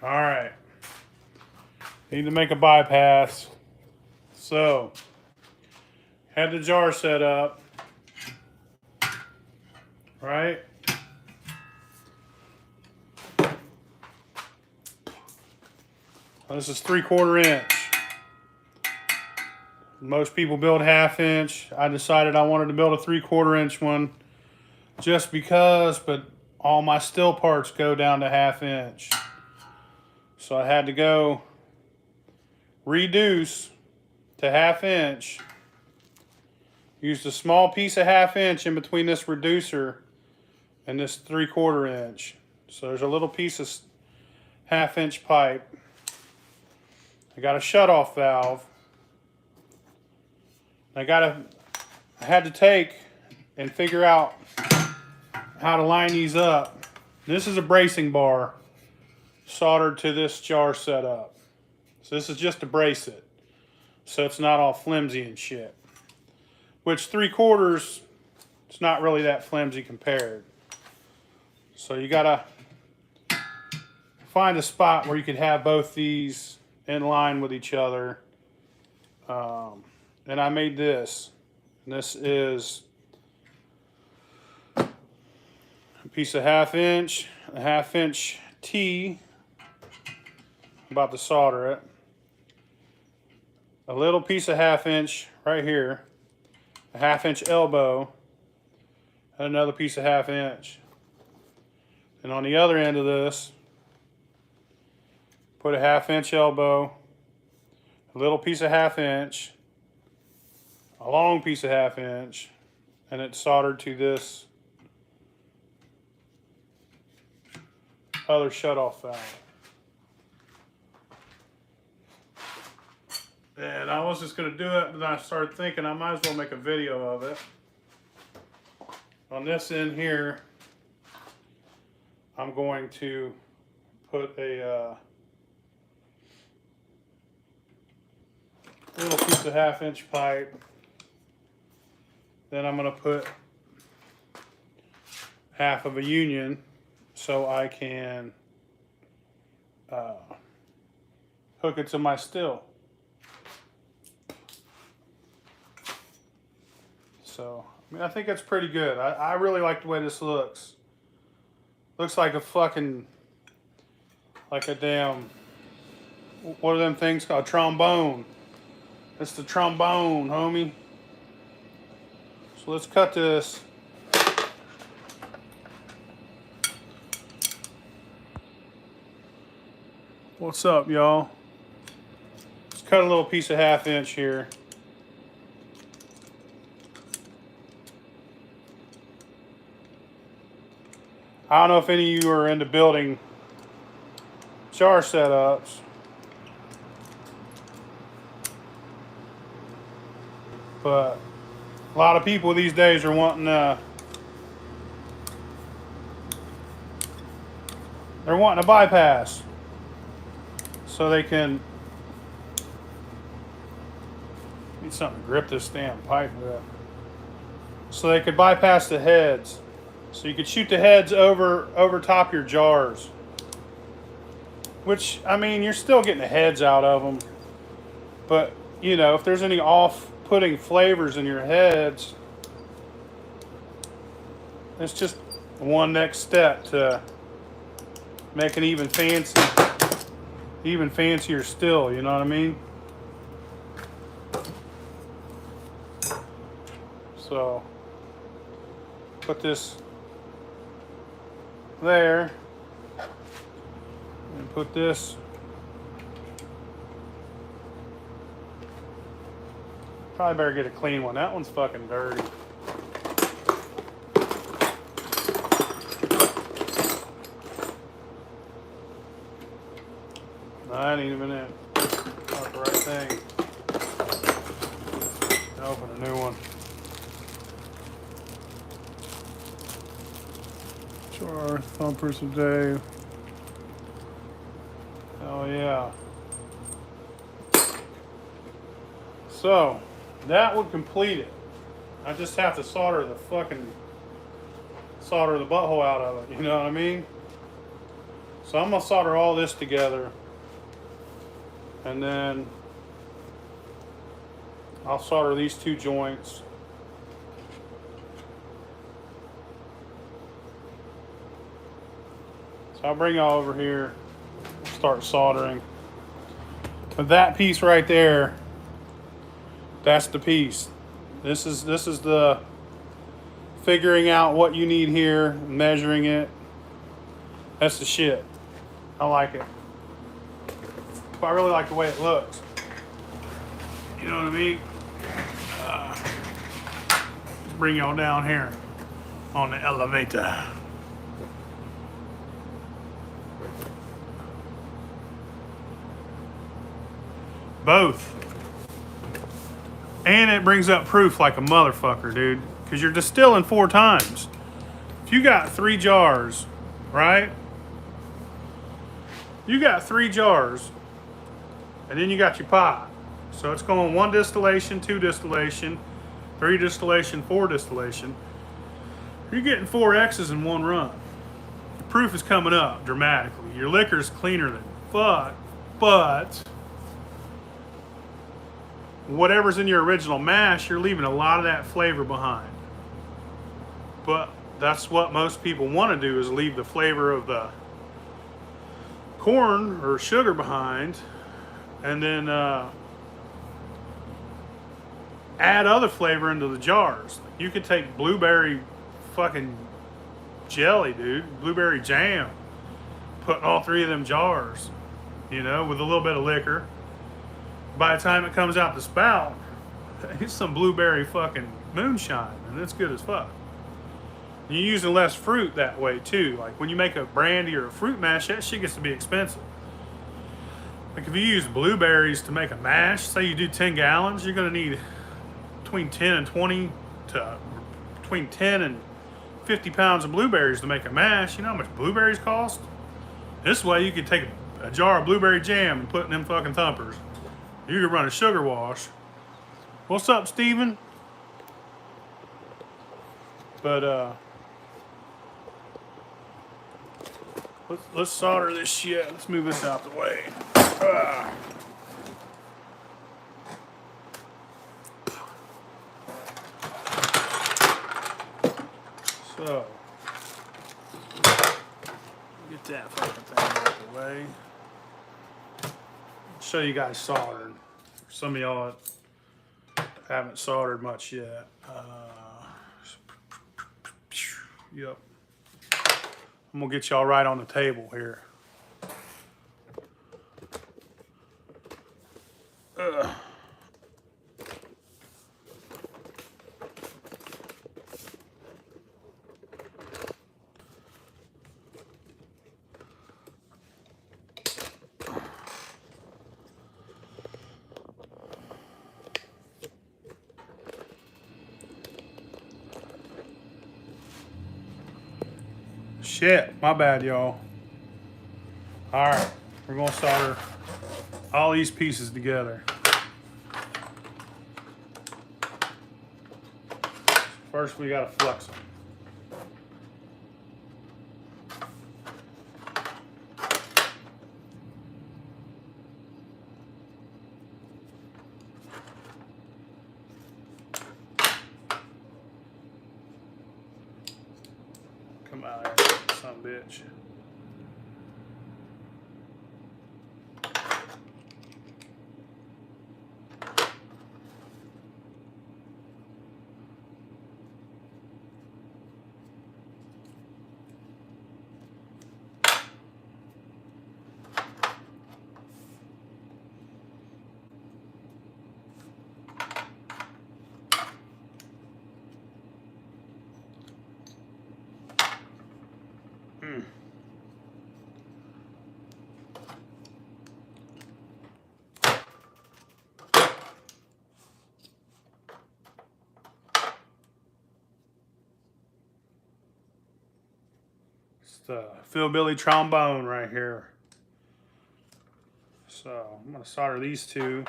All right. Need to make a bypass. So, had the jar set up. Right? This is 3/4 inch. Most people build 1/2 inch. I decided I wanted to build a 3/4 inch one just because, but all my still parts go down to 1/2 inch. So I had to go reduce to 1/2 inch. Used a small piece of 1/2 inch in between this reducer and this 3/4 inch. So there's a little piece of 1/2 inch pipe. I got a shutoff valve. I had to take and figure out how to line these up. This is a bracing bar soldered to this jar setup. So this is just to brace it, so it's not all flimsy and shit. Which 3/4, it's not really that flimsy compared. So you gotta find a spot where you could have both these in line with each other. And I made this. And this is a piece of 1/2 inch, a 1/2 inch T. I'm about to solder it. A little piece of 1/2 inch right here, a 1/2 inch elbow, and another piece of 1/2 inch. And on the other end of this, put a 1/2 inch elbow, a little piece of 1/2 inch, a long piece of 1/2 inch, and it's soldered to this other shutoff valve. And I was just going to do it, and then I started thinking I might as well make a video of it. On this end here, I'm going to put a little piece of 1/2 inch pipe. Then I'm going to put half of a union so I can hook it to my still. So, I mean, I think that's pretty good. I really like the way this looks. Looks like a fucking, like a damn, what are them things called? Trombone. It's the trombone, homie. So let's cut this. What's up, y'all? Let's cut a little piece of 1/2 inch here. I don't know if any of you are into building jar setups. But a lot of people these days are wanting they're wanting a bypass so they can need something to grip this damn pipe with. So they could bypass the heads. So you could shoot the heads over top your jars. Which, I mean, you're still getting the heads out of them. But, you know, if there's any off-putting flavors in your heads, it's just one next step to make an even fancier still, you know what I mean? So, put this there, and put this probably better get a clean one. That one's fucking dirty. No, that ain't even it. Not the right thing. Open a new one. Jar thumpers a day. Oh yeah. So that would complete it. I just have to solder the butthole out of it, you know what I mean? So I'm gonna solder all this together, and then I'll solder these two joints. So I'll bring y'all over here, start soldering. But that piece right there, that's the piece. This is the figuring out what you need here, measuring it. That's the shit. I like it. But I really like the way it looks. You know what I mean? Let's bring y'all down here on the elevator. Both. And it brings up proof like a motherfucker, dude. Because you're distilling 4 times. If you got 3 jars, right? You got 3 jars. And then you got your pot. So it's going 1 distillation, 2 distillation, 3 distillation, 4 distillation. You're getting 4 X's in 1 run. The proof is coming up dramatically. Your liquor's cleaner than fuck, but whatever's in your original mash, you're leaving a lot of that flavor behind. But that's what most people want to do, is leave the flavor of the corn or sugar behind, and then add other flavor into the jars. You could take blueberry fucking jelly, dude, blueberry jam, put in all 3 of them jars, you know, with a little bit of liquor. By the time it comes out the spout, it's some blueberry fucking moonshine, and it's good as fuck. You're using less fruit that way too. Like when you make a brandy or a fruit mash, that shit gets to be expensive. Like if you use blueberries to make a mash, say you do 10 gallons, you're gonna need between 10 and 50 pounds of blueberries to make a mash. You know how much blueberries cost? This way you could take a jar of blueberry jam and put in them fucking thumpers. You could run a sugar wash. What's up, Steven? But let's solder this shit. Let's move this out the way. So get that fucking thing out the way. Show you guys soldering. Some of y'all haven't soldered much yet. Yep. I'm gonna get y'all right on the table here. Shit, my bad, y'all. All right, we're gonna solder all these pieces together. First, we gotta flex them. Come out of here, son of a bitch. It's the Philbilly trombone right here. So I'm gonna solder these two,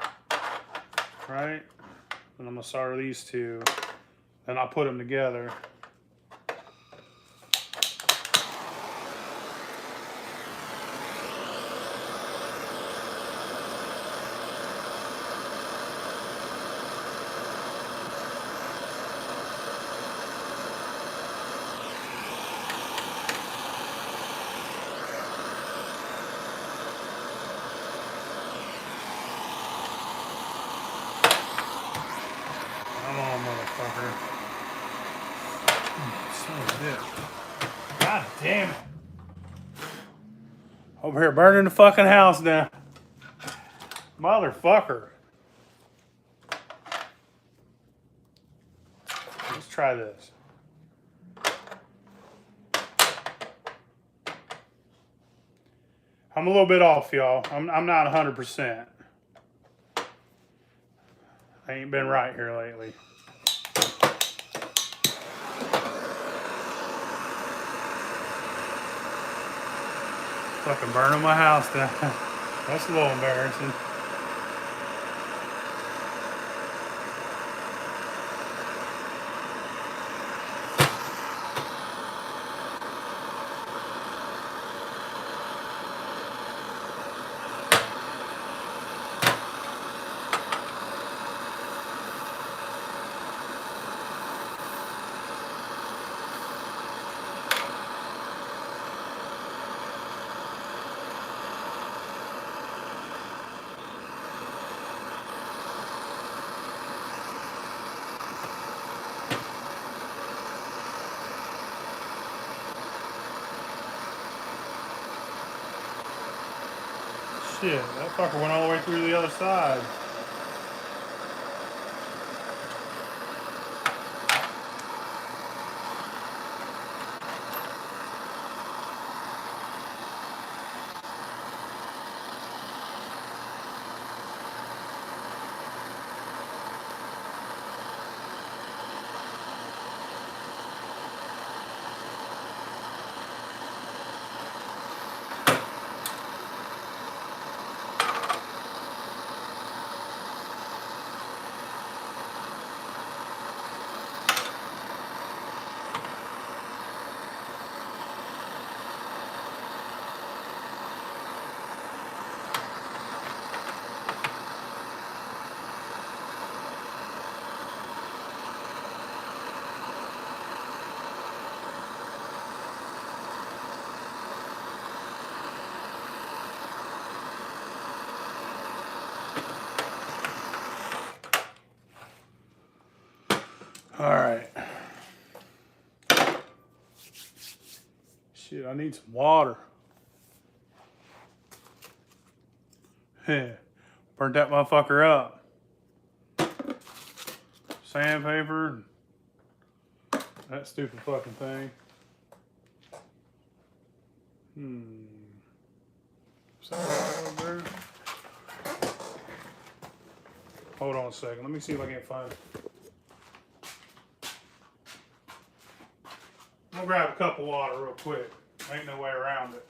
right? And I'm gonna solder these two, and I'll put them together. Son of a bitch. God damn it. Over here burning the fucking house down. Motherfucker. Let's try this. I'm a little bit off, y'all. I'm not 100%. I ain't been right here lately. Fucking burning my house down. That's a little embarrassing. Shit, that fucker went all the way through the other side. All right. Shit, I need some water. Burnt that motherfucker up. Sandpaper. That stupid fucking thing. Is that right over there? Hold on a second. Let me see if I can find it. I'm gonna grab a cup of water real quick. Ain't no way around it.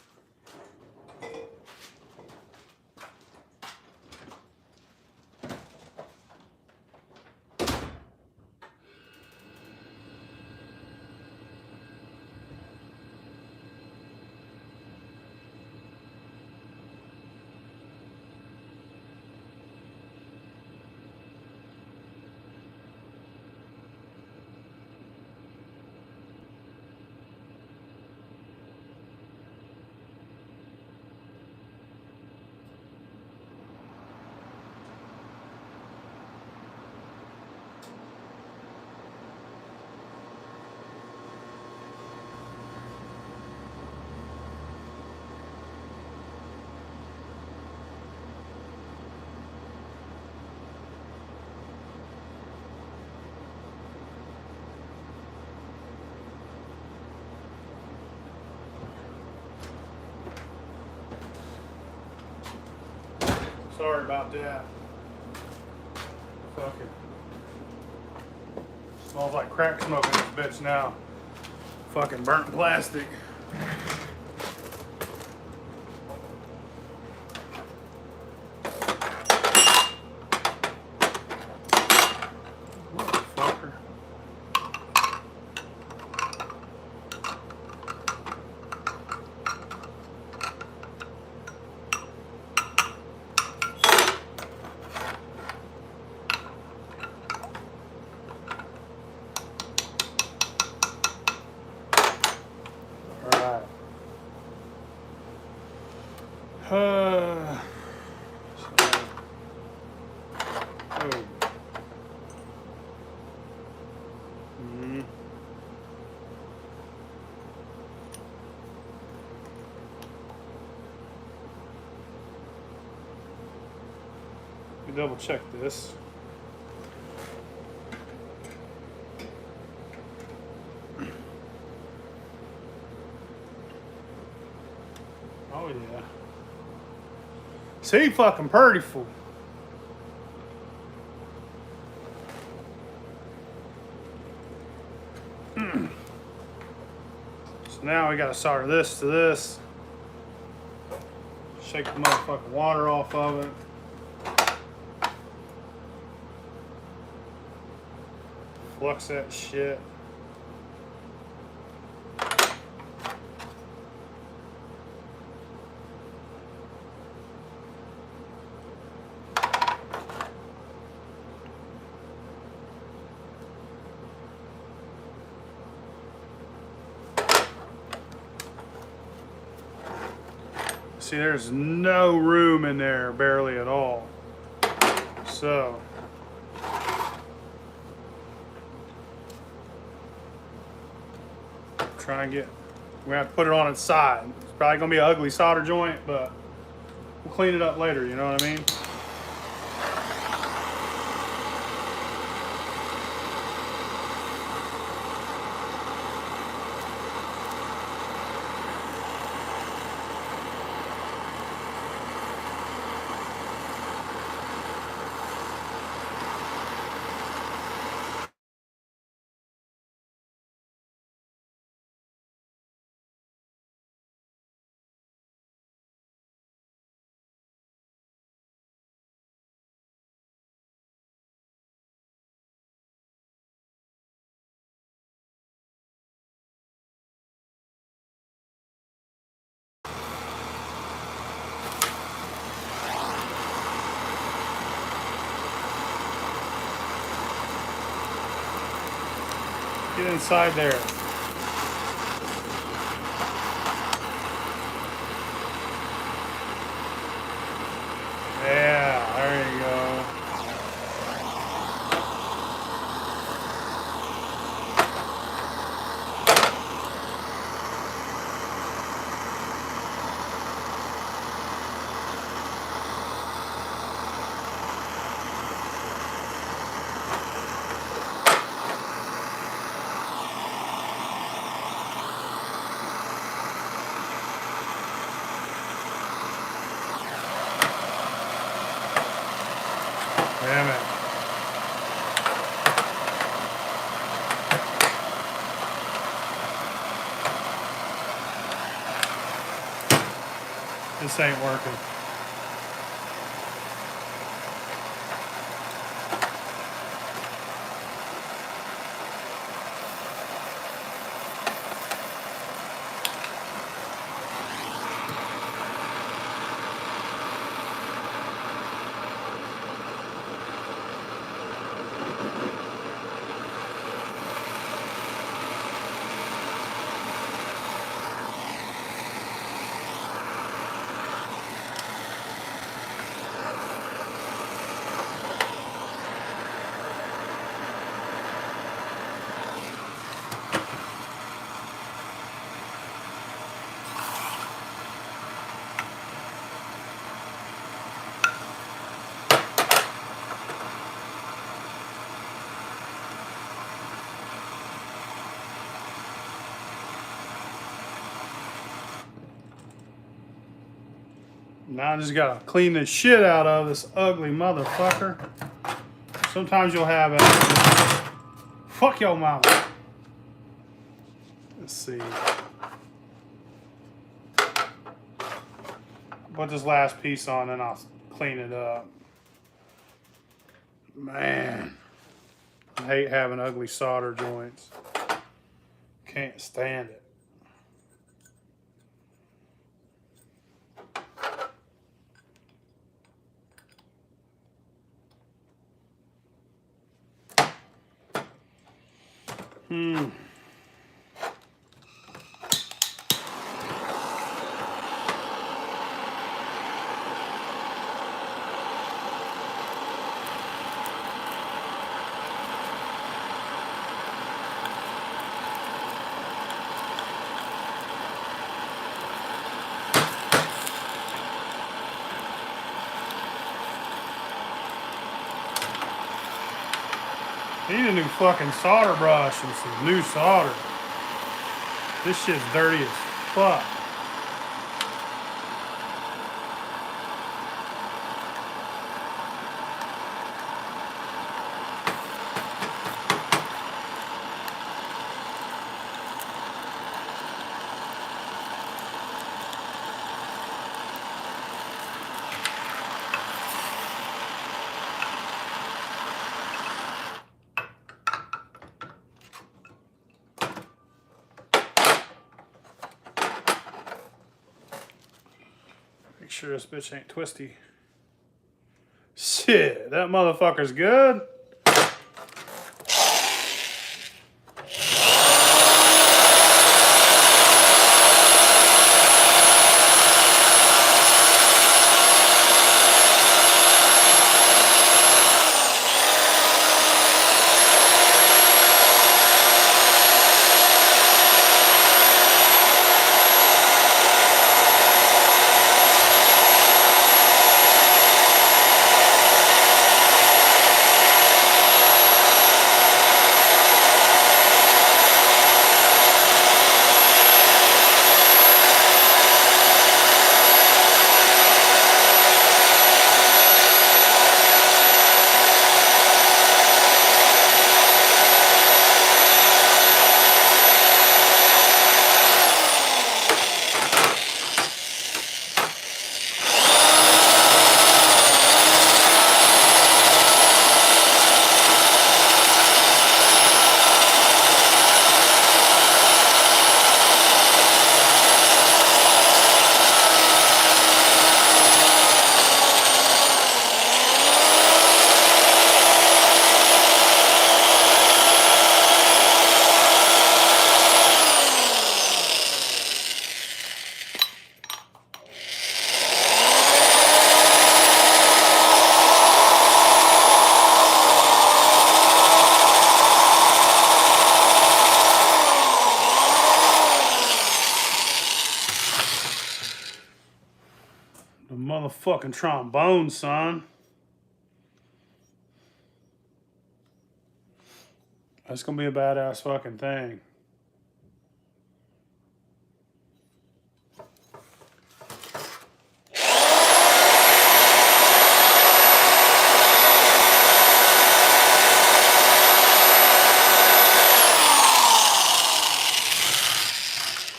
Sorry about that. Fucking smells like crack smoke in this bitch now. Fucking burnt plastic. Motherfucker. Oh. me double check this. Oh yeah. See, fucking purtyful. So now we gotta solder this to this. Shake the motherfucking water off of it. Flux that shit. See, there's no room in there, barely at all. So, try and get, we're gonna have to put it on its side. It's probably gonna be an ugly solder joint, but we'll clean it up later, you know what I mean? Get inside there. Yeah, there you go. Damn it. This ain't working. Now I just gotta clean the shit out of this ugly motherfucker. Sometimes you'll have it. Fuck your mama. Let's see. Put this last piece on and I'll clean it up. Man, I hate having ugly solder joints. Can't stand it. Need a new fucking solder brush and some new solder. This shit's dirty as fuck. Make sure this bitch ain't twisty. Shit, that motherfucker's good. The motherfucking trombone, son. That's gonna be a badass fucking thing.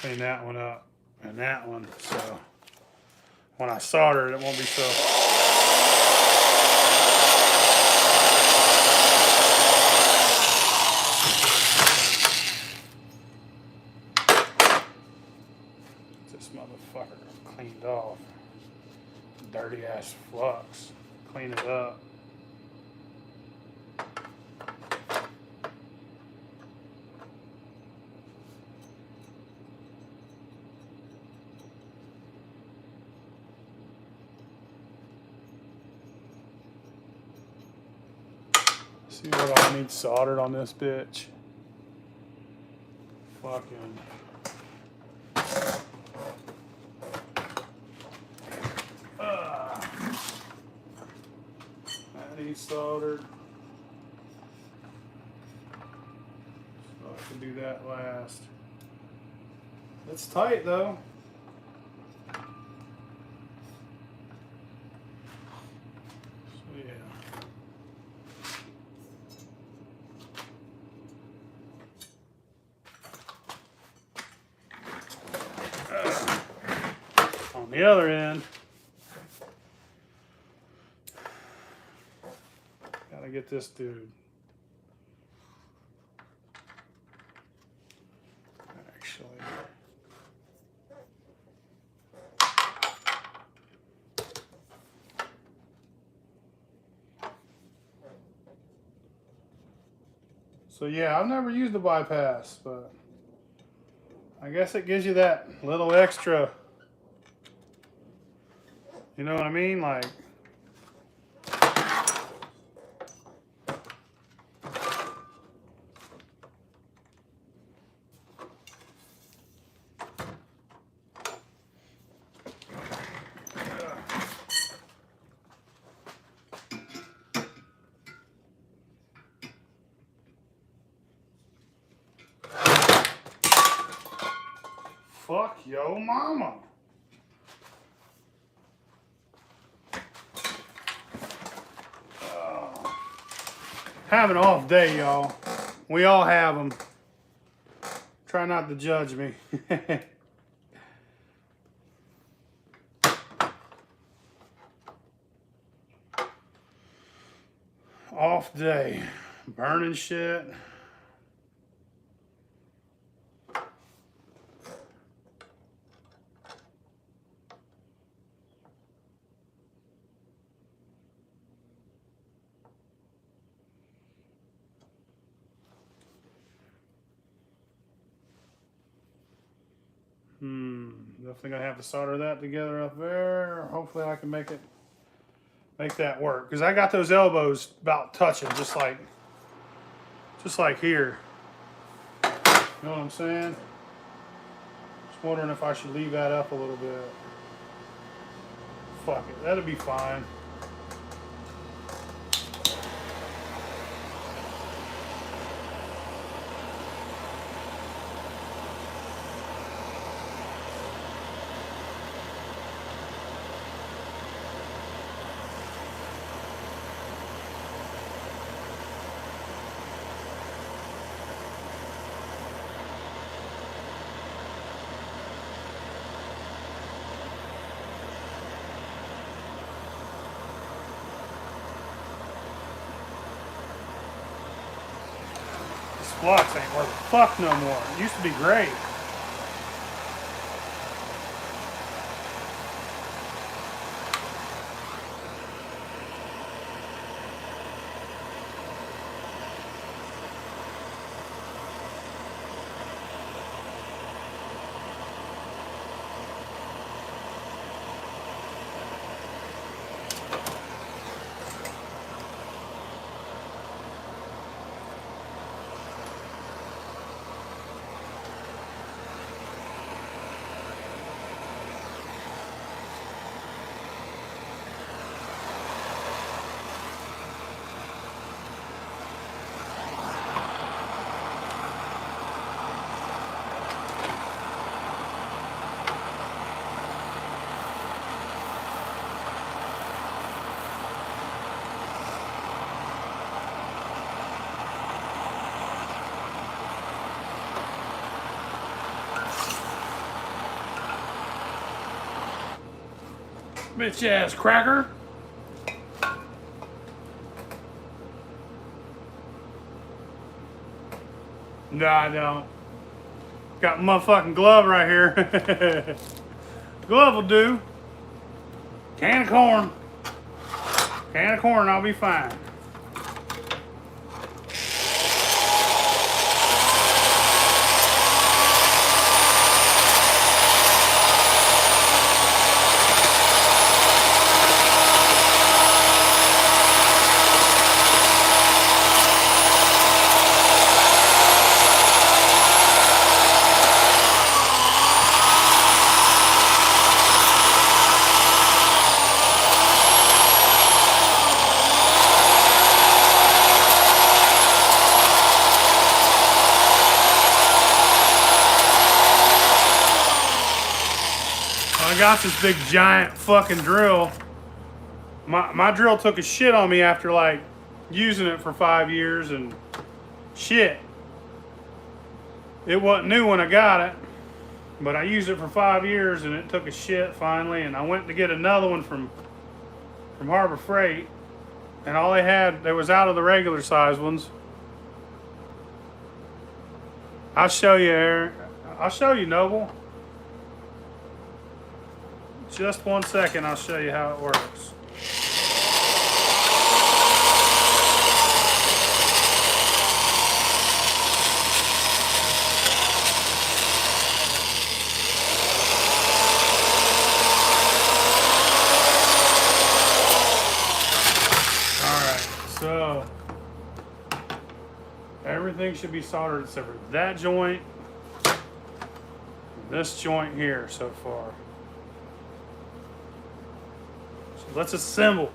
Clean that one up and that one, so when I solder it, it won't be so. This motherfucker cleaned off. Dirty ass flux. Clean it up. See what I need soldered on this bitch. Fucking. That needs soldered. So I can do that last. It's tight though. So yeah. On the other end, gotta get this dude. Actually, so yeah, I've never used a bypass, but I guess it gives you that little extra. You know what I mean? Like, fuck yo mama. Have an off day, y'all. We all have them. Try not to judge me. Off day. Burning shit. Definitely gonna have to solder that together up there. Hopefully I can make that work. Because I got those elbows about touching, just like here. You know what I'm saying? Just wondering if I should leave that up a little bit. Fuck it, that'll be fine. Flux ain't worth a fuck no more. It used to be great. Bitch ass cracker. No, I don't. Got my motherfucking glove right here. Glove will do. Can of corn. Can of corn, I'll be fine. I got this big giant fucking drill. My drill took a shit on me after like using it for 5 years and shit. It wasn't new when I got it, but I used it for 5 years and it took a shit finally, and I went to get another one from Harbor Freight, and all they had, was out of the regular size ones. I'll show you, Aaron. I'll show you, Noble. Just 1 second, I'll show you how it works. Alright, so everything should be soldered except for that joint, and this joint here so far. Let's assemble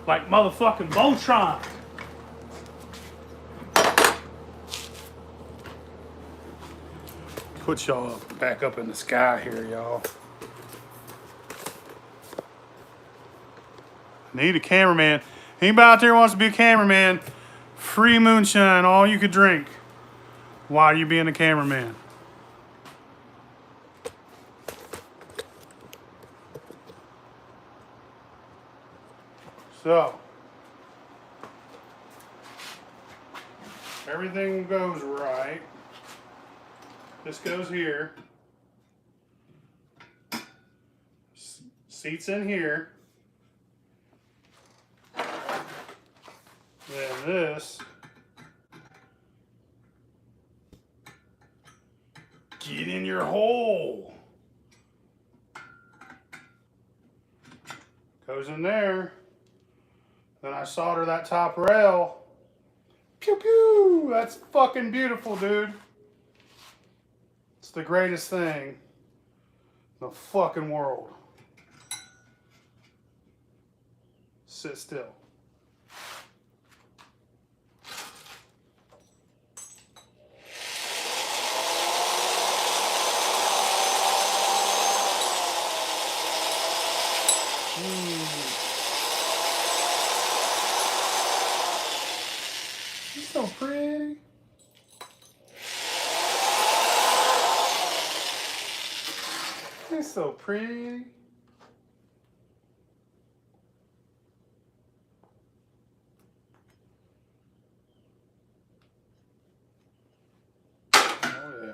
like motherfucking Voltron. put y'all back up in the sky here, y'all. Need a cameraman. Anybody out there wants to be a cameraman, free moonshine, all you could drink while you being a cameraman. So, everything goes right. This goes here. Seats in here. Then this. Get in your hole. Goes in there. Then I solder that top rail. Pew pew! That's fucking beautiful, dude. It's the greatest thing in the fucking world. Sit still. It's so pretty. It's so pretty. Oh yeah.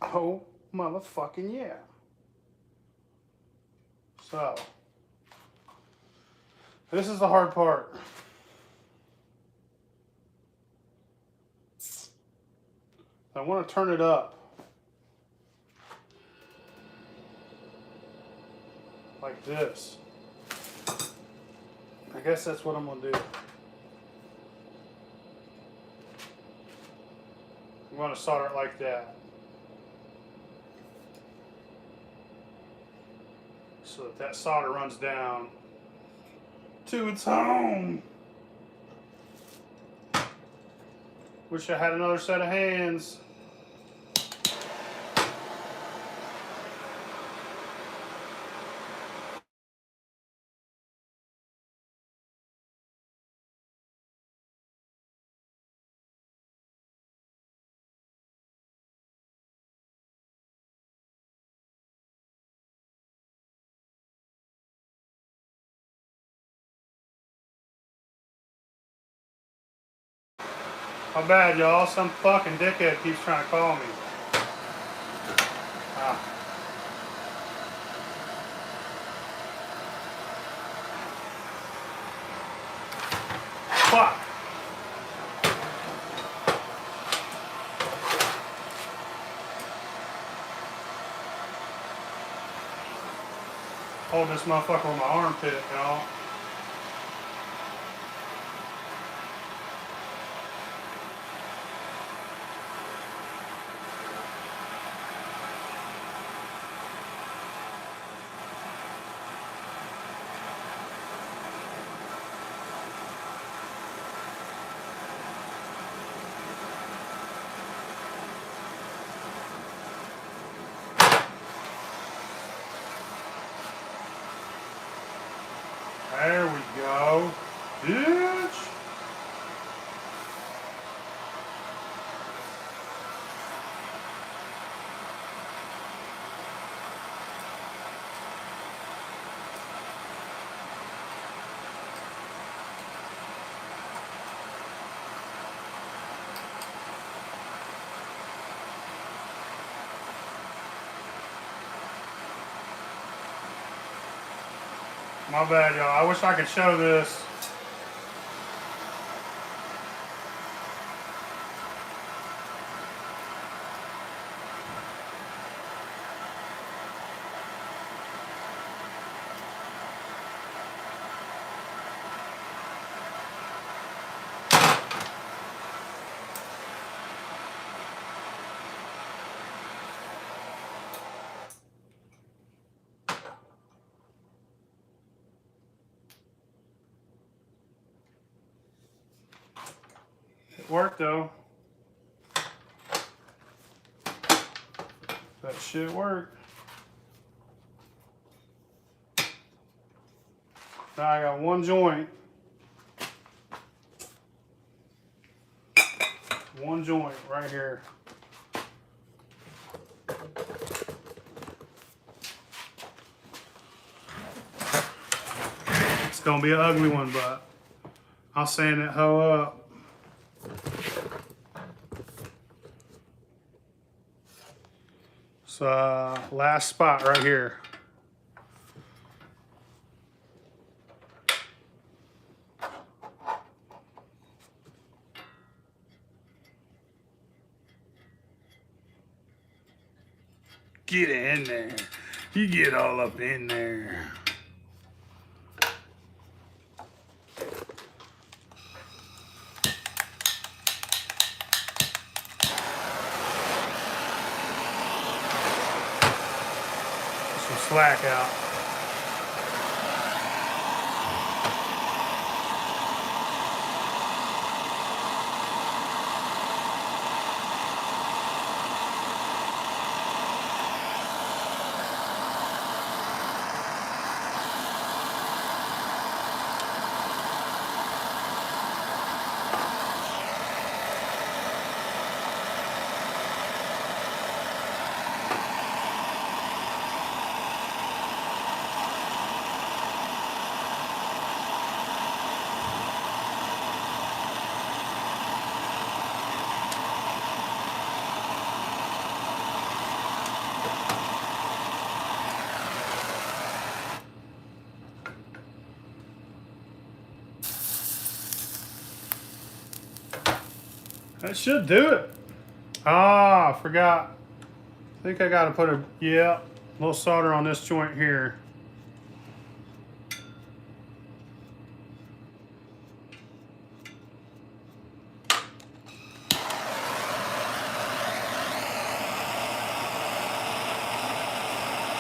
Oh motherfucking yeah. So, this is the hard part. I want to turn it up. Like this. I guess that's what I'm going to do. I'm going to solder it like that. So that that solder runs down to its home. Wish I had another set of hands. My bad, y'all. Some fucking dickhead keeps trying to call me. Ah. Fuck. Hold this motherfucker with my armpit, y'all. There we go. Bitch. My bad, y'all. I wish I could show this. work though. That shit worked. Now I got one joint. One joint right here. It's gonna be an ugly one, but I'll sand that hoe up. So last spot right here. Get in there. You get all up in there. Some slack out. That should do it. Ah, I forgot. I think I gotta put a little solder on this joint here.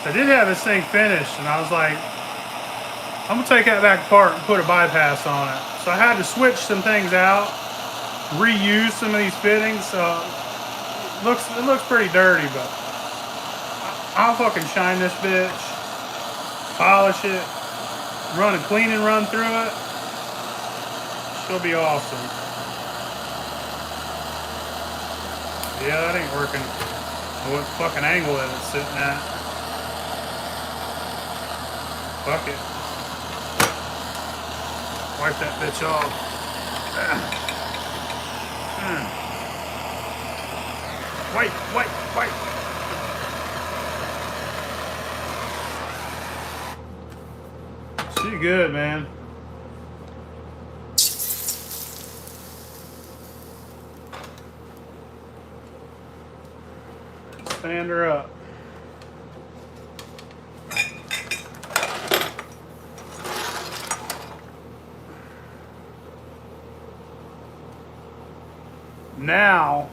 I did have this thing finished, and I was like, I'm gonna take that back apart and put a bypass on it. So I had to switch some things out, reuse some of these fittings. So it looks pretty dirty, but I'll fucking shine this bitch, polish it, run a clean and run through it. She'll be awesome. Yeah, that ain't working. What fucking angle is it sitting at? Fuck it. Wipe that bitch off. Wipe. She good, man. Stand her up. Now,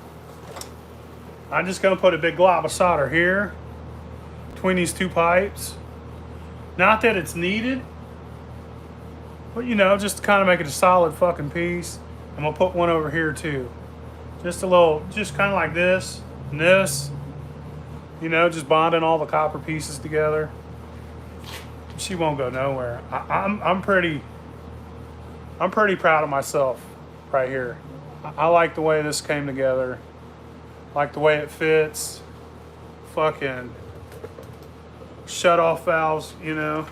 I'm just gonna put a big glob of solder here between these two pipes. Not that it's needed, but you know, just to kind of make it a solid fucking piece. I'm gonna put one over here too. Just a little, just kind of like this and this. You know, just bonding all the copper pieces together. She won't go nowhere. I'm pretty proud of myself right here. I like the way this came together. Like the way it fits. Fucking shut off valves, you know.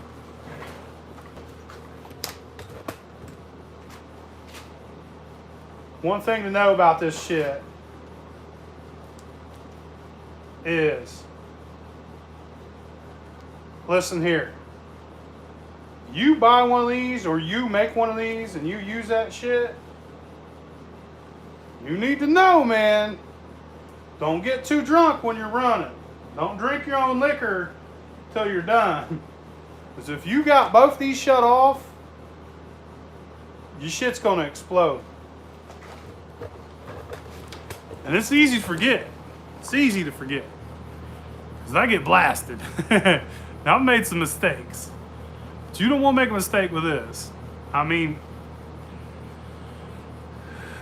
One thing to know about this shit is, listen here. You buy one of these or you make one of these and you use that shit, you need to know, man, don't get too drunk when you're running. Don't drink your own liquor till you're done. Because if you got both these shut off, your shit's gonna explode. And it's easy to forget. It's easy to forget. Because I get blasted. Now, I've made some mistakes. But you don't want to make a mistake with this. I mean,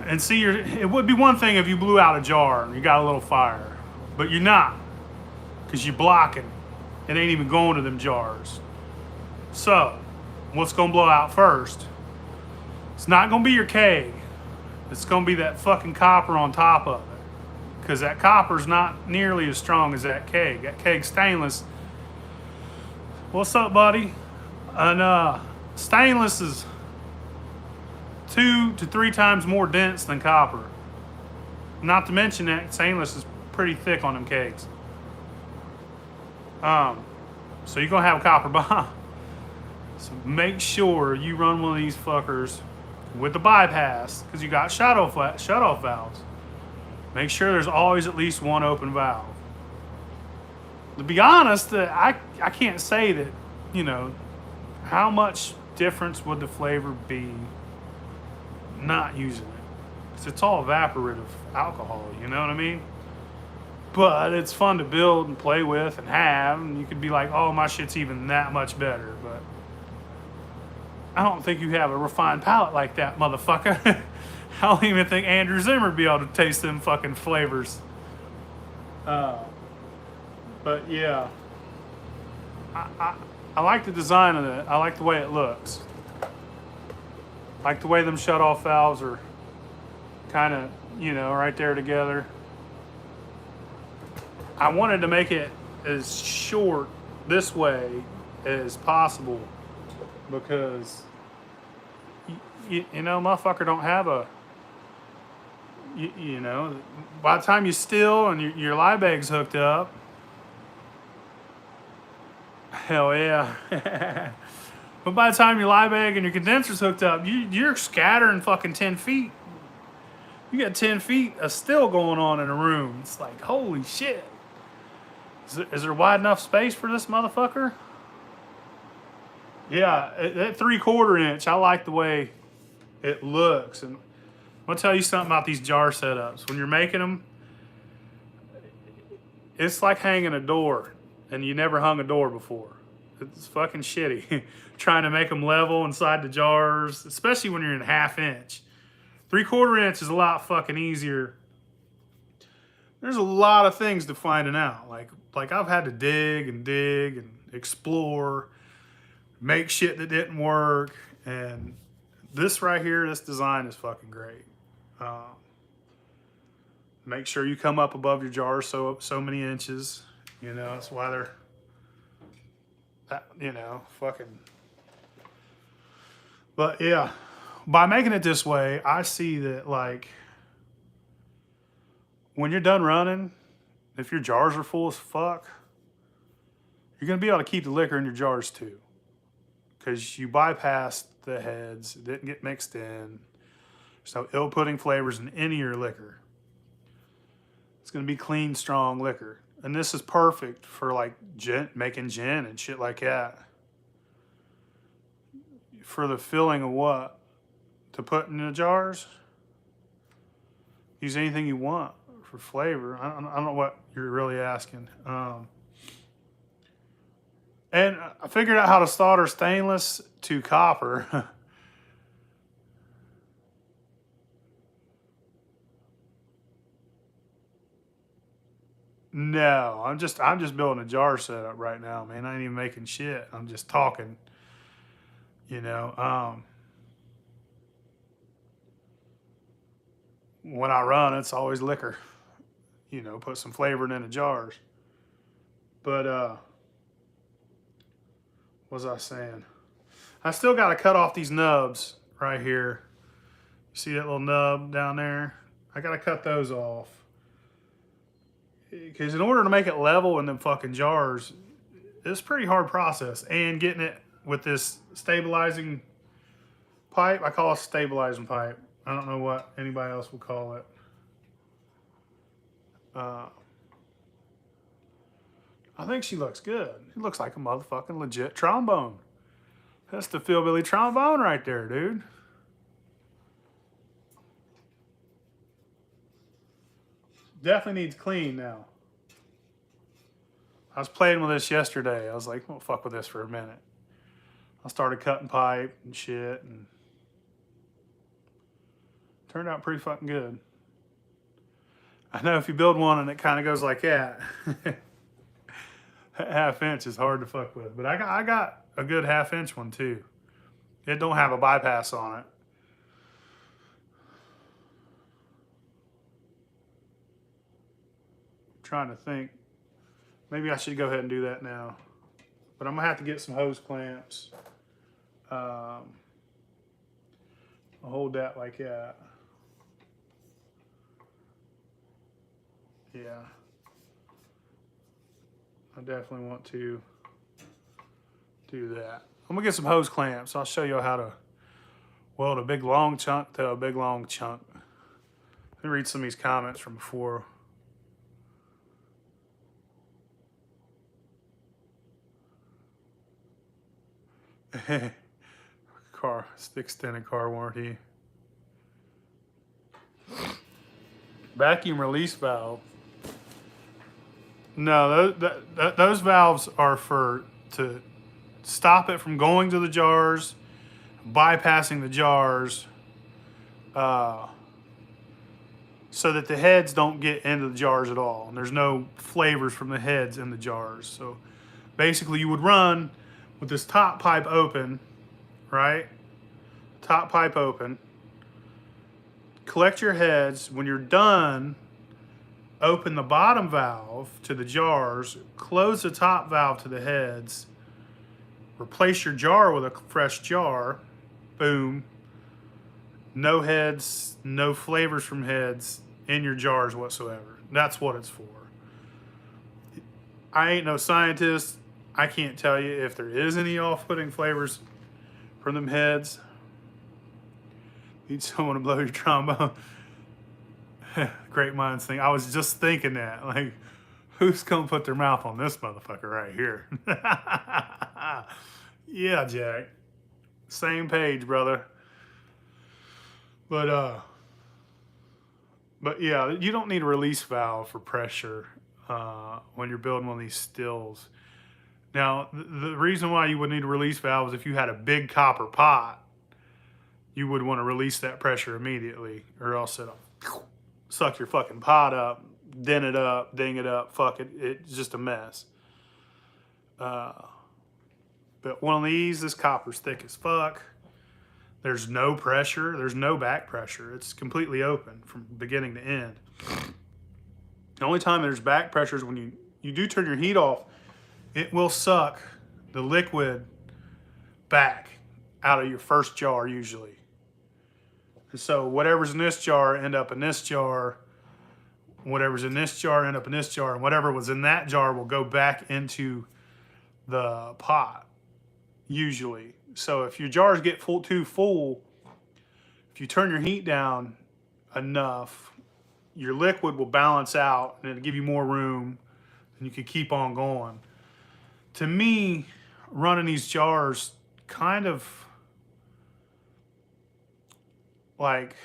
And see, it would be one thing if you blew out a jar and you got a little fire, but you're not, because you're blocking. It ain't even going to them jars. So, what's gonna blow out first? It's not gonna be your keg. It's gonna be that fucking copper on top of it. Because that copper's not nearly as strong as that keg. That keg's stainless. What's up, buddy? And stainless is 2 to 3 times more dense than copper. Not to mention that stainless is pretty thick on them kegs. So you're gonna have a copper bomb. So make sure you run one of these fuckers with the bypass, because you got shut-off valves. Make sure there's always at least one open valve. To be honest, I can't say that, you know, how much difference would the flavor be not using it. Because it's all evaporative alcohol, you know what I mean? But it's fun to build and play with and have, and you could be like, oh, my shit's even that much better. But I don't think you have a refined palate like that, motherfucker. I don't even think Andrew Zimmer would be able to taste them fucking flavors. But yeah, I like the design of it. I like the way it looks. I like the way them shut-off valves are kind of, you know, right there together. I wanted to make it as short this way as possible because, you know, motherfucker don't have a, you know, by the time you still and your lie bag's hooked up, hell yeah. But by the time your lie bag and your condenser's hooked up, you're scattering fucking 10 feet. You got 10 feet of still going on in a room. It's like, holy shit. Is there wide enough space for this motherfucker? Yeah, that 3/4 inch, I like the way it looks. And I'm gonna tell you something about these jar setups. When you're making them, it's like hanging a door, and you never hung a door before. It's fucking shitty. Trying to make them level inside the jars, especially when you're in 1/2 inch. 3/4 inch is a lot fucking easier. There's a lot of things to finding out. Like I've had to dig and explore, make shit that didn't work, and this right here, this design is fucking great. Make sure you come up above your jar so many inches. You know, that's why they're, you know, fucking. But yeah, by making it this way, I see that, like, when you're done running, if your jars are full as fuck, you're going to be able to keep the liquor in your jars too. Because you bypassed the heads, it didn't get mixed in. There's no ill-putting flavors in any of your liquor. It's going to be clean, strong liquor. And this is perfect for, like, making gin and shit like that. For the filling of what? To put in the jars? Use anything you want for flavor. I don't know what you're really asking. And I figured out how to solder stainless to copper. No, I'm just building a jar setup right now, man. I ain't even making shit. I'm just talking. You know, when I run, it's always liquor. You know, put some flavor in the jars. But what was I saying? I still got to cut off these nubs right here. See that little nub down there? I got to cut those off. Because in order to make it level in them fucking jars, it's a pretty hard process. And getting it with this stabilizing pipe, I call it a stabilizing pipe. I don't know what anybody else would call it. I think she looks good. It looks like a motherfucking legit trombone. That's the Philbilly trombone right there, dude. Definitely needs clean now. I was playing with this yesterday. I was like, well, fuck with this for a minute. I started cutting pipe and shit and Turned out pretty fucking good. I know if you build one and it kind of goes like that, half inch is hard to fuck with. But I got a good half-inch one too. It don't have a bypass on it. I'm trying to think. Maybe I should go ahead and do that now. But I'm gonna have to get some hose clamps. I'll hold that like that. Yeah. I definitely want to do that. I'm gonna get some hose clamps. I'll show you how to weld a big long chunk to a big long chunk. Let me read some of these comments from before. Car, extended car warranty. Vacuum release valve. No, those valves are to stop it from going to the jars, bypassing the jars, so that the heads don't get into the jars at all. And there's no flavors from the heads in the jars. So basically you would run with this top pipe open, right? Top pipe open. Collect your heads. When you're done, open the bottom valve to the jars, close the top valve to the heads, replace your jar with a fresh jar, boom. No heads, no flavors from heads in your jars whatsoever. That's what it's for. I ain't no scientist. I can't tell you if there is any off-putting flavors from them heads. Need someone to blow your trombone. Great minds think. I was just thinking that. Like, who's gonna put their mouth on this motherfucker right here? Yeah, Jack. Same page, brother. But yeah, you don't need a release valve for pressure when you're building one of these stills. Now, the reason why you would need a release valve is if you had a big copper pot, you would want to release that pressure immediately, or else it'll suck your fucking pot up, dent it up, ding it up, fuck it. It's just a mess. But one of these, this copper's thick as fuck. There's no pressure. There's no back pressure. It's completely open from beginning to end. The only time there's back pressure is when you do turn your heat off. It will suck the liquid back out of your first jar usually. And so whatever's in this jar end up in this jar. Whatever's in this jar end up in this jar. And whatever was in that jar will go back into the pot usually. So if your jars get too full, if you turn your heat down enough, your liquid will balance out and it'll give you more room and you can keep on going. To me, running these jars kind of like,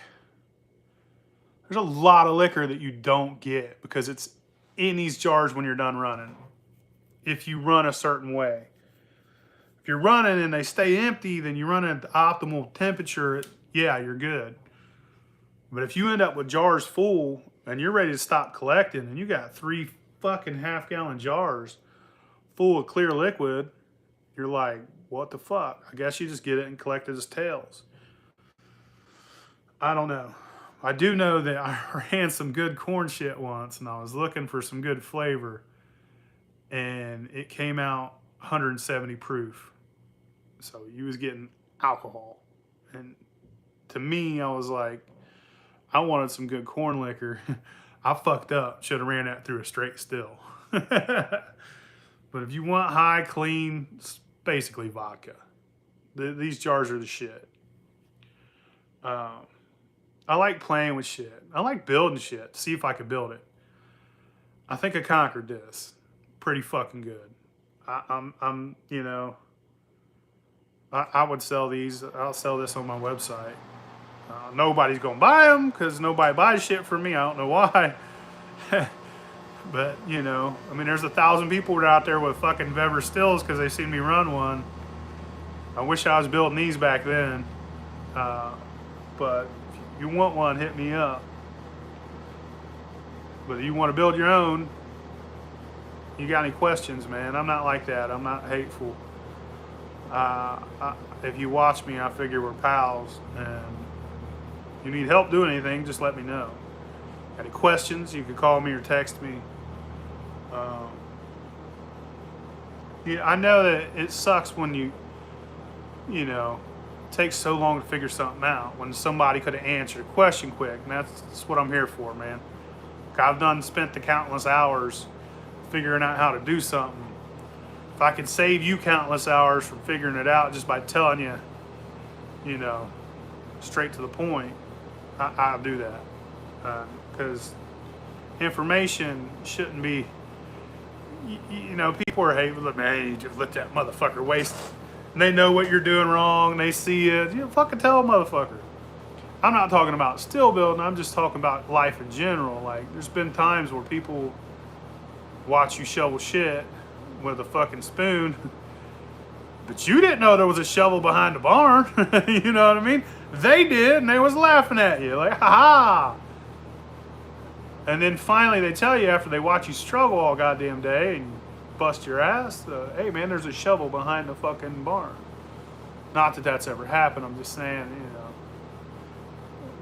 there's a lot of liquor that you don't get because it's in these jars when you're done running. If you run a certain way. If you're running and they stay empty, then you run at the optimal temperature, yeah, you're good. But if you end up with jars full and you're ready to stop collecting and you got 3 fucking half-gallon jars full of clear liquid, you're like, what the fuck? I guess you just get it and collect it as tails. I don't know. I do know that I ran some good corn shit once and I was looking for some good flavor and it came out 170 proof. So you was getting alcohol. And to me, I was like, I wanted some good corn liquor. I fucked up. Should have ran that through a straight still. But if you want high, clean, it's basically vodka. These jars are the shit. I like playing with shit. I like building shit to see if I could build it. I think I conquered this pretty fucking good. I'm you know, I would sell these. I'll sell this on my website. Nobody's gonna buy them because nobody buys shit from me. I don't know why. But, you know, I mean, there's 1,000 people out there with fucking Weber stills because they seen me run one. I wish I was building these back then. But you want one, hit me up. But if you want to build your own, you got any questions, man? I'm not like that. I'm not hateful. If you watch me, I figure we're pals. And you need help doing anything, just let me know. Any questions, you can call me or text me. Yeah, I know that it sucks when you know, it takes so long to figure something out when somebody could have answered a question quick. And that's what I'm here for, man. I've spent the countless hours figuring out how to do something. If I could save you countless hours from figuring it out just by telling you, you know, straight to the point, I'll do that. Because information shouldn't be, you know, people are hating, look, man, you just let that motherfucker waste it. And they know what you're doing wrong, they see it, you know, fucking tell a motherfucker. I'm not talking about still building, I'm just talking about life in general. Like, there's been times where people watch you shovel shit with a fucking spoon, but you didn't know there was a shovel behind the barn. You know what I mean? They did, and they was laughing at you, like, ha ha. And then finally they tell you after they watch you struggle all goddamn day and bust your ass, hey man, there's a shovel behind the fucking barn. Not that that's ever happened, I'm just saying, you know,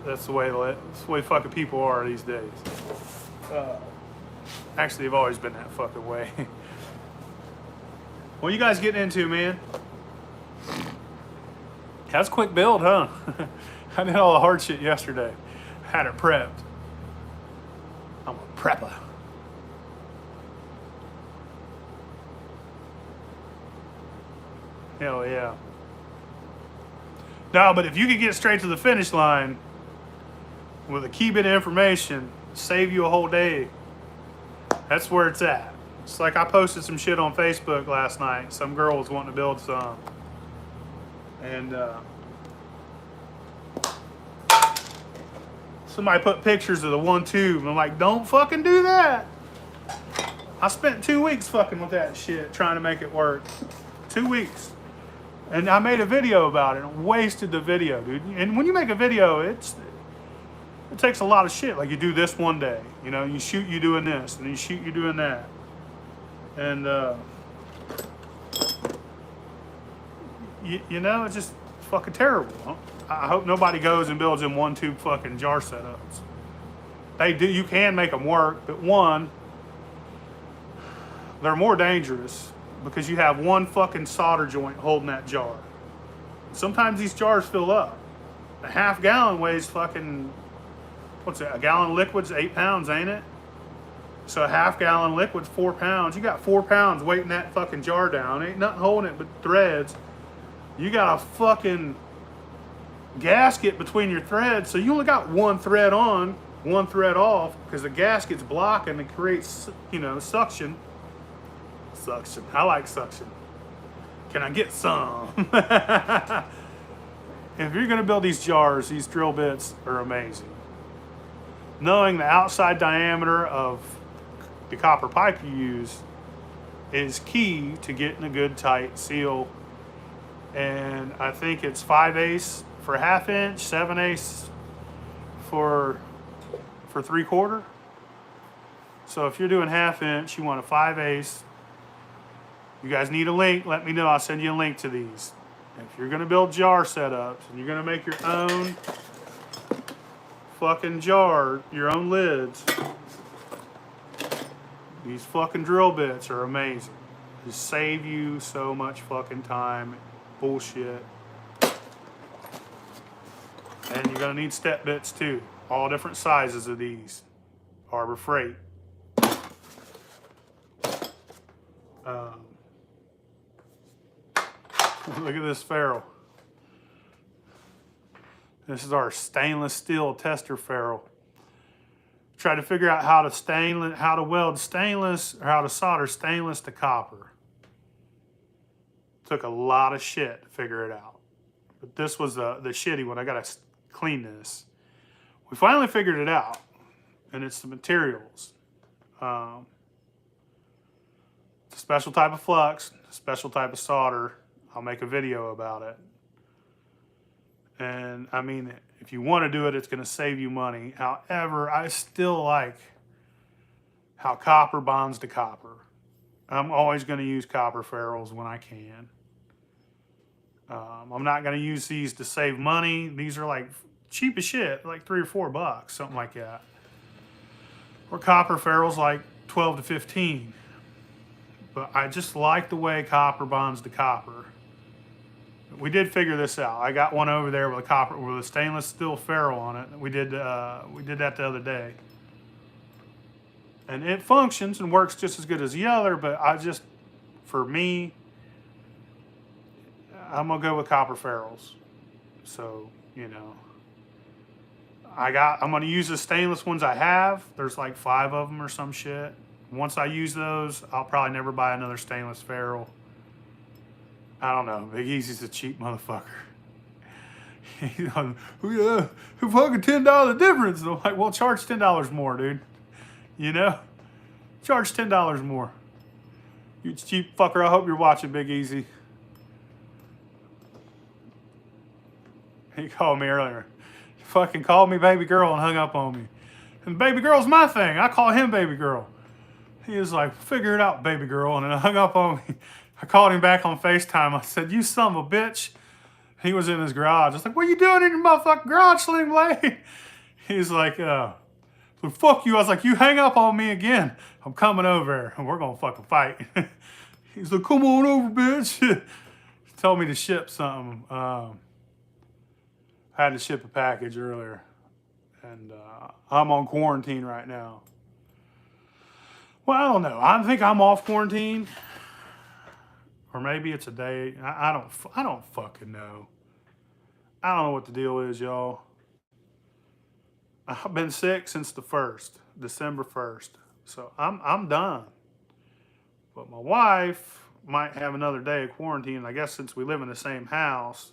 that's the way fucking people are these days. Actually, they've always been that fucking way. What you guys getting into, man? That's a quick build, huh? I did all the hard shit yesterday. Had it prepped. I'm a prepper. Hell yeah. No, but if you could get straight to the finish line with a key bit of information, save you a whole day, that's where it's at. It's like I posted some shit on Facebook last night. Some girl was wanting to build some. And somebody put pictures of the one tube. And I'm like, don't fucking do that. I spent 2 weeks fucking with that shit trying to make it work. 2 weeks. And I made a video about it and wasted the video, dude. And when you make a video, it takes a lot of shit. Like, you do this one day, you know, you shoot you doing this, and you shoot you doing that. And, you know, it's just fucking terrible. Huh? I hope nobody goes and builds in one tube fucking jar setups. They do, you can make them work, but one, they're more dangerous because you have one fucking solder joint holding that jar. Sometimes these jars fill up. A half gallon weighs fucking, what's it, a gallon of liquid's 8 pounds, ain't it? So a half gallon liquid's 4 pounds. You got 4 pounds weighting that fucking jar down. Ain't nothing holding it but threads. You got a fucking gasket between your threads, so you only got one thread on, one thread off, because the gasket's blocking and creates, you know, suction. Suction. I like suction. Can I get some? If you're gonna build these jars, these drill bits are amazing. Knowing the outside diameter of the copper pipe you use is key to getting a good tight seal. And I think it's 5/8 for 1/2 inch, 7/8 for 3/4. So if you're doing 1/2 inch, you want a 5/8. You guys need a link, let me know. I'll send you a link to these. If you're gonna build jar setups and you're gonna make your own fucking jar, your own lids, these fucking drill bits are amazing. They save you so much fucking time, bullshit. And you're gonna need step bits too. All different sizes of these. Harbor Freight. Look at this ferrule. This is our stainless steel tester ferrule. Try to figure out how to weld stainless, or how to solder stainless to copper. Took a lot of shit to figure it out. But this was the shitty one. I gotta clean this. We finally figured it out, and it's the materials. It's a special type of flux, a special type of solder. I'll make a video about it. And I mean, if you want to do it, it's going to save you money. However, I still like how copper bonds to copper. I'm always going to use copper ferrules when I can. I'm not going to use these to save money. These are like cheap as shit, like $3 or $4, something like that. Or copper ferrules like 12 to 15. But I just like the way copper bonds to copper. We did figure this out. I got one over there with a stainless steel ferrule on it. We did that the other day. And it functions and works just as good as the other, but for me, I'm gonna go with copper ferrules. So, you know, I'm gonna use the stainless ones I have. There's like 5 of them or some shit. Once I use those, I'll probably never buy another stainless ferrule. I don't know. Big Easy's a cheap motherfucker. He's like, oh yeah, fucking $10 difference. And I'm like, well, charge $10 more, dude. You know? Charge $10 more. You cheap fucker. I hope you're watching, Big Easy. He called me earlier. He fucking called me baby girl and hung up on me. And baby girl's my thing. I call him baby girl. He was like, figure it out, baby girl. And then hung up on me. I called him back on FaceTime. I said, you son of a bitch. He was in his garage. I was like, what are you doing in your motherfucking garage, Sling Blade? He's like, so fuck you. I was like, you hang up on me again. I'm coming over and we're going to fucking fight. He's like, come on over, bitch. He told me to ship something. I had to ship a package earlier. And I'm on quarantine right now. Well, I don't know. I think I'm off quarantine. Or maybe it's a day. I don't fucking know. I don't know what the deal is, y'all. I've been sick since the 1st, December 1st. So I'm done. But my wife might have another day of quarantine. I guess since we live in the same house.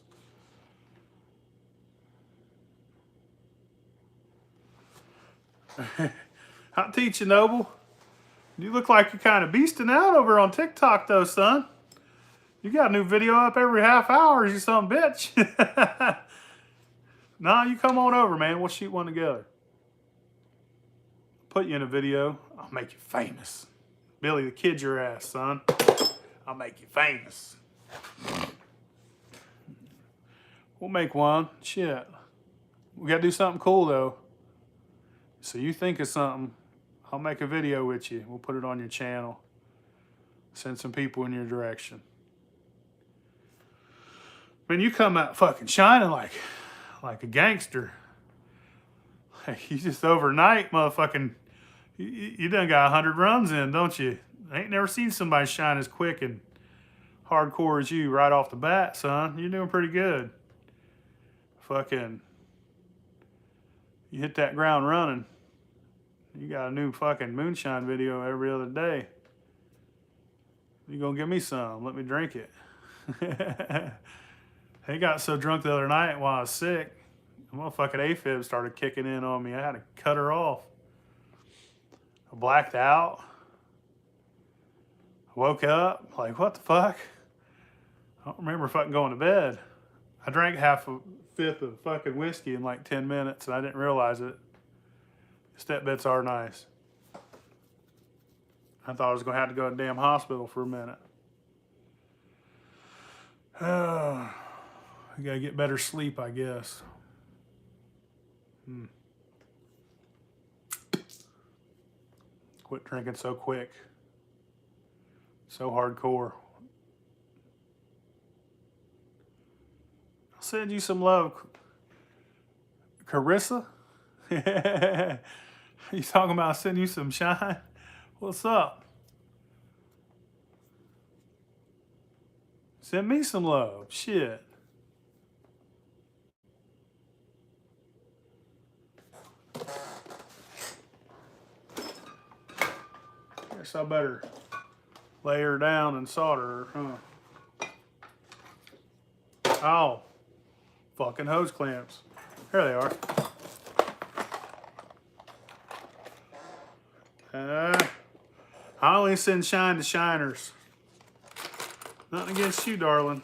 I'll teach you, Noble. You look like you're kind of beasting out over on TikTok, though, son. You got a new video up every half hour, you son of a bitch. Nah, you come on over, man. We'll shoot one together. Put you in a video. I'll make you famous. Billy the Kid your ass, son. I'll make you famous. We'll make one. Shit. We got to do something cool, though. So you think of something. I'll make a video with you. We'll put it on your channel. Send some people in your direction. Man, you come out fucking shining like a gangster. You just overnight, motherfucking, you done got 100 runs in, don't you? I ain't never seen somebody shine as quick and hardcore as you right off the bat, son. You're doing pretty good. Fucking, you hit that ground running. You got a new fucking moonshine video every other day. You gonna give me some? Let me drink it. He got so drunk the other night while I was sick. The motherfucking AFib started kicking in on me. I had to cut her off. I blacked out. I woke up, like, what the fuck? I don't remember fucking going to bed. I drank half a fifth of fucking whiskey in like 10 minutes and I didn't realize it. Step bits are nice. I thought I was going to have to go to the damn hospital for a minute. I got to get better sleep, I guess. Quit drinking so quick. So hardcore. I'll send you some love. Carissa? You talking about sending you some shine? What's up? Send me some love. Shit. Guess I better lay her down and solder her, huh? Oh. Fucking hose clamps. Here they are. I only send shine to shiners. Nothing against you, darling.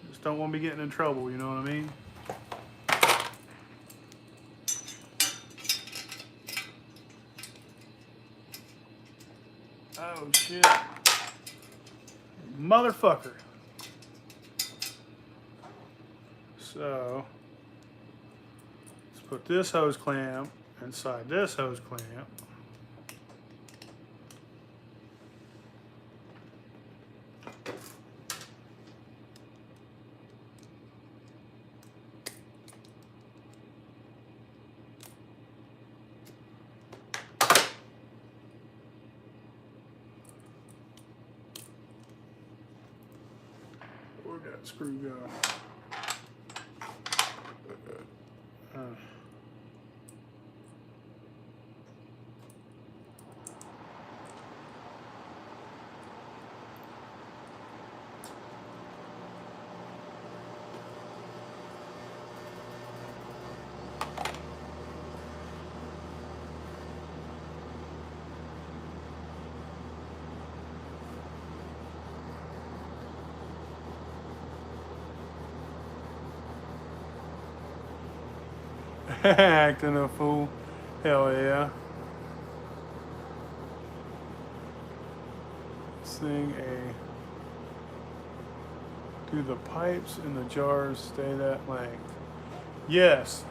Just don't want to be getting in trouble, you know what I mean? Oh shit. Motherfucker. So let's put this hose clamp inside this hose clamp. Where'd that screw go? Acting a fool. Hell yeah. Sing a. Do the pipes in the jars stay that length? Yes.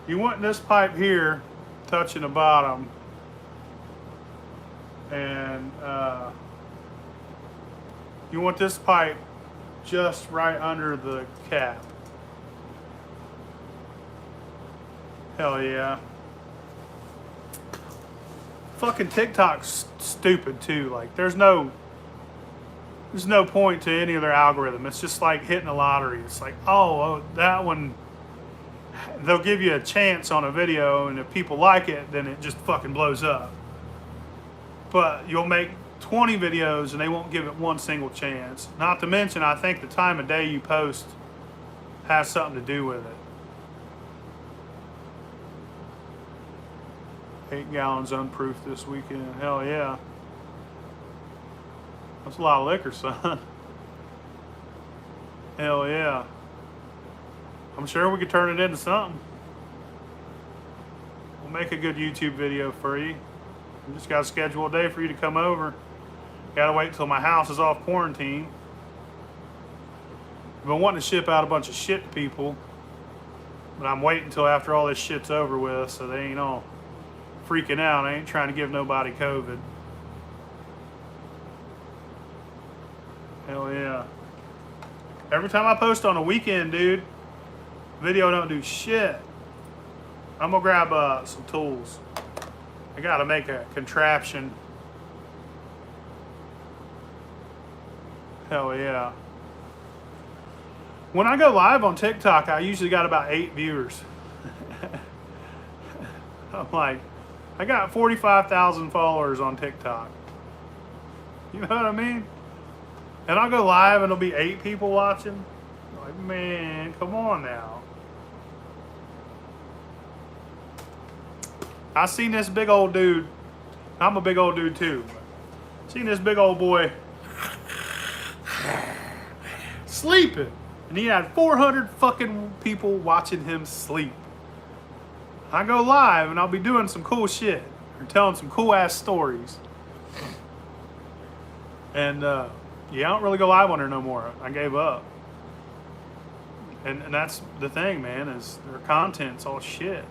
You want this pipe here touching the bottom, and you want this pipe just right under the cap. Hell yeah. Fucking TikTok's stupid too. Like there's no point to any of their algorithm. It's just like hitting a lottery. It's like, oh, that one, they'll give you a chance on a video, and if people like it, then it just fucking blows up. But you'll make 20 videos and they won't give it one single chance. Not to mention, I think the time of day you post has something to do with it. 8 gallons unproof this weekend. Hell yeah. That's a lot of liquor, son. Hell yeah. I'm sure we could turn it into something. We'll make a good YouTube video for you. We just gotta schedule a day for you to come over. Gotta wait till my house is off quarantine. I've been wanting to ship out a bunch of shit to people, but I'm waiting until after all this shit's over with so they ain't all freaking out. I ain't trying to give nobody COVID. Hell yeah. Every time I post on a weekend, dude, video don't do shit. I'm gonna grab some tools. I gotta make a contraption. Hell yeah. When I go live on TikTok, I usually got about 8 viewers. I'm like, I got 45,000 followers on TikTok. You know what I mean? And I'll go live and there'll be 8 people watching. I'm like, man, come on now. I seen this big old dude. I'm a big old dude too. Seen this big old boy sleeping. And he had 400 fucking people watching him sleep. I go live and I'll be doing some cool shit. Or telling some cool ass stories. And yeah, I don't really go live on her no more. I gave up. And that's the thing, man, is their content's all shit.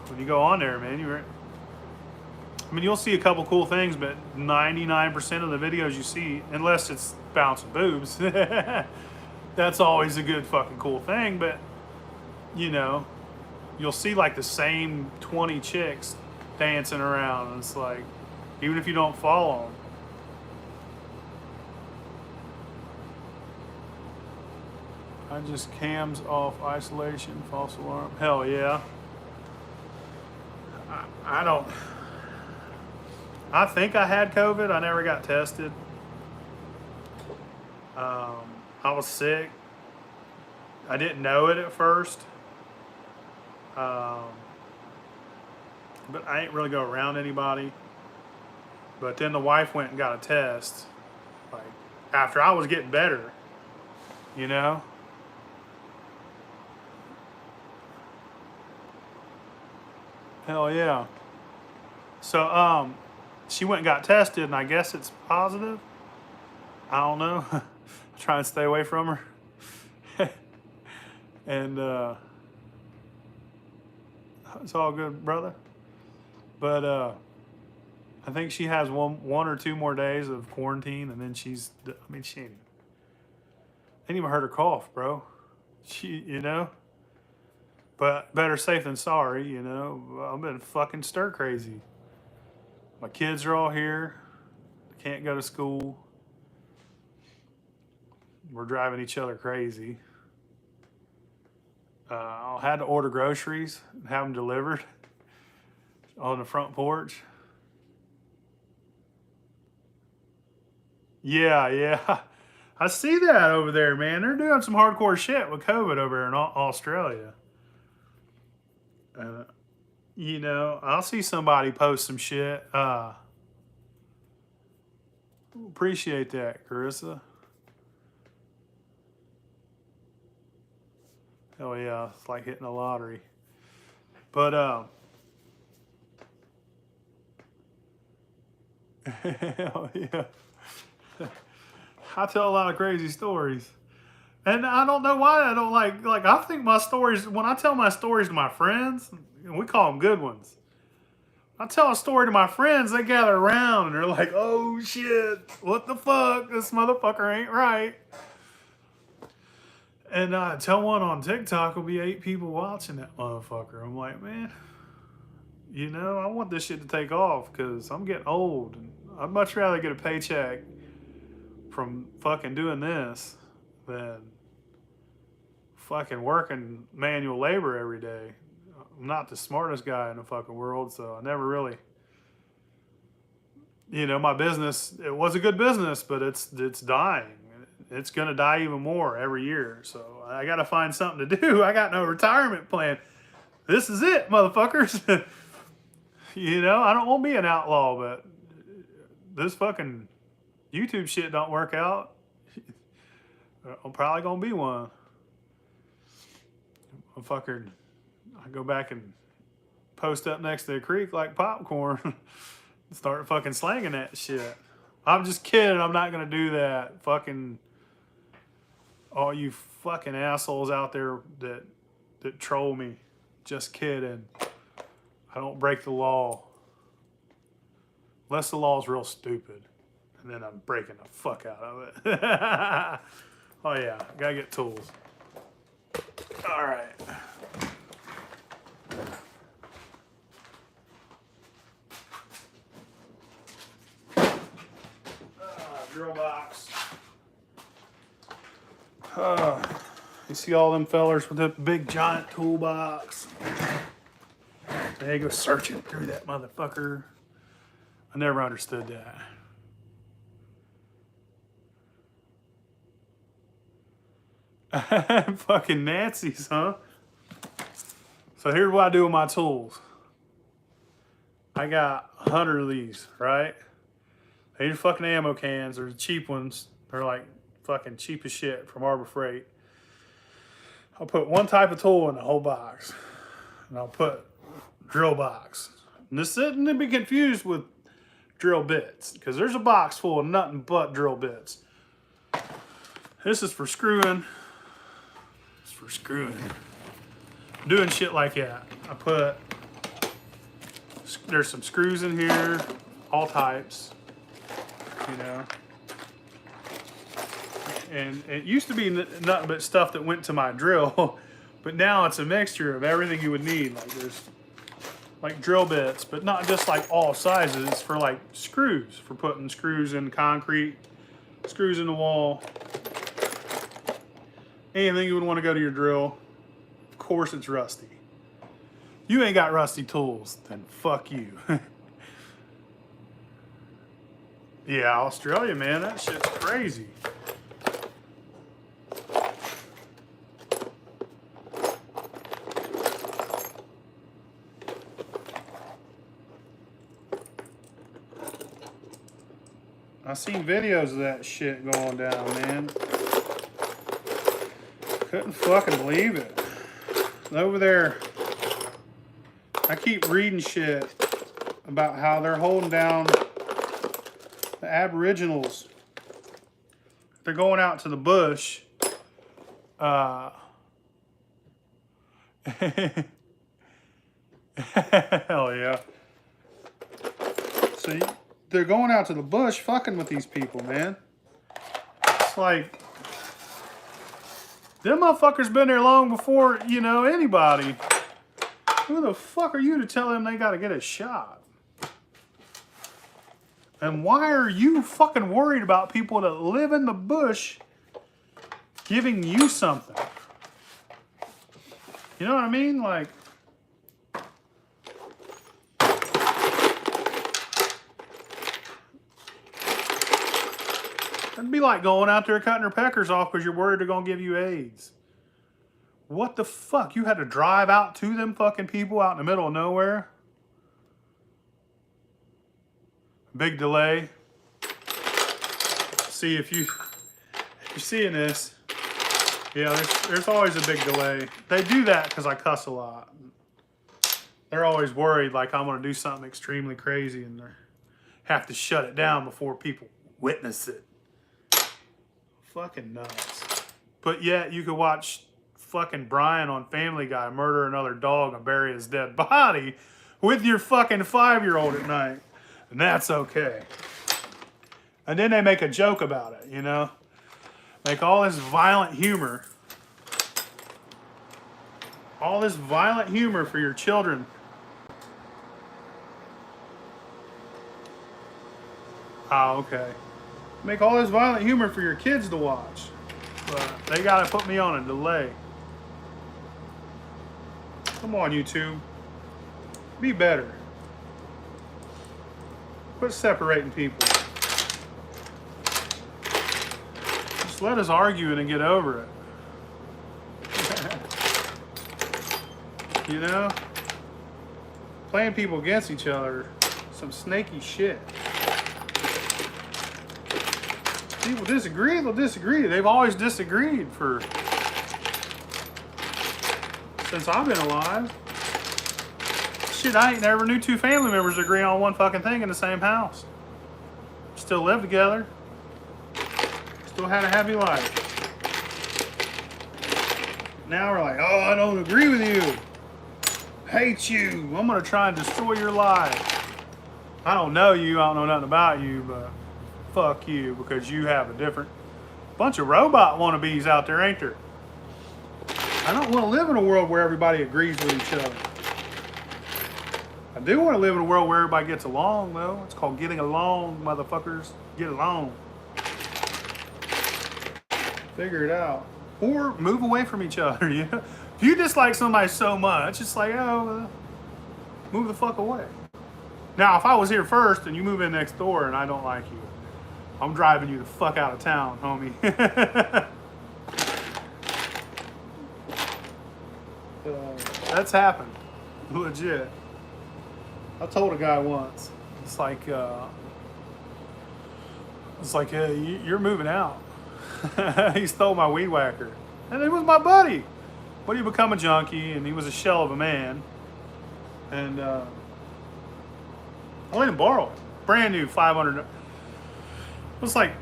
When you go on there, man, you'll see a couple cool things, but 99% of the videos you see, unless it's bouncing boobs, that's always a good fucking cool thing. But you know, you'll see like the same 20 chicks dancing around, and it's like, even if you don't follow them. I just cams off isolation, false alarm. Hell yeah. I think I had COVID. I never got tested. I was sick. I didn't know it at first. But I ain't really go around anybody. But then the wife went and got a test, like after I was getting better, you know. Hell yeah. So she went and got tested, and I guess it's positive. I don't know. I try and stay away from her, and it's all good, brother. But I think she has one or two more days of quarantine, and then she's. I mean, she ain't even heard her cough, bro. She, you know. But better safe than sorry, you know. I've been fucking stir crazy. My kids are all here. Can't go to school. We're driving each other crazy. I had to order groceries and have them delivered on the front porch. Yeah, yeah. I see that over there, man. They're doing some hardcore shit with COVID over there in Australia. You know, I'll see somebody post some shit. Appreciate that, Carissa. Oh yeah, it's like hitting the lottery. But hell yeah. I tell a lot of crazy stories. And I don't know why I don't like I think my stories, when I tell my stories to my friends, we call them good ones. I tell a story to my friends, they gather around and they're like, oh shit, what the fuck? This motherfucker ain't right. And I tell one on TikTok, will be 8 people watching that motherfucker. I'm like, man, you know, I want this shit to take off because I'm getting old. And I'd much rather get a paycheck from fucking doing this than fucking working manual labor every day. I'm not the smartest guy in the fucking world, so I never really, you know, my business, it was a good business, but it's dying. It's gonna die even more every year. So I gotta find something to do. I got no retirement plan. This is it, motherfuckers. You know, I don't want to be an outlaw, but this fucking YouTube shit don't work out. I'm probably gonna be one. Motherfucker, I go back and post up next to the creek like popcorn. Start fucking slanging that shit. I'm just kidding. I'm not gonna do that. Fucking all you fucking assholes out there that troll me. Just kidding. I don't break the law. Unless the law's real stupid. And then I'm breaking the fuck out of it. Oh yeah, gotta get tools. All right. Drill box. You see all them fellers with the big giant toolbox? They go searching through that motherfucker. I never understood that. Fucking Nazis, huh? So here's what I do with my tools. I got 100 of these, right? These are fucking ammo cans. They're the cheap ones. They're like fucking cheap as shit from Harbor Freight. I'll put one type of tool in the whole box. And I'll put drill box. And this isn't be confused with drill bits, because there's a box full of nothing but drill bits. This is for screwing. It's for screwing. Doing shit like that. There's some screws in here, all types, you know. And it used to be nothing but stuff that went to my drill, but now it's a mixture of everything you would need. Like there's like drill bits, but not just like all sizes. It's for like screws, for putting screws in concrete, screws in the wall, anything you would want to go to your drill. Of course it's rusty. You ain't got rusty tools, then fuck you. Yeah, Australia, man, that shit's crazy. I seen videos of that shit going down, man. Couldn't fucking believe it. Over there, I keep reading shit about how they're holding down the Aboriginals. They're going out to the bush. Hell yeah. So they're going out to the bush fucking with these people, man. It's like, them motherfuckers been there long before, you know, anybody. Who the fuck are you to tell them they gotta get a shot? And why are you fucking worried about people that live in the bush giving you something? You know what I mean? Like, it'd be like going out there cutting their peckers off because you're worried they're gonna give you AIDS. What the fuck? You had to drive out to them fucking people out in the middle of nowhere? Big delay. See if you're seeing this. Yeah, there's always a big delay. They do that because I cuss a lot. They're always worried like I'm gonna do something extremely crazy and they have to shut it down before people witness it. Fucking nuts. But yet you could watch fucking Brian on Family Guy murder another dog and bury his dead body with your fucking 5-year-old at night. And that's okay. And then they make a joke about it, you know? Make all this violent humor. All this violent humor for your children. Oh, okay. Make all this violent humor for your kids to watch. But they gotta put me on a delay. Come on, YouTube. Be better. Quit separating people. Just let us argue and get over it. You know? Playing people against each other. Some snaky shit. People disagree, they'll disagree. They've always disagreed since I've been alive. Shit, I ain't never knew two family members agree on one fucking thing in the same house. Still live together. Still had a happy life. Now we're like, oh, I don't agree with you. Hate you. I'm gonna try and destroy your life. I don't know you, I don't know nothing about you, but fuck you, because you have a different bunch of robot wannabes out there, ain't there? I don't want to live in a world where everybody agrees with each other. I do want to live in a world where everybody gets along, though. It's called getting along, motherfuckers. Get along. Figure it out. Or move away from each other, you know? If you dislike somebody so much, it's like, oh, move the fuck away. Now, if I was here first and you move in next door and I don't like you, I'm driving you the fuck out of town, homie. That's happened. Legit. I told a guy once, it's like, hey, you're moving out. He stole my weed whacker. And it was my buddy. But he become a junkie and he was a shell of a man. And I let him borrow it. Brand new, 500. It was like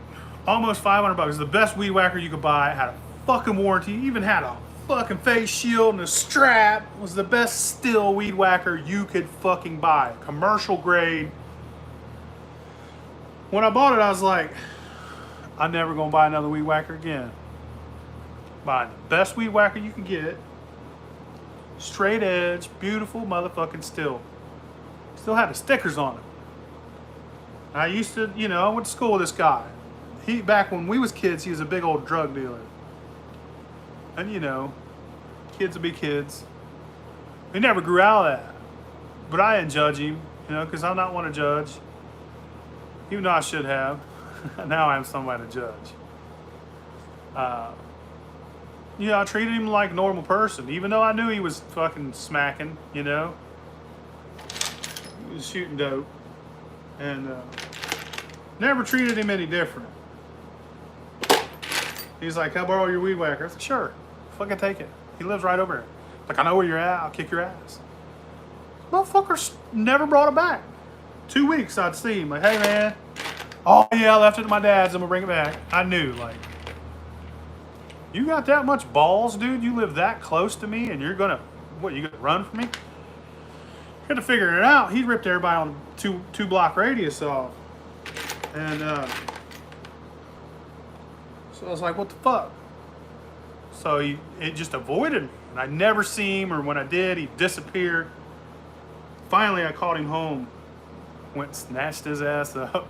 almost 500 bucks. It was the best weed whacker you could buy. It had a fucking warranty. Even had a fucking face shield and a strap. It was the best still weed whacker you could fucking buy. Commercial grade. When I bought it, I was like, I'm never gonna buy another weed whacker again. Buy the best weed whacker you can get. Straight edge, beautiful motherfucking still. Still had the stickers on it. I used to, you know, I went to school with this guy. Back when we was kids, he was a big old drug dealer. And you know, kids will be kids. He never grew out of that. But I didn't judge him, you know, because I'm not one to judge. Even though I should have. Now I'm somebody to judge. You know, I treated him like a normal person, even though I knew he was fucking smacking, you know. He was shooting dope. And Never treated him any different. He's like, can I borrow your weed whacker? I said, sure. Fucking take it. He lives right over here. Like, I know where you're at. I'll kick your ass. Motherfuckers never brought it back. 2 weeks I'd see him. Like, hey, man. Oh, yeah, I left it to my dad's. I'm going to bring it back. I knew, like, you got that much balls, dude? You live that close to me and you're going to, what, you going to run from me? Had to figure it out. He ripped everybody on two block radius off. And so I was like, what the fuck? So it just avoided me. And I never see him, or when I did, he disappeared. Finally, I called him home. Went and snatched his ass up.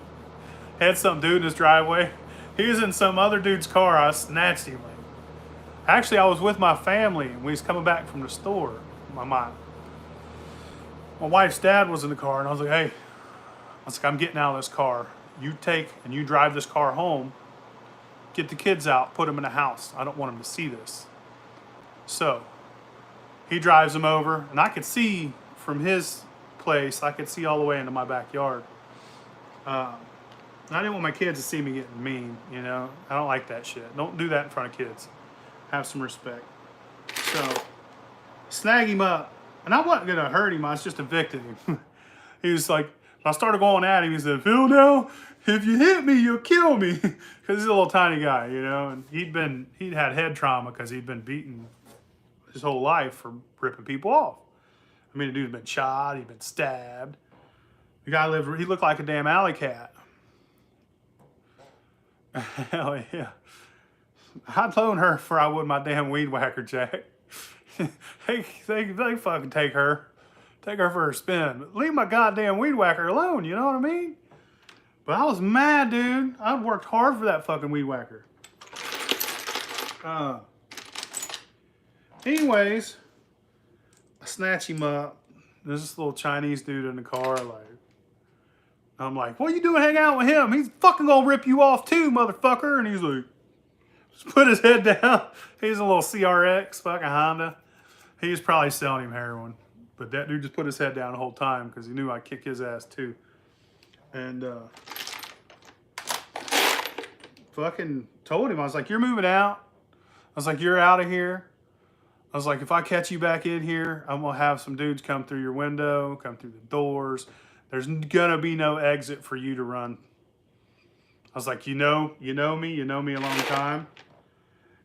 Had some dude in his driveway. He was in some other dude's car. I snatched him. Actually, I was with my family, and we was coming back from the store. My wife's dad was in the car, and I was like, hey, I was like, I'm getting out of this car. You take and you drive this car home. Get the kids out, put them in a house. I don't want them to see this. So he drives them over, and I could see from his place, I could see all the way into my backyard. I didn't want my kids to see me getting mean, you know. I don't like that shit. Don't do that in front of kids. Have some respect. So snag him up, and I wasn't gonna hurt him. I was just evicting him. He was like, I started going at him. He said, Phil, now, if you hit me, you'll kill me. Because he's a little tiny guy, you know. And he'd had head trauma because he'd been beaten his whole life for ripping people off. I mean, the dude's been shot. He'd been stabbed. The guy he looked like a damn alley cat. Hell yeah. I'd loan her for I would my damn weed whacker, Jack. they fucking take her. Take her for a spin. But leave my goddamn weed whacker alone, you know what I mean? But I was mad, dude. I'd worked hard for that fucking weed whacker. Anyways, I snatch him up. There's this little Chinese dude in the car, like, I'm like, what are you doing hanging out with him? He's fucking gonna rip you off too, motherfucker. And he's like, just put his head down. He's a little CRX, fucking Honda. He was probably selling him heroin. But that dude just put his head down the whole time because he knew I'd kick his ass too. And fucking told him, I was like, you're moving out. I was like, you're out of here. I was like, if I catch you back in here, I'm going to have some dudes come through your window, come through the doors. There's going to be no exit for you to run. I was like, you know me a long time.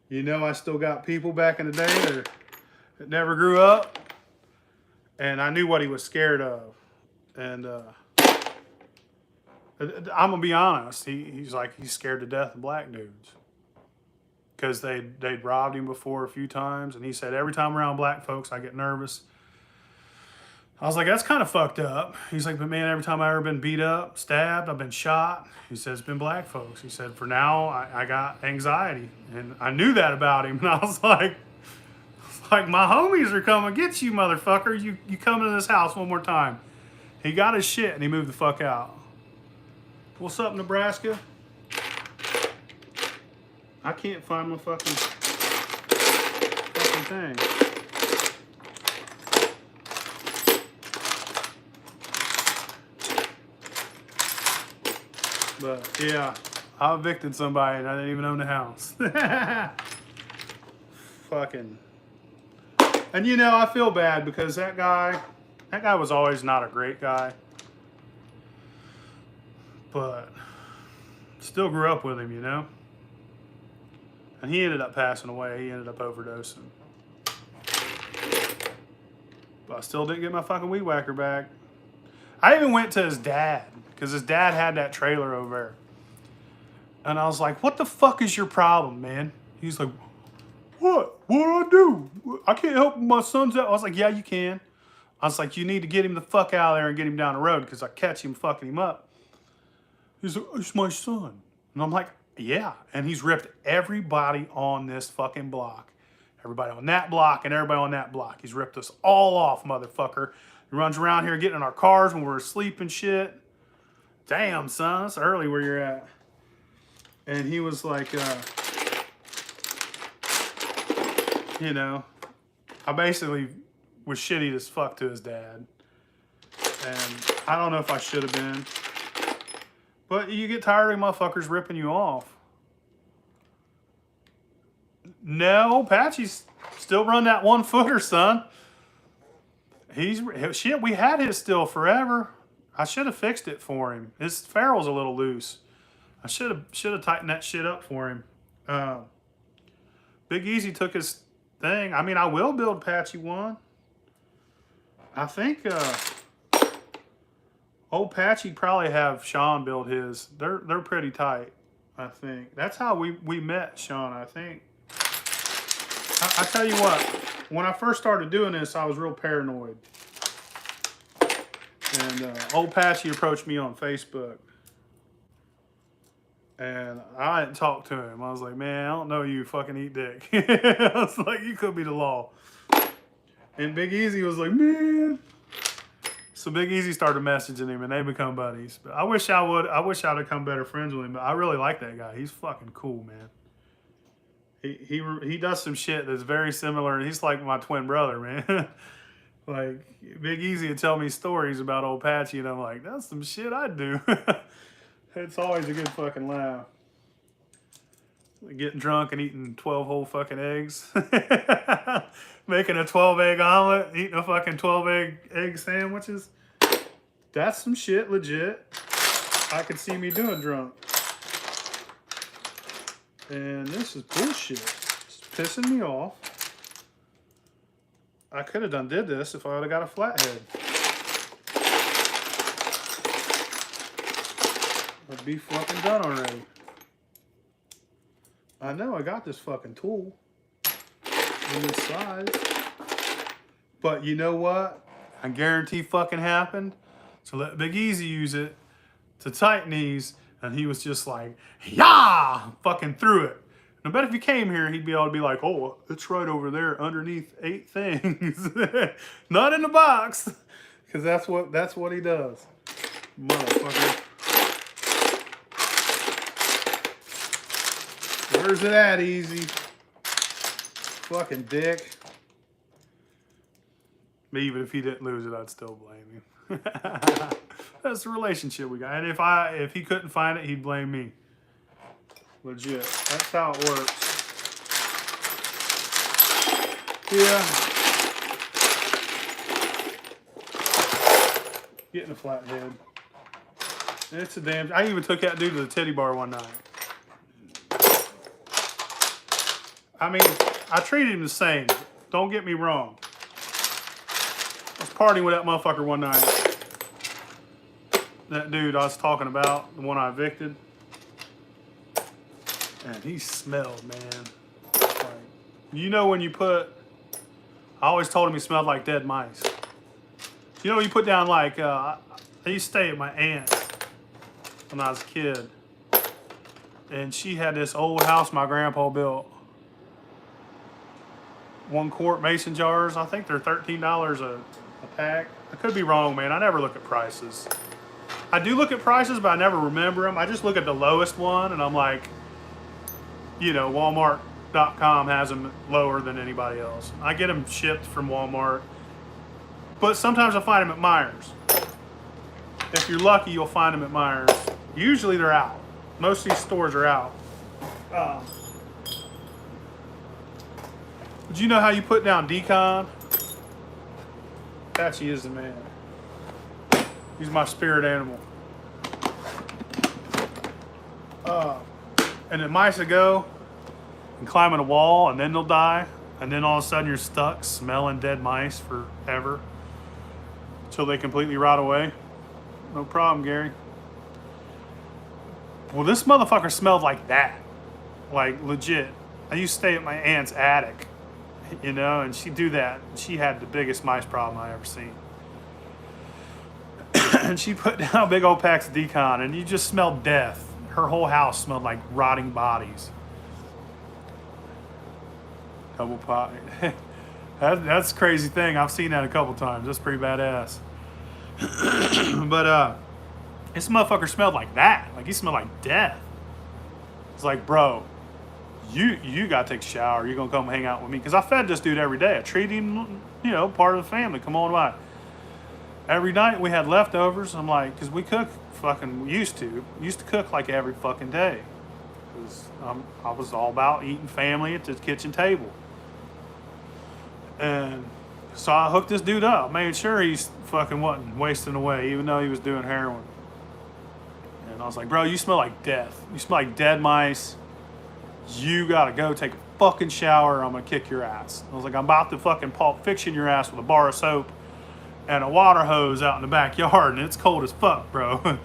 You know I still got people back in the day that never grew up. And I knew what he was scared of. And I'm going to be honest. He's like, he's scared to death of black dudes. Because they'd robbed him before a few times. And he said, every time around black folks, I get nervous. I was like, that's kind of fucked up. He's like, but man, every time I've ever been beat up, stabbed, I've been shot. He said, it's been black folks. He said, for now, I got anxiety. And I knew that about him. And I was like, my homies are coming to get you, motherfucker. You come into this house one more time. He got his shit and he moved the fuck out. What's up, Nebraska? I can't find my fucking thing. But yeah, I evicted somebody and I didn't even own the house. Fucking. And you know, I feel bad because that guy was always not a great guy. But still grew up with him, you know? And he ended up passing away. He ended up overdosing. But I still didn't get my fucking weed whacker back. I even went to his dad, because his dad had that trailer over there. And I was like, what the fuck is your problem, man? He's like, what? What do I do? I can't help my son's out. I was like, yeah, you can. I was like, you need to get him the fuck out of there and get him down the road, because I catch him fucking him up. He's like, it's my son. And I'm like, yeah. And he's ripped everybody on this fucking block. Everybody on that block and everybody on that block. He's ripped us all off, motherfucker. He runs around here getting in our cars when we're asleep and shit. Damn, son, it's early where you're at. And he was like, you know, I basically was shitty as fuck to his dad. And I don't know if I should have been. But you get tired of motherfuckers ripping you off. No, Patchy's still run that 1 footer, son. Shit, we had his still forever. I should have fixed it for him. His ferrule's a little loose. I should have tightened that shit up for him. Big Easy took his thing. I mean, I will build Patchy one. I think old Patchy probably have Sean build his. They're pretty tight. I think that's how we met, Sean. I think. I tell you what, when I first started doing this, I was real paranoid. And old Patchy approached me on Facebook. And I didn't talk to him. I was like, man, I don't know you, fucking eat dick. I was like, you could be the law. And Big Easy was like, man. So Big Easy started messaging him and they become buddies. But I wish I'd have become better friends with him. But I really like that guy. He's fucking cool, man. He does some shit that's very similar. He's like my twin brother, man. Like, Big Easy would tell me stories about old Patchy, and I'm like, that's some shit I'd do. It's always a good fucking laugh. Getting drunk and eating 12 whole fucking eggs. Making a 12 egg omelet, eating a fucking 12 egg sandwiches. That's some shit, legit. I could see me doing drunk. And this is bullshit. It's pissing me off. I could have did this if I would have got a flathead. I'd be fucking done already. I know I got this fucking tool in this size. But you know what? I guarantee fucking happened. So let Big Easy use it to tighten these. And he was just like, yeah, fucking threw it. I bet if he came here, he'd be able to be like, oh, it's right over there underneath 8 things. Not in the box. Because that's what he does. Motherfucker. Where's it at, Easy? Fucking dick. But even if he didn't lose it, I'd still blame him. That's the relationship we got. And if he couldn't find it, he'd blame me. Legit. That's how it works. Yeah. Getting a flathead. It's a damn... I even took that dude to the teddy bar one night. I mean, I treated him the same. Don't get me wrong. I was partying with that motherfucker one night. That dude I was talking about, the one I evicted. And he smelled, man. Like, you know when you put... I always told him he smelled like dead mice. You know when you put down like... I used to stay at my aunt's when I was a kid. And she had this old house my grandpa built. 1 quart mason jars. I think they're $13 a pack. I could be wrong, man. I never look at prices. I do look at prices, but I never remember them. I just look at the lowest one, and I'm like... You know, Walmart.com has them lower than anybody else. I get them shipped from Walmart. But sometimes I find them at Myers. If you're lucky, you'll find them at Myers. Usually they're out. Most of these stores are out. But you know how you put down decon? Patchy is the man. He's my spirit animal. And then mice will go and climb on a wall, and then they'll die. And then all of a sudden you're stuck smelling dead mice forever. Until they completely rot away. No problem, Gary. Well, this motherfucker smelled like that. Like, legit. I used to stay at my aunt's attic. You know, and she'd do that. She had the biggest mice problem I ever seen. And she put down big old packs of decon, and you just smelled death. Her whole house smelled like rotting bodies. Double pie. That's a crazy thing. I've seen that a couple times. That's pretty badass. But this motherfucker smelled like that. Like he smelled like death. It's like, bro, you gotta take a shower. You're gonna come hang out with me. Because I fed this dude every day. I treated him, you know, part of the family. Come on by. every night we had leftovers. I'm like, because we cook fucking used to cook like every fucking day. Because I was all about eating family at the kitchen table. And so I hooked this dude up, made sure he's fucking wasn't wasting away, even though he was doing heroin. And I was like, bro, you smell like death. You smell like dead mice. You gotta go take a fucking shower or I'm gonna kick your ass. I was like, I'm about to fucking Pulp Fiction your ass with a bar of soap and a water hose out in the backyard, and it's cold as fuck, bro.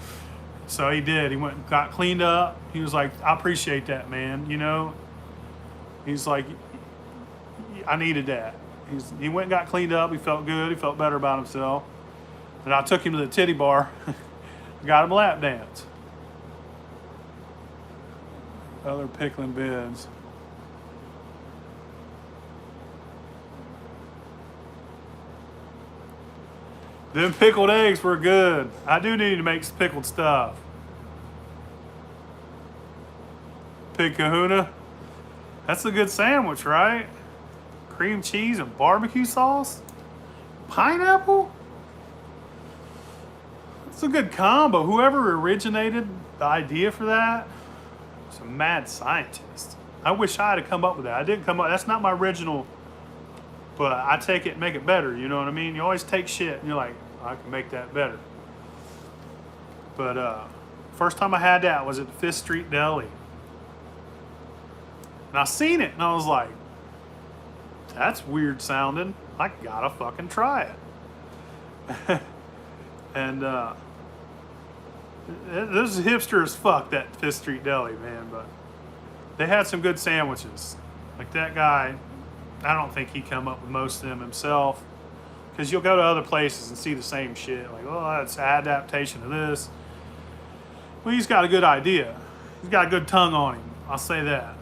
So he did. He went and got cleaned up. He was like, I appreciate that, man. You know, he's like, I needed that. He went and got cleaned up. He felt good. He felt better about himself. And I took him to the titty bar, got him a lap dance. Other pickling beds. Them pickled eggs were good. I do need to make some pickled stuff. Pig kahuna. That's a good sandwich, right? Cream cheese and barbecue sauce? Pineapple? It's a good combo. Whoever originated the idea for that was a mad scientist. I wish I had come up with that. I didn't come up. That's not my original, but I take it and make it better. You know what I mean? You always take shit and you're like, I can make that better. But first time I had that was at the Fifth Street Deli. And I seen it and I was like, that's weird sounding. I gotta fucking try it. And this is hipster as fuck, that Fifth Street Deli, man. But they had some good sandwiches. Like that guy, I don't think he come up with most of them himself. Because you'll go to other places and see the same shit. Like, oh, that's an adaptation of this. Well, he's got a good idea. He's got a good tongue on him. I'll say that.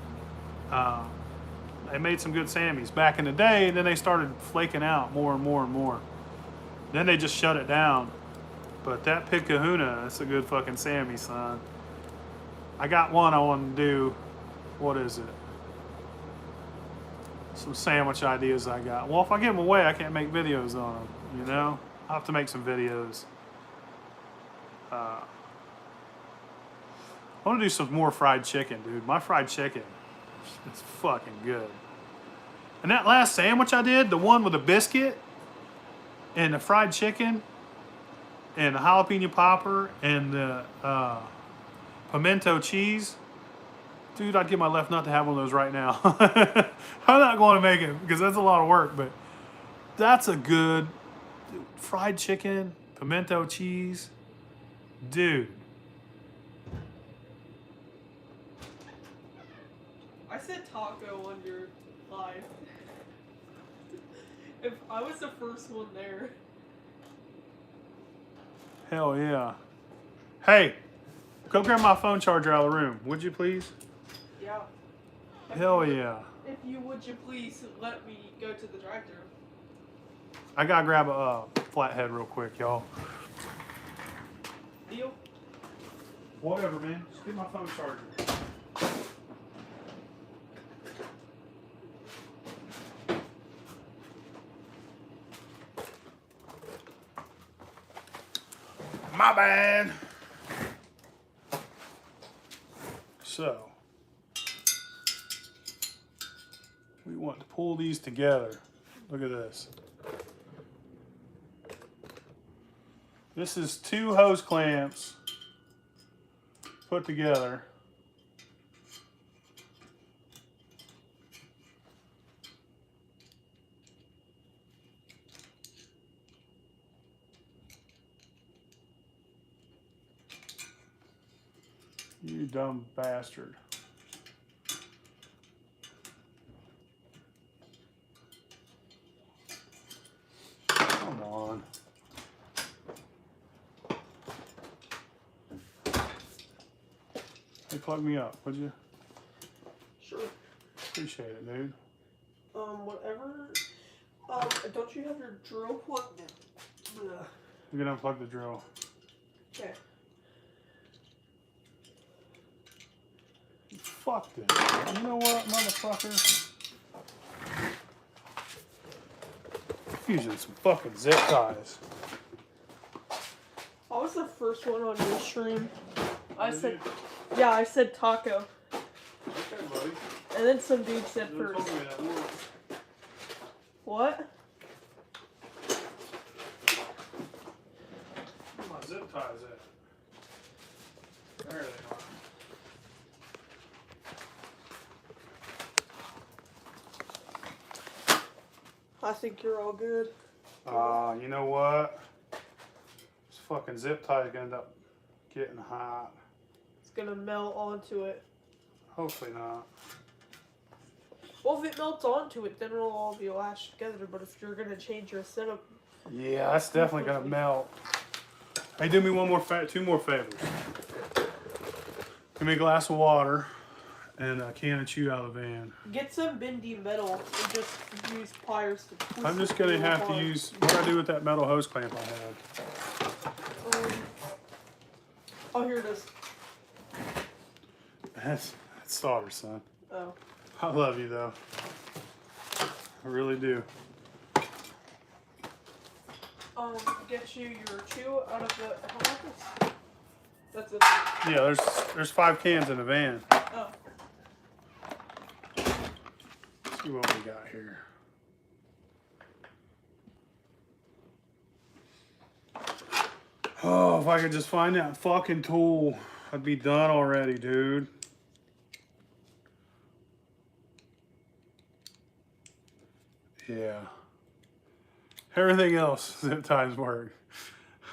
They made some good Sammys back in the day, and then they started flaking out more and more and more. Then they just shut it down. But that Pig Kahuna, that's a good fucking Sammy, son. I got one I want to do. What is it? Some sandwich ideas I got. Well, if I give them away, I can't make videos on them, you know? I'll have to make some videos. I want to do some more fried chicken, dude. My fried chicken is fucking good. And that last sandwich I did, the one with the biscuit and the fried chicken and the jalapeno popper and the pimento cheese, dude, I'd give my left nut to have one of those right now. I'm not going to make it because that's a lot of work, but that's a good fried chicken, pimento cheese. Dude. I said taco on your live. If I was the first one there. Hell yeah. Hey, go grab my phone charger out of the room, would you please? Yeah. Hell yeah. If you would you please let me go to the drive-thru. I gotta grab a flathead real quick, y'all. Deal? Whatever, man. Just get my phone charger. My bad. So, we want to pull these together. Look at this. This is 2 hose clamps put together. You dumb bastard. Come on. Hey, plug me up, would you? Sure. Appreciate it, dude. Whatever. Don't you have your drill plugged in? You're gonna unplug the drill. Okay. Fuck this. You know what, motherfucker? Using some fucking zip ties. I was the first one on your stream. I Did said, you? yeah, I said taco. Okay, buddy. And then some dude said You first. told me that once. What? Where my zip ties at? There they are. I think you're all good. You know what? This fucking zip tie is gonna end up getting hot. It's gonna melt onto it. Hopefully not. Well, if it melts onto it, then it'll all be lashed together. But if you're gonna change your setup, Yeah, that's definitely gonna melt. Hey, do me two more favors. Give me a glass of water and a can of chew out of the van. get some bendy metal and just use pliers to twist I'm just it gonna real have to hard. use, what do I do with that metal hose clamp I had? Oh, here it is. That's solder, son. Oh. I love you though. I really do. Get you your chew out of the office. That's it. Yeah, there's 5 cans in the van. Oh. Let's see what we got here. Oh, if I could just find that fucking tool, I'd be done already, dude. Yeah. Everything else zip ties work.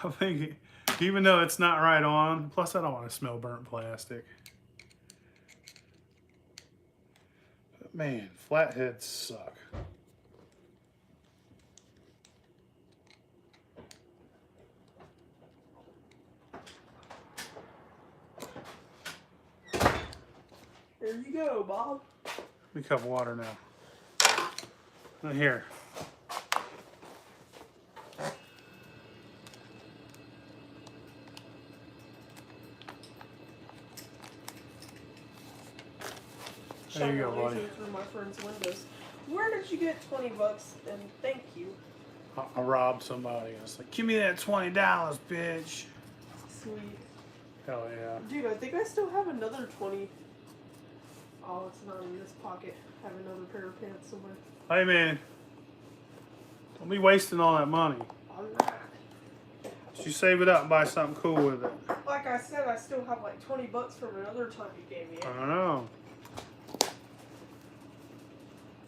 I think, even though it's not right on, plus I don't want to smell burnt plastic. But man, flatheads suck. There you go, Bob. Let me cup of water now. Right here. There you go, Shine a laser buddy. through my friend's windows. Where did you get $20 and thank you? I robbed somebody. I was like, give me that $20, bitch. Sweet. Hell yeah. Dude, I think I still have another 20. Oh, it's not in this pocket. I have another pair of pants somewhere. Hey man, don't be wasting all that money. I'm not. You save it up and buy something cool with it. Like I said, I still have like $20 from another time you gave me. I don't know.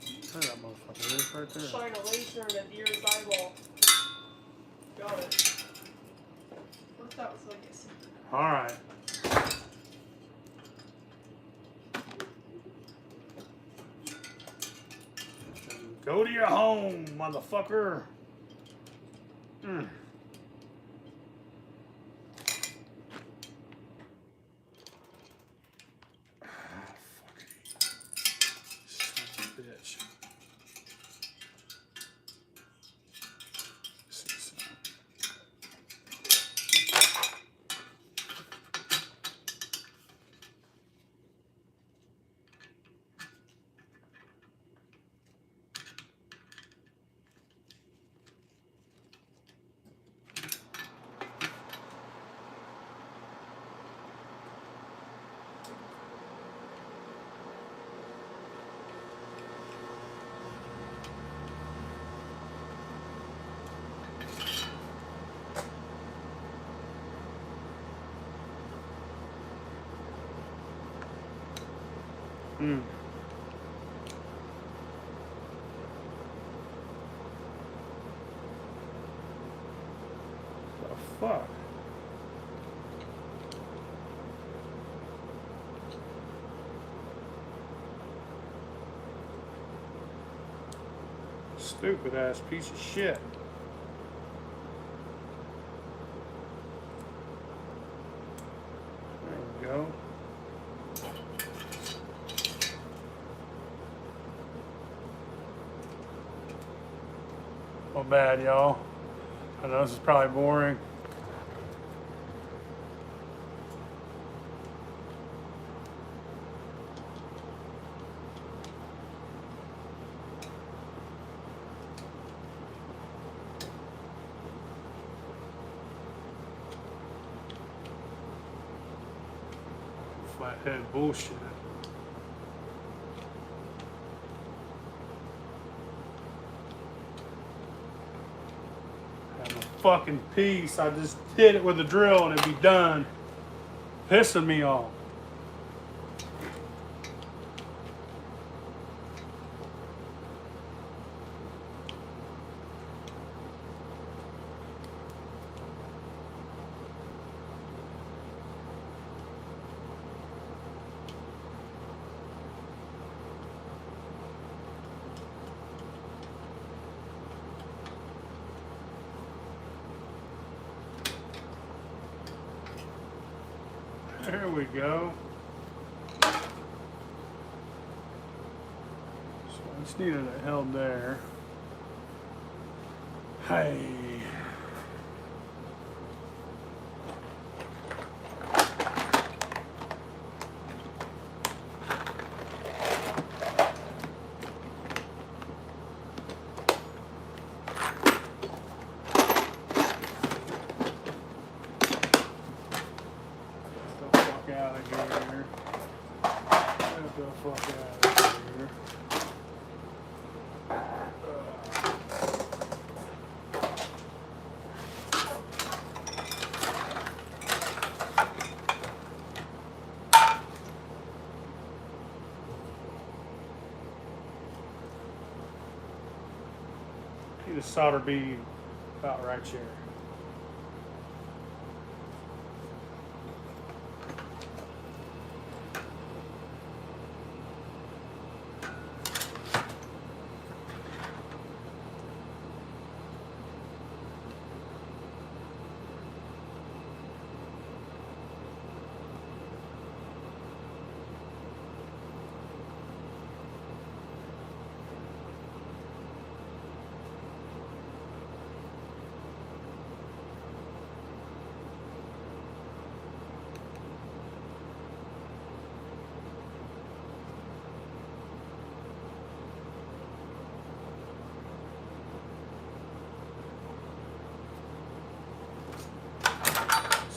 There that motherfucker is right there. Shine a laser in a deer's eyeball. Got it. What if that was like a secret? Alright. Go to your home, motherfucker. Mm. Bitch. Mm. The fuck? Stupid ass piece of shit. There we go. Well, bad, y'all. I know this is probably boring. head bullshit. Have a fucking piece. I just hit it with a drill and it'd be done. Pissing me off. There we go. So I just needed it held there. Hey. Out of here. Get the fuck out of here. Need a solder bead about right here.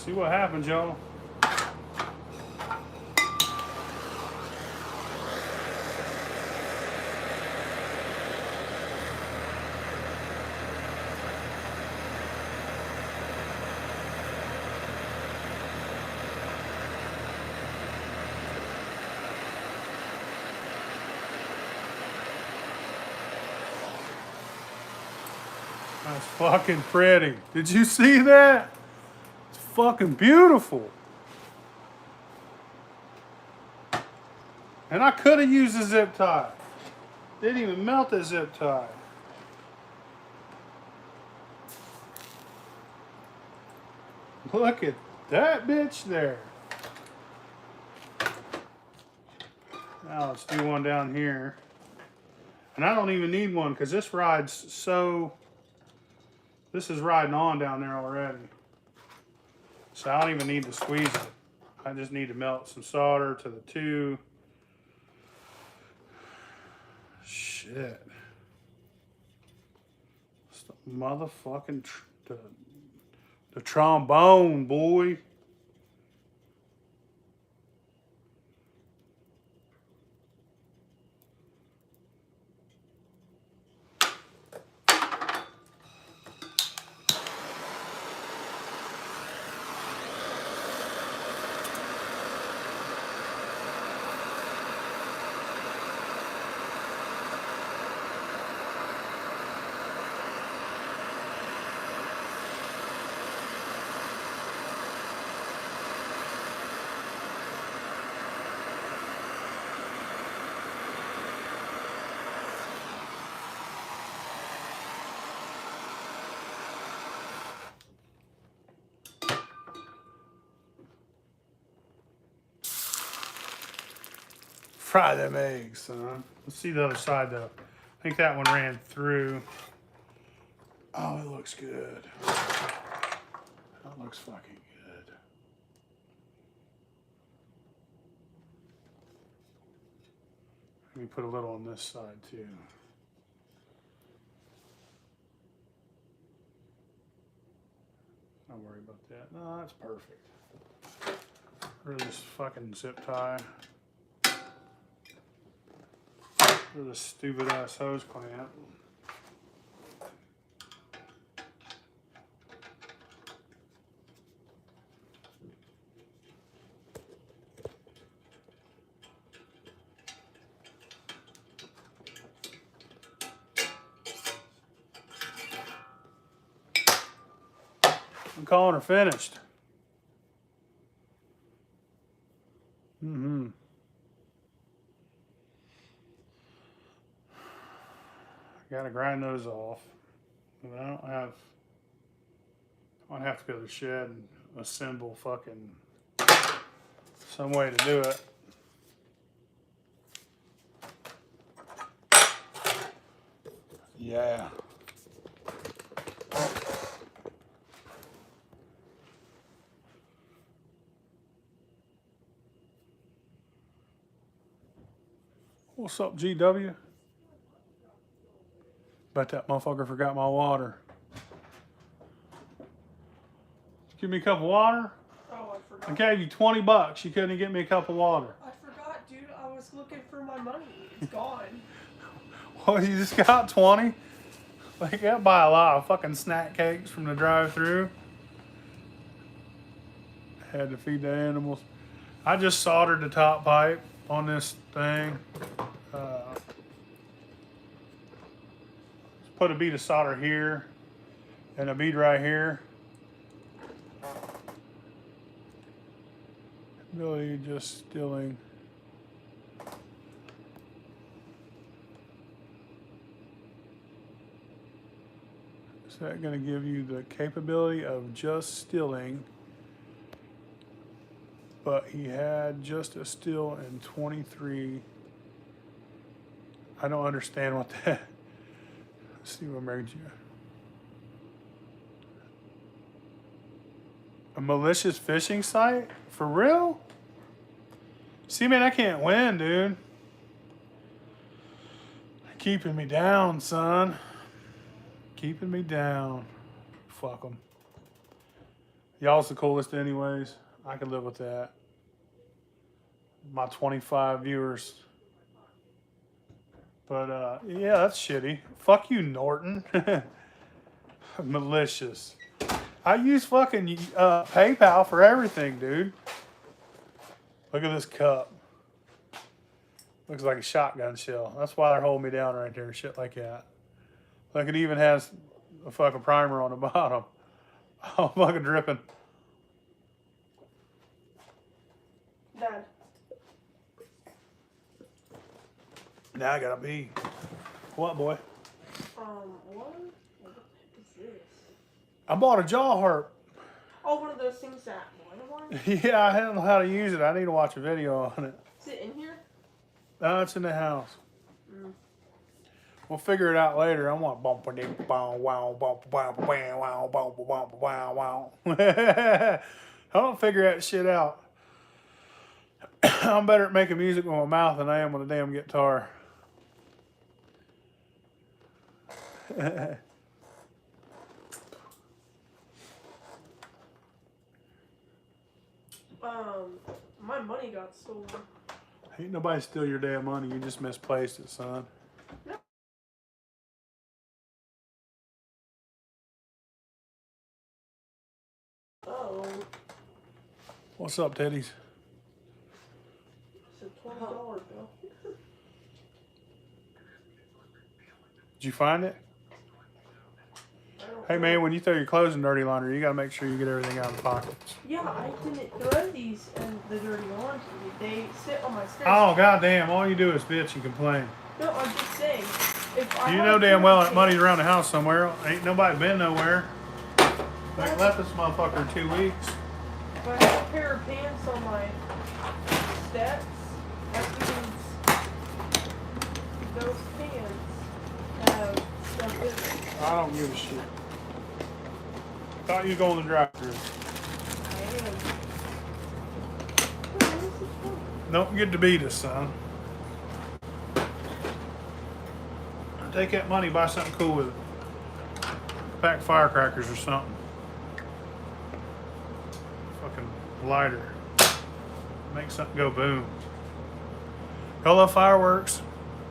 See what happens, y'all. That's fucking pretty. Did you see that? It's fucking beautiful. And I could have used a zip tie. Didn't even melt the zip tie. Look at that bitch there. Now let's do one down here. And I don't even need one because this rides so... This is riding on down there already. So I don't even need to squeeze it. I just need to melt some solder to the two. Shit. It's the motherfucking... the trombone, boy. Fry them eggs, son. Let's see the other side though. I think that one ran through. Oh, it looks good. That looks fucking good. Let me put a little on this side too. Don't worry about that. No, that's perfect. Or this fucking zip tie. Or this stupid ass hose clamp. I'm calling her finished. Gotta grind those off. But I might have to go to the shed and assemble fucking some way to do it. Yeah. What's up, GW? Bet that motherfucker forgot my water. Give me a cup of water? Oh, I forgot. I gave you $20. You couldn't get me a cup of water. I forgot, dude. I was looking for my money. It's gone. Well, you just got 20? Like, I buy a lot of fucking snack cakes from the drive-thru. Had to feed the animals. I just soldered the top pipe on this thing. Put a bead of solder here and a bead right here. Really just stilling. Is that going to give you the capability of just stilling? But he had just a still in 23. I don't understand what that. Let's see what made you. A malicious phishing site? For real? See, man, I can't win, dude. Keeping me down, son. Keeping me down. Fuck them. Y'all's the coolest anyways. I can live with that. My 25 viewers. But, yeah, that's shitty. Fuck you, Norton. Malicious. I use fucking PayPal for everything, dude. Look at this cup. Looks like a shotgun shell. That's why they're holding me down right there. Shit like that. Look, it even has a fucking primer on the bottom. Oh, fucking dripping. Dad. Now I gotta be. What, boy? What? What the heck is this? I bought a jaw harp. Oh, one of those things that one? Yeah, I don't know how to use it. I need to watch a video on it. Is it in here? No, it's in the house. Mm. We'll figure it out later. I want bump wow wow bump wow wow bump wow wow. I don't figure that shit out. I'm better at making music with my mouth than I am with a damn guitar. My money got stolen. Ain't nobody steal your damn money. You just misplaced it, son. No. Oh. What's up, teddies? It's a $20 bill. Did you find it? Hey man, when you throw your clothes in dirty laundry, you gotta make sure you get everything out of the pockets. Yeah, I didn't throw these in the dirty laundry. They sit on my stairs. Oh goddamn! All you do is bitch and complain. No, I'm just saying. If I You had know a damn pair well of that money's pants- around the house somewhere. Ain't nobody been nowhere. They left this motherfucker 2 weeks. If I had a pair of pants on my steps, that means those pants have stuff in them. I don't give a shit. Thought you was going to the drive-thru. I am. Don't get to beat us, son. Take that money, buy something cool with it. Pack firecrackers or something. Fucking lighter. Make something go boom. I love fireworks.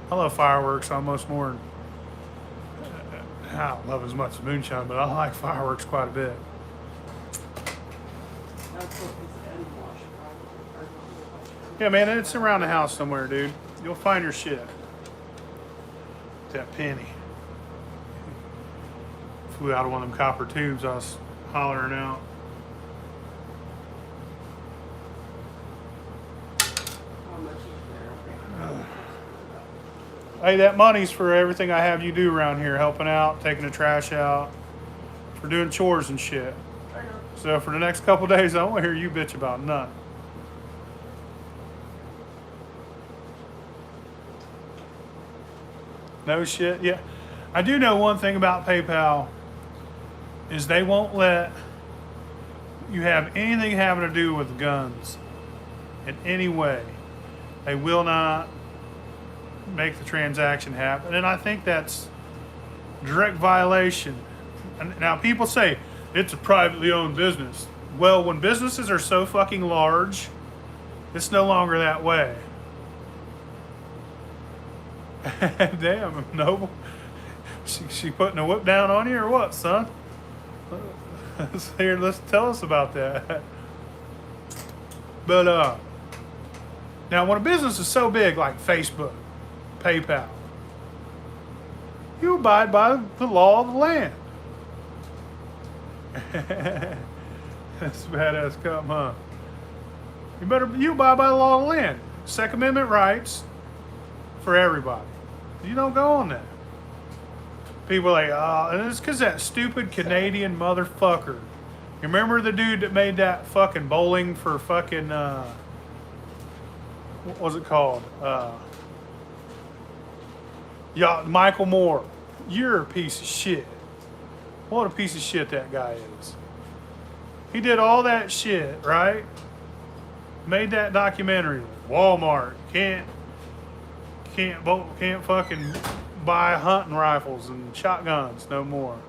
I love fireworks almost more than, I don't love as much as moonshine, but I like fireworks quite a bit. That's what this Eddie wash Yeah, man, it's around the house somewhere, dude. You'll find your shit. That penny. Flew out of one of them copper tubes I was hollering out. How much is there? Hey, that money's for everything I have you do around here, helping out, taking the trash out, for doing chores and shit. I know. So for the next couple days, I won't hear you bitch about nothing. No shit. Yeah, I do know one thing about PayPal is they won't let you have anything having to do with guns in any way. They will not make the transaction happen, and I think that's direct violation. And now people say it's a privately owned business. Well, when businesses are so fucking large, it's no longer that way. Damn, Noble. She putting a whip down on you or what, son? Here, let's tell us about that. But now when a business is so big like Facebook, PayPal, you abide by the law of the land. That's a badass come, huh? You abide by the law of the land. Second Amendment rights for everybody. You don't go on that. People are like, and it's because that stupid Canadian motherfucker. You remember the dude that made that fucking bowling for fucking, what was it called? Yeah, Michael Moore. You're a piece of shit. What a piece of shit that guy is. He did all that shit, right? Made that documentary. Walmart can't fucking buy hunting rifles and shotguns no more.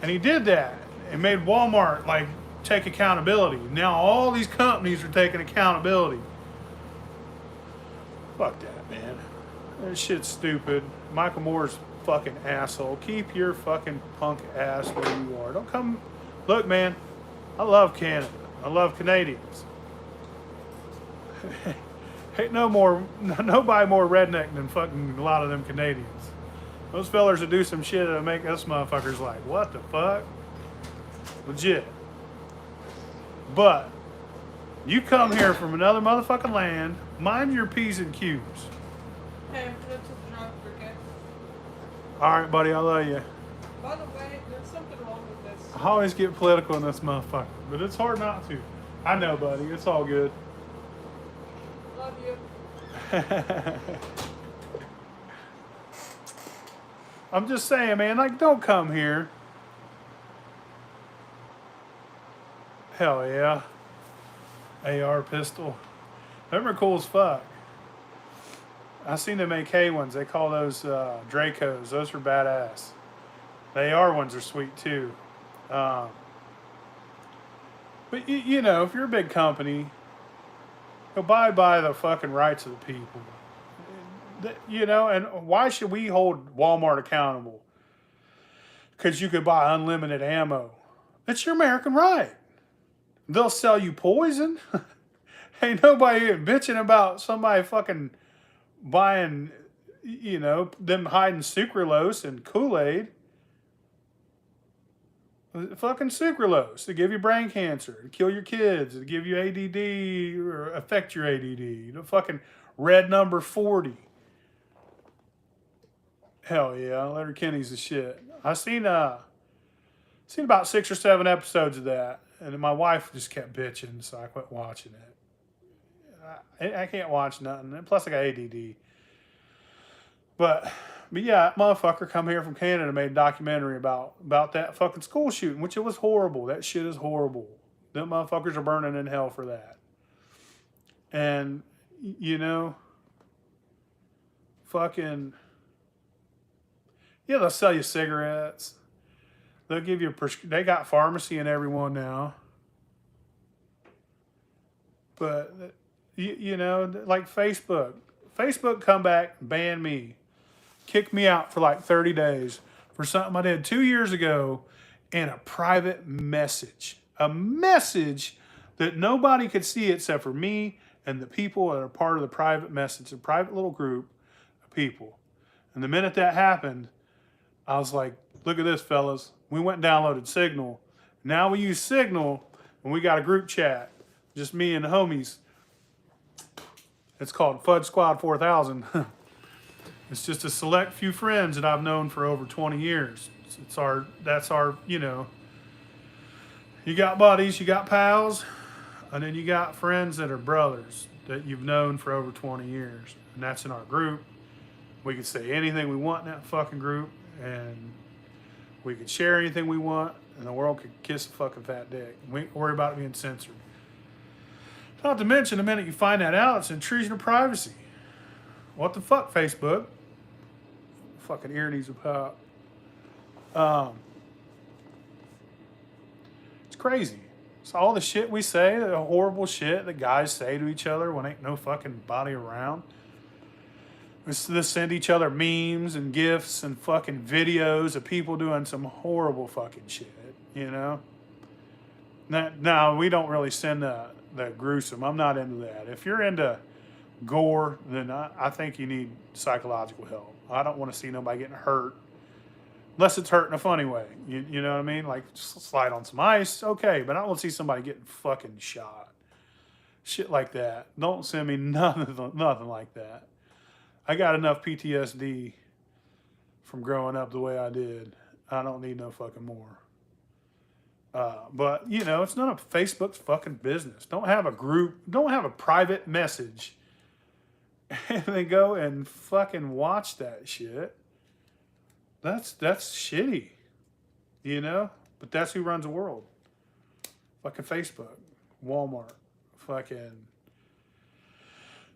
And he did that and made Walmart like take accountability. Now all these companies are taking accountability. Fuck that, man. That shit's stupid. Michael Moore's fucking asshole. Keep your fucking punk ass where you are. Don't come. Look, man, I love Canada. I love Canadians. Ain't nobody more redneck than fucking a lot of them Canadians. Those fellers that do some shit that'll make us motherfuckers like, what the fuck? Legit. But you come here from another motherfucking land, mind your P's and Q's. Hey, this is drunk, okay? Alright, buddy, I love you. By the way, there's something wrong with this. I always get political in this motherfucker, but it's hard not to. I know, buddy. It's all good. Love you. I'm just saying, man, like, don't come here. Hell yeah. AR pistol. Them are cool as fuck. I seen them AK ones. They call those Dracos. Those are badass. The AR ones are sweet too. But you know, if you're a big company, abide by the fucking rights of the people. You know, and why should we hold Walmart accountable? Because you could buy unlimited ammo. It's your American right. They'll sell you poison. Ain't nobody bitching about somebody fucking buying, you know, them hiding sucralose and Kool-Aid. Fucking sucralose to give you brain cancer, to kill your kids, to give you ADD or affect your ADD. The fucking red number 40. Hell yeah, Letterkenny's the shit. I seen about 6 or 7 episodes of that, and my wife just kept bitching, so I quit watching it. I can't watch nothing. And plus, I got ADD. But yeah, motherfucker come here from Canada and made a documentary about that fucking school shooting, which it was horrible. That shit is horrible. Them motherfuckers are burning in hell for that. And, you know, fucking, yeah, they'll sell you cigarettes. They'll give you they got pharmacy in everyone now. But you know, like Facebook. Facebook come back, ban me, kick me out for like 30 days for something I did 2 years ago in a private message. A message that nobody could see except for me and the people that are part of the private message, a private little group of people. And the minute that happened, I was like, look at this, fellas. We went and downloaded Signal. Now we use Signal and we got a group chat, just me and the homies. It's called Fudge Squad 4000. It's just a select few friends that I've known for over 20 years. That's our, you know, you got buddies, you got pals, and then you got friends that are brothers that you've known for over 20 years. And that's in our group. We can say anything we want in that fucking group, and we can share anything we want, and the world could kiss a fucking fat dick. We ain't worry about it being censored. Not to mention, the minute you find that out, it's intrusion of privacy. What the fuck, Facebook? Fucking ear needs a pop. It's crazy. It's all the shit we say, the horrible shit that guys say to each other when ain't no fucking body around. We just send each other memes and gifs and fucking videos of people doing some horrible fucking shit, you know? Now, we don't really send the gruesome. I'm not into that. If you're into gore, then I think you need psychological help. I don't want to see nobody getting hurt. Unless it's hurt in a funny way. You know what I mean? Like, slide on some ice, okay. But I don't want to see somebody getting fucking shot. Shit like that. Don't send me nothing like that. I got enough PTSD from growing up the way I did. I don't need no fucking more. But, you know, it's none of Facebook's fucking business. Don't have a group. Don't have a private message. And then go and fucking watch that shit. That's shitty. You know? But that's who runs the world. Fucking Facebook. Walmart. Fucking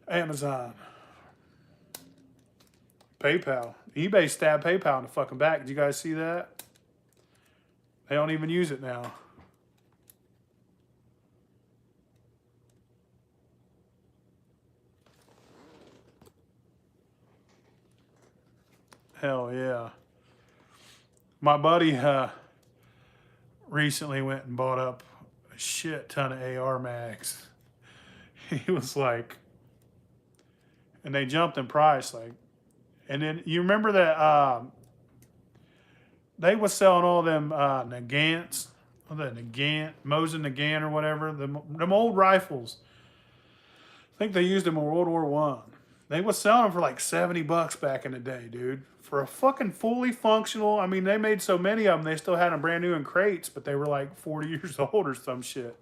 Amazon. PayPal. eBay stabbed PayPal in the fucking back. Did you guys see that? They don't even use it now. Hell yeah. My buddy recently went and bought up a shit ton of AR mags. He was like, and they jumped in price, like, and then you remember that they was selling all them Nagants, Mosin Nagant or whatever, them old rifles. I think they used them in World War I. They was selling them for like $70 back in the day, dude. For a fucking fully functional, I mean, they made so many of them, they still had them brand new in crates, but they were like 40 years old or some shit.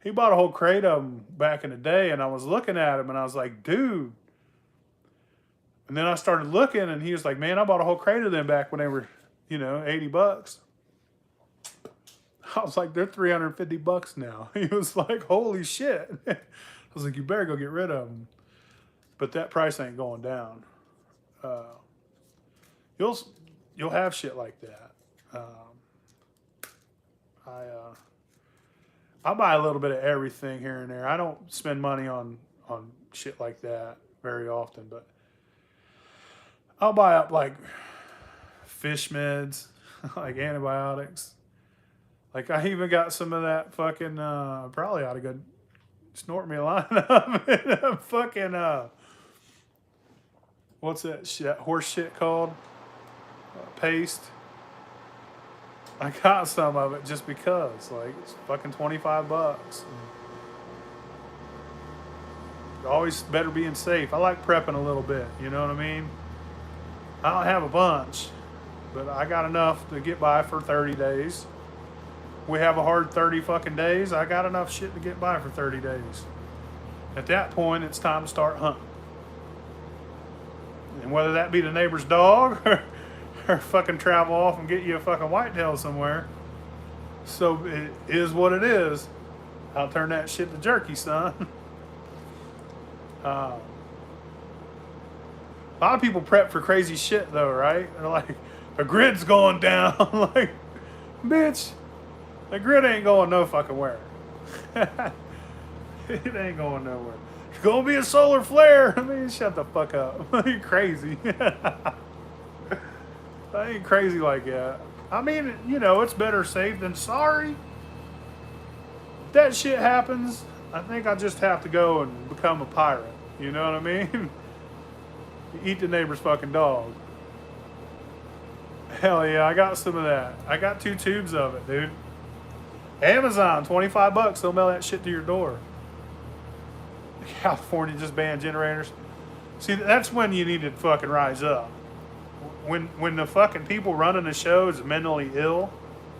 He bought a whole crate of them back in the day, and I was looking at them, and I was like, dude. And then I started looking, and he was like, man, I bought a whole crate of them back when they were, you know, $80. I was like, they're $350 now. He was like, holy shit. I was like, you better go get rid of them. But that price ain't going down. You'll have shit like that. I buy a little bit of everything here and there. I don't spend money on shit like that very often, but I'll buy up like fish meds, like antibiotics. Like I even got some of that fucking, probably ought to go snort me a line of it. Fucking, what's that shit, horse shit called? Paste. I got some of it just because, like, it's fucking $25. Always better being safe. I like prepping a little bit, you know what I mean? I don't have a bunch, but I got enough to get by for 30 days. We have a hard 30 fucking days. I got enough shit to get by for 30 days. At that point, it's time to start hunting. And whether that be the neighbor's dog or fucking travel off and get you a fucking whitetail somewhere. So it is what it is. I'll turn that shit to jerky, son. A lot of people prep for crazy shit though, right? They're like, the grid's going down. Like, bitch, the grid ain't going no fucking where. It ain't going nowhere. It's gonna be a solar flare. I mean, shut the fuck up. You're crazy. I ain't crazy like that. I mean, it's better safe than sorry. If that shit happens, I think I just have to go and become a pirate. You know what I mean? Eat the neighbor's fucking dog. Hell yeah, I got some of that. I got 2 tubes of it, dude. Amazon, $25. They'll mail that shit to your door. California just banned generators. See, that's when you need to fucking rise up. When the fucking people running the show is mentally ill,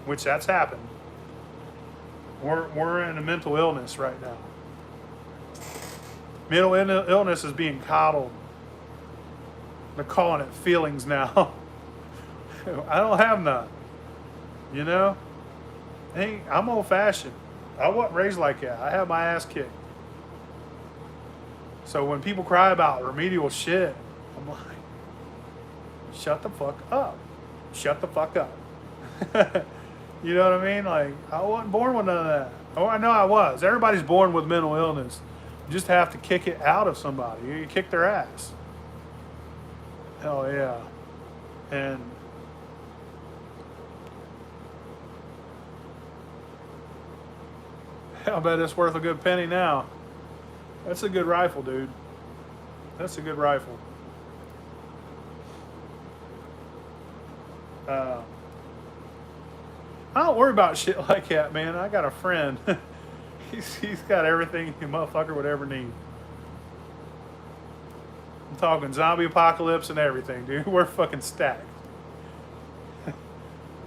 which that's happened. We're in a mental illness right now. Mental illness is being coddled. They're calling it feelings now. I don't have none. Hey, I'm old fashioned. I wasn't raised like that. I had my ass kicked. So when people cry about remedial shit, I'm like, shut the fuck up. Shut the fuck up. You know what I mean? Like, I wasn't born with none of that. Oh, I know I was. Everybody's born with mental illness. You just have to kick it out of somebody. You kick their ass. Hell yeah. And I bet it's worth a good penny now. That's a good rifle, dude. That's a good rifle. I don't worry about shit like that, man. I got a friend. he's got everything you motherfucker would ever need. I'm talking zombie apocalypse and everything, dude. We're fucking stacked.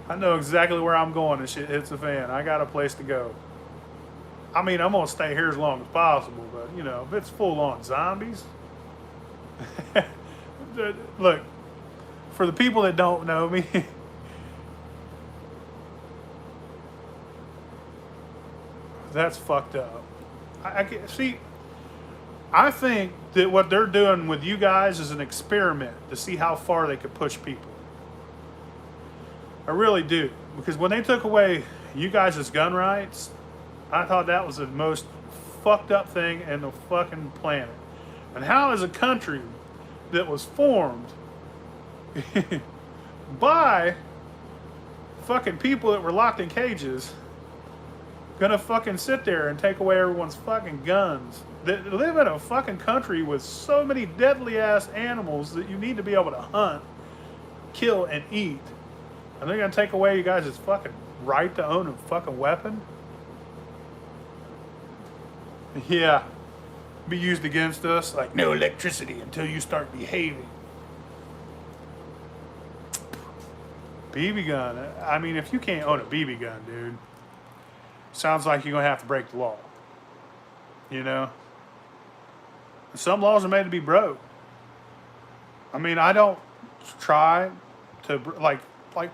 I know exactly where I'm going and shit hits the fan. I got a place to go. I mean, I'm going to stay here as long as possible, but, if it's full-on zombies. Look, for the people that don't know me, that's fucked up. I think that what they're doing with you guys is an experiment to see how far they could push people. I really do. Because when they took away you guys' gun rights, I thought that was the most fucked up thing in the fucking planet. And how is a country that was formed by fucking people that were locked in cages gonna fucking sit there and take away everyone's fucking guns? That live in a fucking country with so many deadly ass animals that you need to be able to hunt, kill, and eat. And they're gonna take away you guys' fucking right to own a fucking weapon? Yeah. Be used against us like no electricity until you start behaving. BB gun. I mean, if you can't own a BB gun, dude, sounds like you're gonna have to break the law. Some laws are made to be broke. I mean, I don't try to like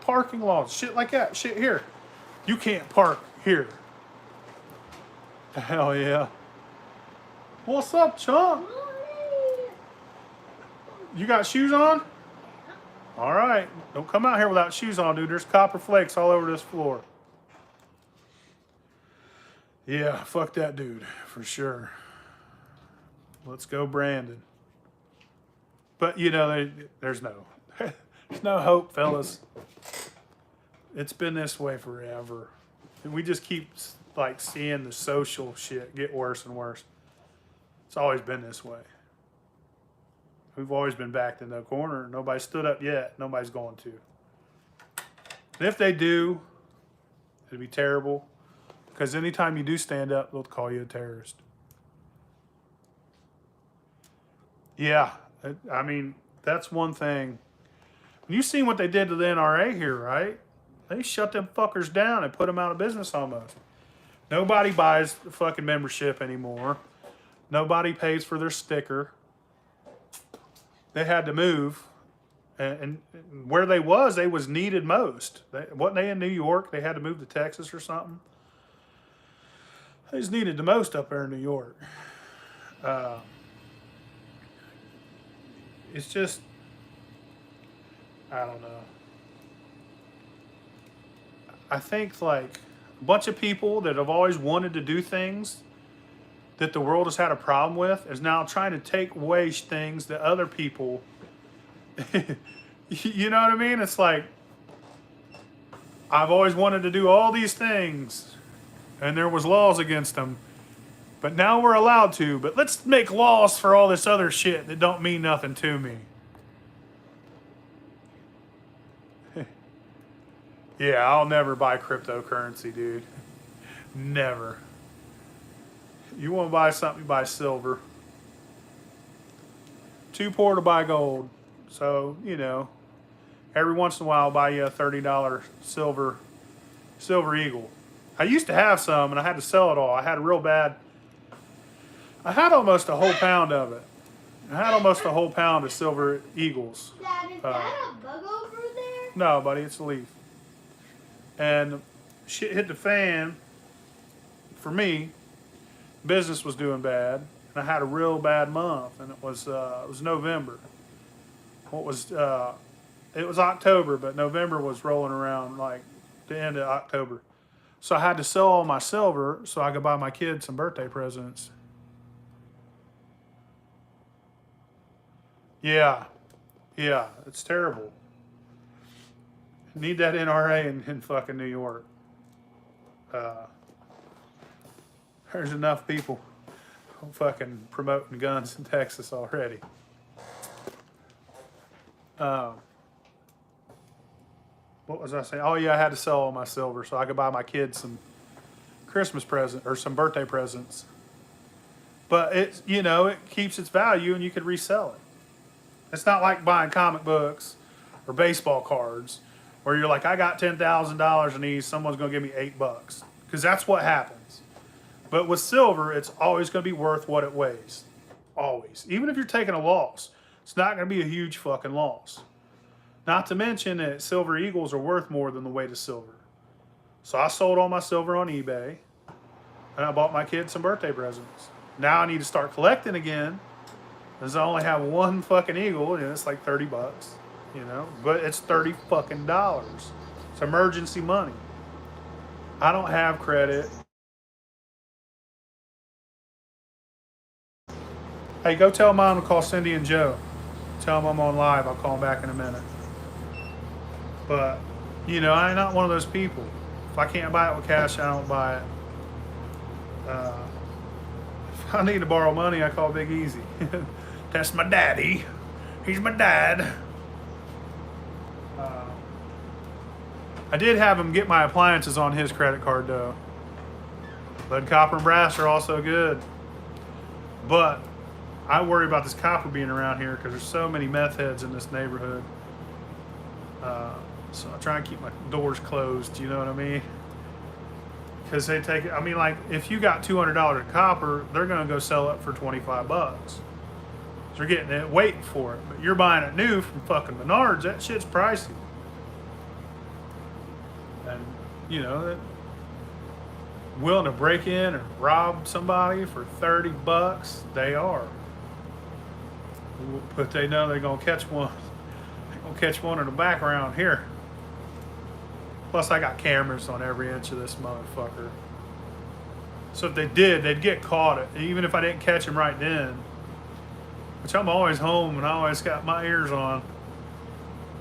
parking laws, shit like that. Shit here, you can't park here. Hell yeah. What's up, chump? You got shoes on? All right. Don't come out here without shoes on, dude. There's copper flakes all over this floor. Yeah, fuck that dude, for sure. Let's go, Brandon. But, there's no hope, fellas. It's been this way forever. And we just keep, seeing the social shit get worse and worse. It's always been this way. We've always been backed in the corner. Nobody stood up yet. Nobody's going to. And if they do, it'd be terrible. Because anytime you do stand up, they'll call you a terrorist. Yeah. I mean, that's one thing. You seen what they did to the NRA here, right? They shut them fuckers down and put them out of business almost. Nobody buys the fucking membership anymore. Nobody pays for their sticker. They had to move. And where they was needed most. Wasn't they in New York? They had to move to Texas or something. They was needed the most up there in New York. It's just, I don't know. I think a bunch of people that have always wanted to do things that the world has had a problem with is now trying to take away things that other people, you know what I mean? It's like, I've always wanted to do all these things and there was laws against them, but now we're allowed to, but let's make laws for all this other shit that don't mean nothing to me. Yeah, I'll never buy cryptocurrency, dude. Never. You want to buy something, you buy silver. Too poor to buy gold. So, you know, every once in a while I'll buy you a $30 silver eagle. I used to have some and I had to sell it all. I had a real bad, I had almost a whole pound of it. I had almost a whole pound of silver eagles. Dad, is that a bug over there? No, buddy, it's a leaf. And shit hit the fan for me. Business was doing bad, and I had a real bad month, and it was November. It was October, but November was rolling around like the end of October. So I had to sell all my silver so I could buy my kids some birthday presents. Yeah, it's terrible. Need that NRA in fucking New York. There's enough people fucking promoting guns in Texas already. What was I saying? Oh yeah, I had to sell all my silver so I could buy my kids some Christmas present or some birthday presents. But it, you know, it keeps its value and you could resell it. It's not like buying comic books or baseball cards where you're like, I got $10,000 in these, someone's gonna give me $8. Because that's what happens. But with silver, it's always gonna be worth what it weighs. Always. Even if you're taking a loss, it's not gonna be a huge fucking loss. Not to mention that silver eagles are worth more than the weight of silver. So I sold all my silver on eBay and I bought my kids some birthday presents. Now I need to start collecting again. Because I only have one fucking eagle and it's like $30, you know, but it's $30 fucking dollars. It's emergency money. I don't have credit. Hey, go tell Mom to call Cindy and Joe. Tell them I'm on live. I'll call them back in a minute. But, you know, I'm not one of those people. If I can't buy it with cash, I don't buy it. If I need to borrow money, I call Big Easy. That's my daddy. He's my dad. I did have him get my appliances on his credit card, though. Lead, copper, and brass are also good. But I worry about this copper being around here because there's so many meth heads in this neighborhood. So I try and keep my doors closed, you know what I mean? Because they take it, I mean, like, if you got $200 of copper, they're going to go sell it for $25. They're getting it, waiting for it. But you're buying it new from fucking Menards, that shit's pricey. And, you know, willing to break in or rob somebody for $30, they are. But they know they're going to catch one. They're going to catch one in the background here. Plus, I got cameras on every inch of this motherfucker. So if they did, they'd get caught. Even if I didn't catch them right then. Which I'm always home and I always got my ears on.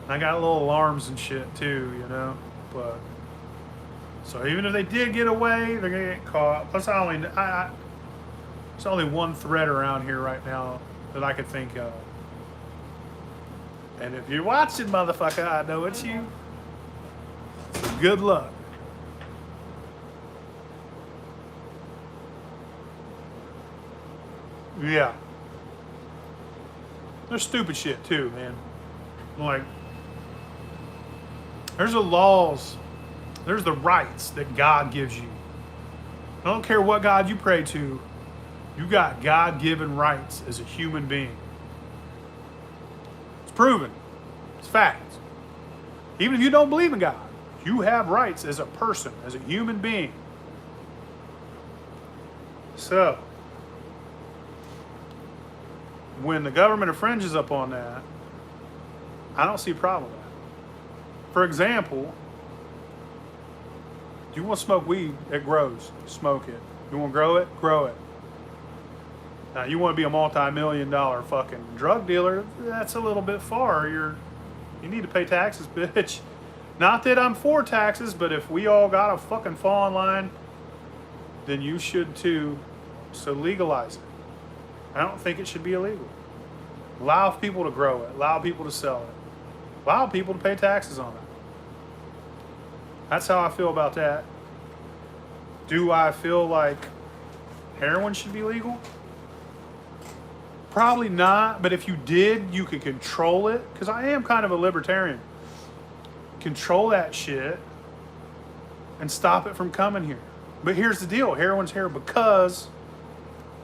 And I got little alarms and shit too, you know. But so even if they did get away, they're gonna get caught. Plus, there's only one threat around here right now that I could think of. And if you're watching, motherfucker, I know it's you. So good luck. Yeah. There's stupid shit too, man. Like, there's the laws, there's the rights that God gives you. I don't care what God you pray to, you got God-given rights as a human being. It's proven. It's fact. Even if you don't believe in God, you have rights as a person, as a human being. So, when the government infringes upon that, I don't see a problem with that. For example, do you want to smoke weed? It grows. Smoke it. You want to grow it? Grow it. Now, you want to be a multi-million-dollar fucking drug dealer, that's a little bit far. You need to pay taxes, bitch. Not that I'm for taxes, but if we all got to fucking fall in line, then you should too. So legalize it. I don't think it should be illegal. Allow people to grow it. Allow people to sell it. Allow people to pay taxes on it. That's how I feel about that. Do I feel like heroin should be legal? Probably not, but if you did, you could control it. Because I am kind of a libertarian. Control that shit and stop it from coming here. But here's the deal. Heroin's here because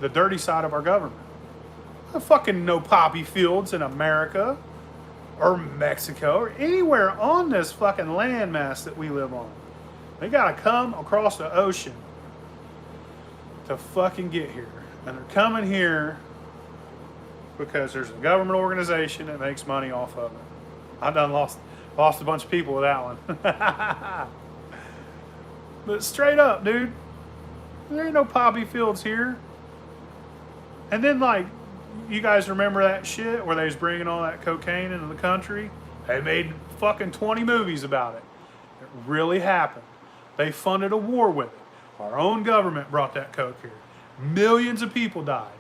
the dirty side of our government. I fucking know poppy fields in America or Mexico or anywhere on this fucking landmass that we live on. They gotta come across the ocean to fucking get here. And they're coming here because there's a government organization that makes money off of it. I done lost a bunch of people with that one. But straight up, dude, there ain't no poppy fields here. And then, like, you guys remember that shit where they was bringing all that cocaine into the country? They made fucking 20 movies about it. It really happened. They funded a war with it. Our own government brought that coke here. Millions of people died.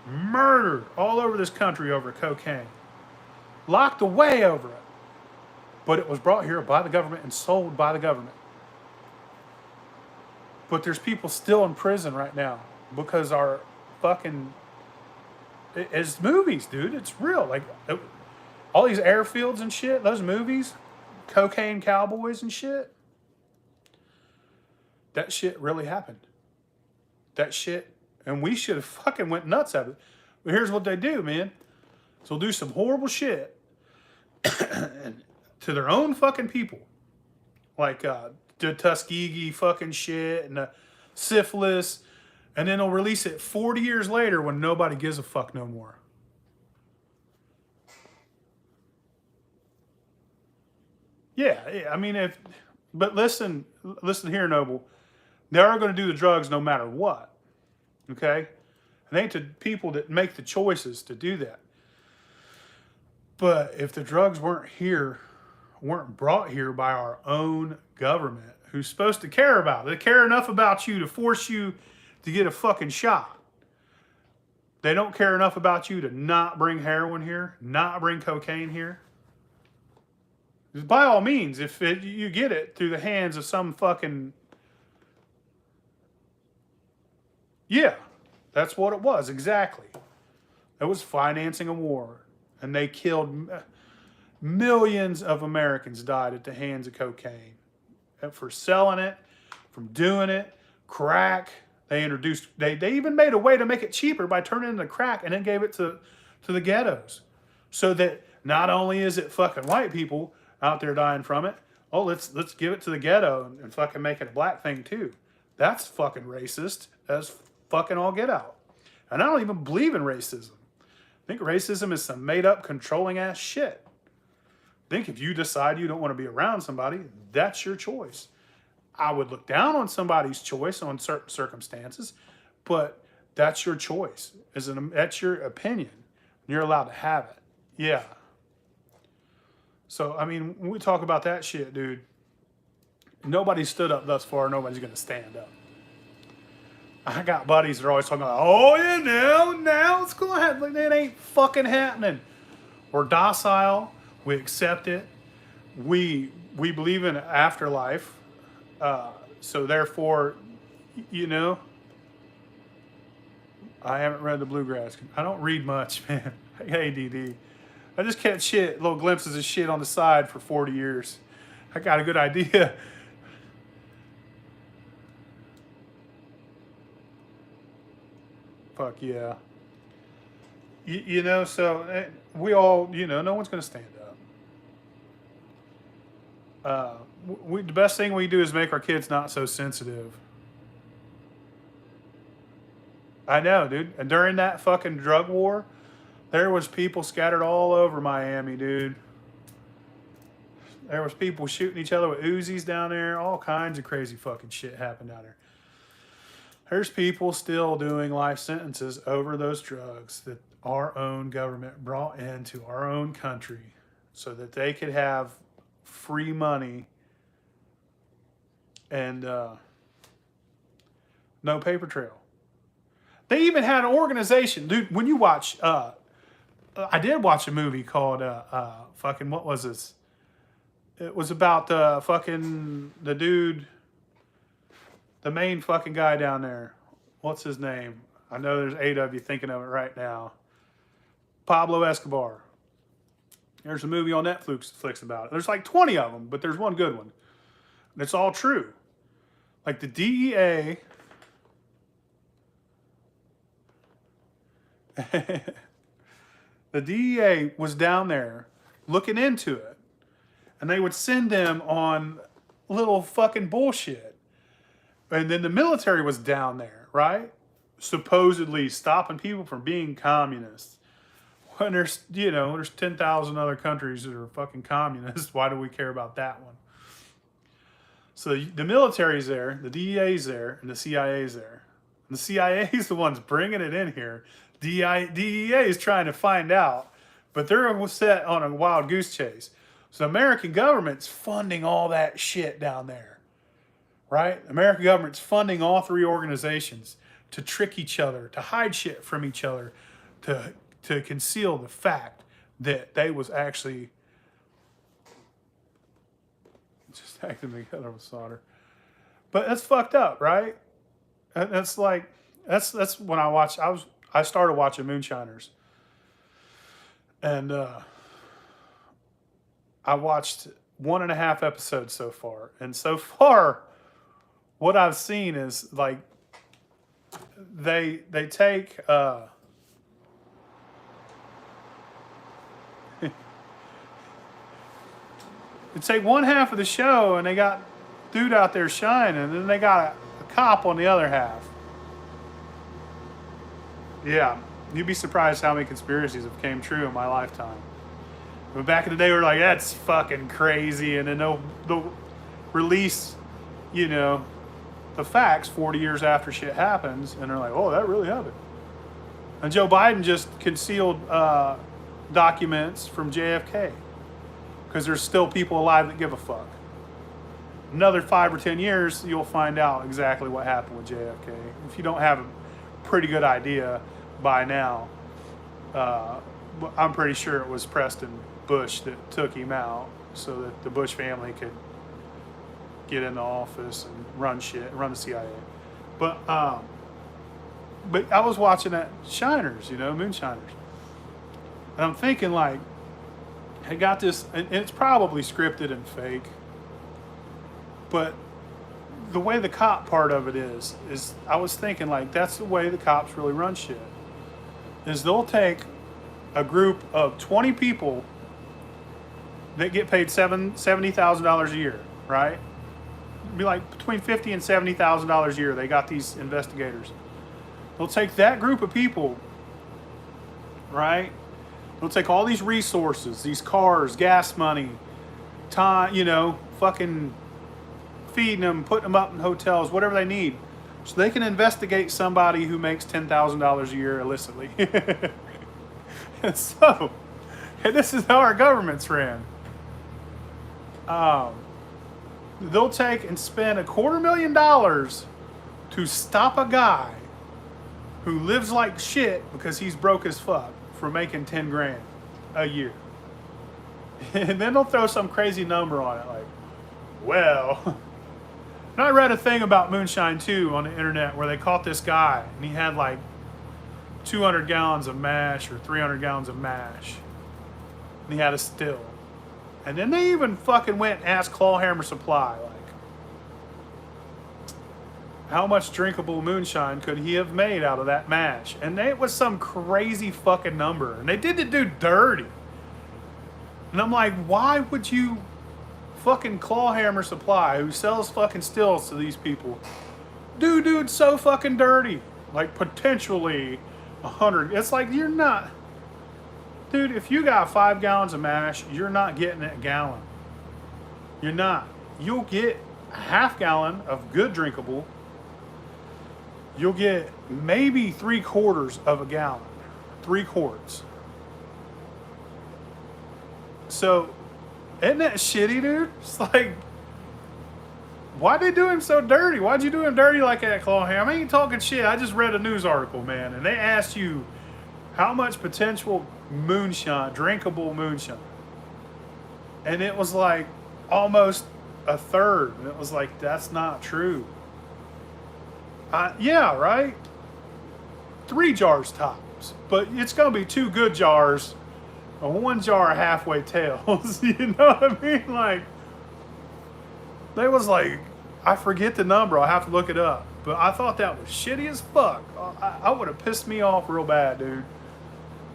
Murdered all over this country over cocaine. Locked away over it. But it was brought here by the government and sold by the government. But there's people still in prison right now because our fucking... It's movies, dude. It's real. Like, all these airfields and shit, those movies, cocaine cowboys and shit. That shit really happened. That shit... And we should have fucking went nuts at it. But here's what they do, man. So they'll do some horrible shit and to their own fucking people. Like the Tuskegee fucking shit and the syphilis. And then they'll release it 40 years later when nobody gives a fuck no more. Yeah, I mean, but listen here, Noble. They are going to do the drugs no matter what. Okay? It ain't the people that make the choices to do that. But if the drugs weren't brought here by our own government, who's supposed to care about it, they care enough about you to force you to get a fucking shot. They don't care enough about you to not bring heroin here, not bring cocaine here. By all means, if you get it through the hands of some fucking... Yeah, that's what it was, exactly. It was financing a war. And they killed... Millions of Americans died at the hands of cocaine. For selling it, from doing it, crack. They even made a way to make it cheaper by turning it into crack and then gave it to the ghettos. So that not only is it fucking white people out there dying from it, let's give it to the ghetto and fucking make it a black thing too. That's fucking racist. That's fucking all get out. And I don't even believe in racism. I think racism is some made up controlling ass shit. I think if you decide you don't want to be around somebody, that's your choice. I would look down on somebody's choice on certain circumstances, but that's your choice. That's your opinion. You're allowed to have it. Yeah. So, I mean, when we talk about that shit, dude, nobody stood up thus far. Nobody's going to stand up. I got buddies that are always talking about, oh, yeah, now it's going to happen. Like, that ain't fucking happening. We're docile. We accept it. We believe in afterlife. So therefore, you know, I haven't read the Bluegrass. I don't read much, man. I got ADD. I just catch shit, little glimpses of shit on the side for 40 years. I got a good idea. Fuck yeah. You know, so we all, you know, no one's going to stand up. The best thing we do is make our kids not so sensitive. I know, dude. And during that fucking drug war, there was people scattered all over Miami, dude. There was people shooting each other with Uzis down there. All kinds of crazy fucking shit happened down there. There's people still doing life sentences over those drugs that our own government brought into our own country so that they could have free money and no paper trail. They even had an organization, dude. When you watch, I did watch a movie called fucking, what was this? It was about the dude, the main fucking guy down there. What's his name? I know there's 8 of you thinking of it right now. Pablo Escobar. There's a movie on Netflix about it. There's like 20 of them, but there's one good one. And it's all true. Like the DEA. The DEA was down there looking into it. And they would send them on little fucking bullshit. And then the military was down there, right? Supposedly stopping people from being communists. When there's 10,000 other countries that are fucking communists, why do we care about that one? So the military's there, the DEA's there, and the CIA's there. And the CIA's the ones bringing it in here. DEA is trying to find out, but they're set on a wild goose chase. So the American government's funding all that shit down there, right? The American government's funding all 3 organizations to trick each other, to hide shit from each other, to conceal the fact that they was actually just acting together with solder. But that's fucked up, right? That's like, that's when I started watching Moonshiners. And I watched 1.5 episodes so far. And so far, what I've seen is like, they take, they take one half of the show and they got dude out there shining, and then they got a cop on the other half. Yeah, you'd be surprised how many conspiracies have came true in my lifetime. But back in the day, we were like, that's fucking crazy. And then they'll release, the facts 40 years after shit happens. And they're like, oh, that really happened. And Joe Biden just concealed documents from JFK. Because there's still people alive that give a fuck. Another 5 or 10 years, you'll find out exactly what happened with JFK. If you don't have a pretty good idea by now, I'm pretty sure it was Preston Bush that took him out so that the Bush family could get in the office and run shit, run the CIA. But I was watching that Shiners, Moonshiners. And I'm thinking like, I got this, and it's probably scripted and fake, but the way the cop part of it is I was thinking like, that's the way the cops really run shit. Is they'll take a group of 20 people that get paid $70,000 a year, right? It'd be like between $50,000 and $70,000 a year. They got these investigators. They'll take that group of people, right? They'll take all these resources, these cars, gas money, time, fucking feeding them, putting them up in hotels, whatever they need, so they can investigate somebody who makes $10,000 a year illicitly. And so, this is how our government's ran. They'll take and spend $250,000 to stop a guy who lives like shit because he's broke as fuck from making 10 grand a year. And then they'll throw some crazy number on it like, well, and I read a thing about Moonshine too on the internet where they caught this guy and he had like 200 gallons of mash or 300 gallons of mash. And he had a still. And then they even fucking went and asked Clawhammer Supply, like, how much drinkable moonshine could he have made out of that mash? And it was some crazy fucking number. And they did the dude dirty. And I'm like, why would you fucking Clawhammer Supply, who sells fucking stills to these people, dude's so fucking dirty? Like, potentially 100. It's like, you're not. Dude, if you got 5 gallons of mash, you're not getting a gallon. You're not. You'll get a half gallon of good drinkable. you'll get maybe 3/4 of a gallon, 3 quarts. So, isn't that shitty, dude? It's like, why'd they do him so dirty? Why'd you do him dirty like that, Clawham? I ain't talking shit. I just read a news article, man, and they asked you how much potential moonshine, drinkable moonshine. And it was like almost a third. And it was like, that's not true. Yeah, right? 3 jars tops. But it's going to be 2 good jars or 1 jar of halfway tails. You know what I mean? Like, they was like, I forget the number. I'll have to look it up. But I thought that was shitty as fuck. I would have pissed me off real bad, dude.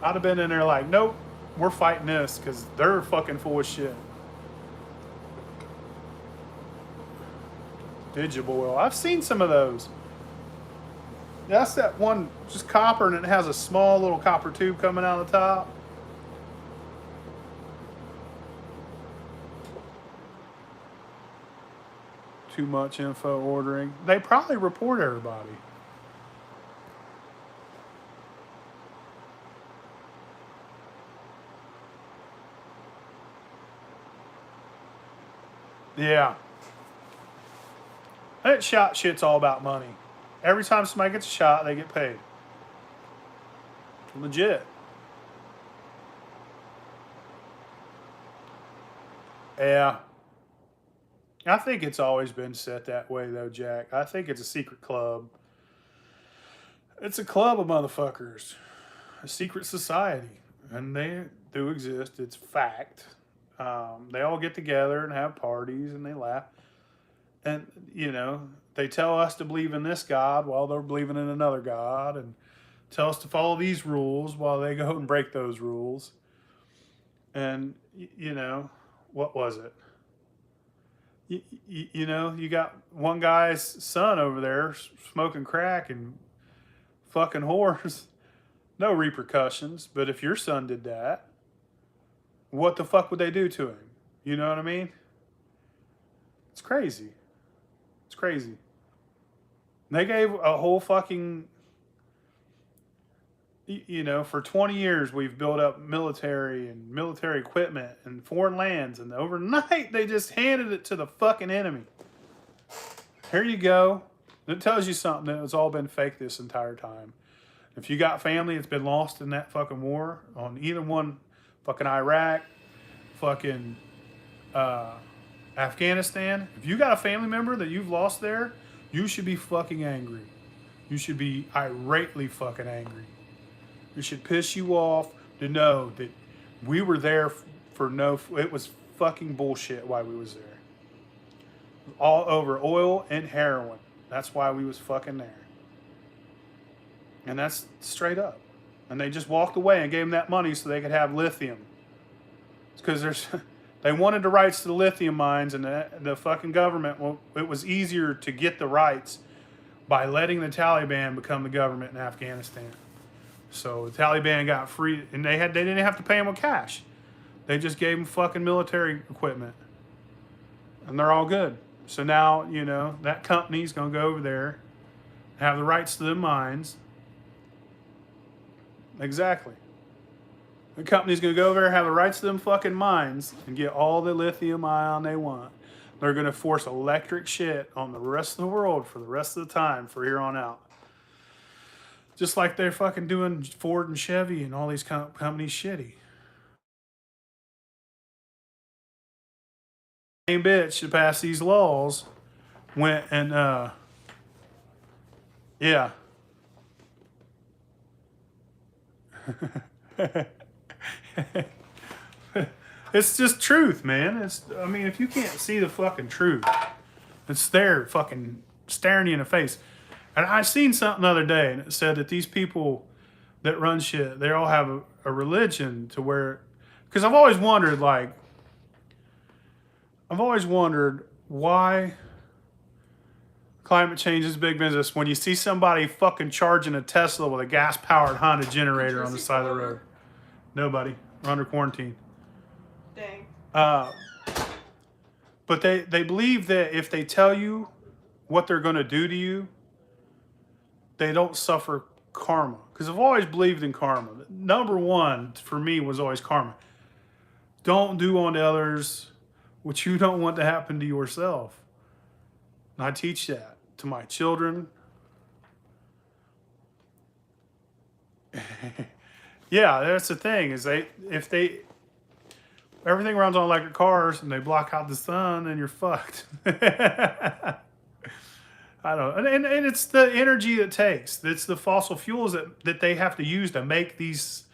I'd have been in there like, nope, we're fighting this because they're fucking full of shit. Digital. I've seen some of those. That's that one, just copper, and it has a small little copper tube coming out of the top. Too much info ordering. They probably report everybody. Yeah. That shot shit's all about money. Every time somebody gets a shot, they get paid. Legit. Yeah. I think it's always been set that way, though, Jack. I think it's a secret club. It's a club of motherfuckers. A secret society. And they do exist. It's fact. They all get together and have parties and they laugh. And, you know, they tell us to believe in this God while they're believing in another God. And tell us to follow these rules while they go and break those rules. And, you know, what was it? You know, you got one guy's son over there smoking crack and fucking whores. No repercussions. But if your son did that, what the fuck would they do to him? You know what I mean? It's crazy. It's crazy. They gave a whole fucking, you know, for 20 years we've built up military and military equipment and foreign lands, and overnight they just handed it to the fucking enemy. Here you go. It tells you something that it's all been fake this entire time. If you got family that's been lost in that fucking war, on either one, fucking Iraq, fucking Afghanistan, if you got a family member that you've lost there, you should be fucking angry. You should be irately fucking angry. It should piss you off to know that we were there for no, it was fucking bullshit why we was there. All over oil and heroin. That's why we was fucking there. And that's straight up. And they just walked away and gave them that money so they could have lithium. It's because they wanted the rights to the lithium mines, and the fucking government, well, it was easier to get the rights by letting the Taliban become the government in Afghanistan. So the Taliban got free, and they didn't have to pay them with cash. They just gave them fucking military equipment. And they're all good. So now, you know, that company's going to go over there, have the rights to the mines. Exactly. The company's going to go over there, have the rights to them fucking mines, and get all the lithium ion they want. They're going to force electric shit on the rest of the world for the rest of the time, for here on out. Just like they're fucking doing Ford and Chevy and all these companies shitty. Same bitch to pass these laws went and, yeah. It's just truth, man. I mean, if you can't see the fucking truth, it's there fucking staring you in the face. And I seen something the other day, and it said that these people that run shit, they all have a religion to where, because I've always wondered why climate change is big business when you see somebody fucking charging a Tesla with a gas-powered Honda generator on the side of the road. Nobody. We're under quarantine. Dang. But they believe that if they tell you what they're going to do to you, they don't suffer karma. Because I've always believed in karma. Number one for me was always karma. Don't do unto others what you don't want to happen to yourself. And I teach that to my children. Yeah, that's the thing is if everything runs on electric cars and they block out the sun, then you're fucked. I don't know. And it's the energy it takes. It's the fossil fuels that they have to use to make these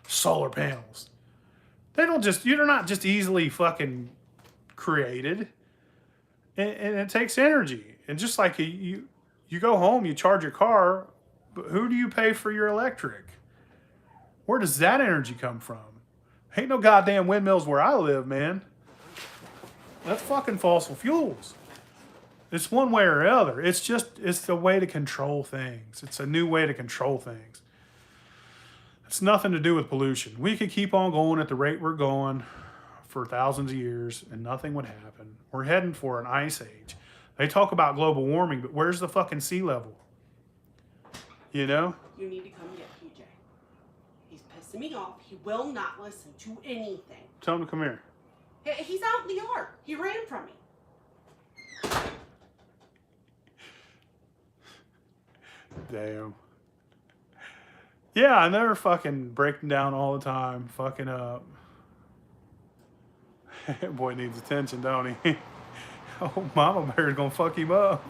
solar panels. You're not just easily fucking created. And it takes energy. And just like you go home, you charge your car, but who do you pay for your electric? Where does that energy come from? Ain't no goddamn windmills where I live, man. That's fucking fossil fuels. It's one way or the other. It's the way to control things. It's a new way to control things. It's nothing to do with pollution. We could keep on going at the rate we're going for thousands of years and nothing would happen. We're heading for an ice age. They talk about global warming, but where's the fucking sea level? You know? You need to come get PJ. He's pissing me off. He will not listen to anything. Tell him to come here. He's out in the yard. He ran from me. Damn. Yeah, and they're fucking breaking down all the time, fucking up. Boy needs attention, don't he? Oh, Mama Bear's gonna fuck him up.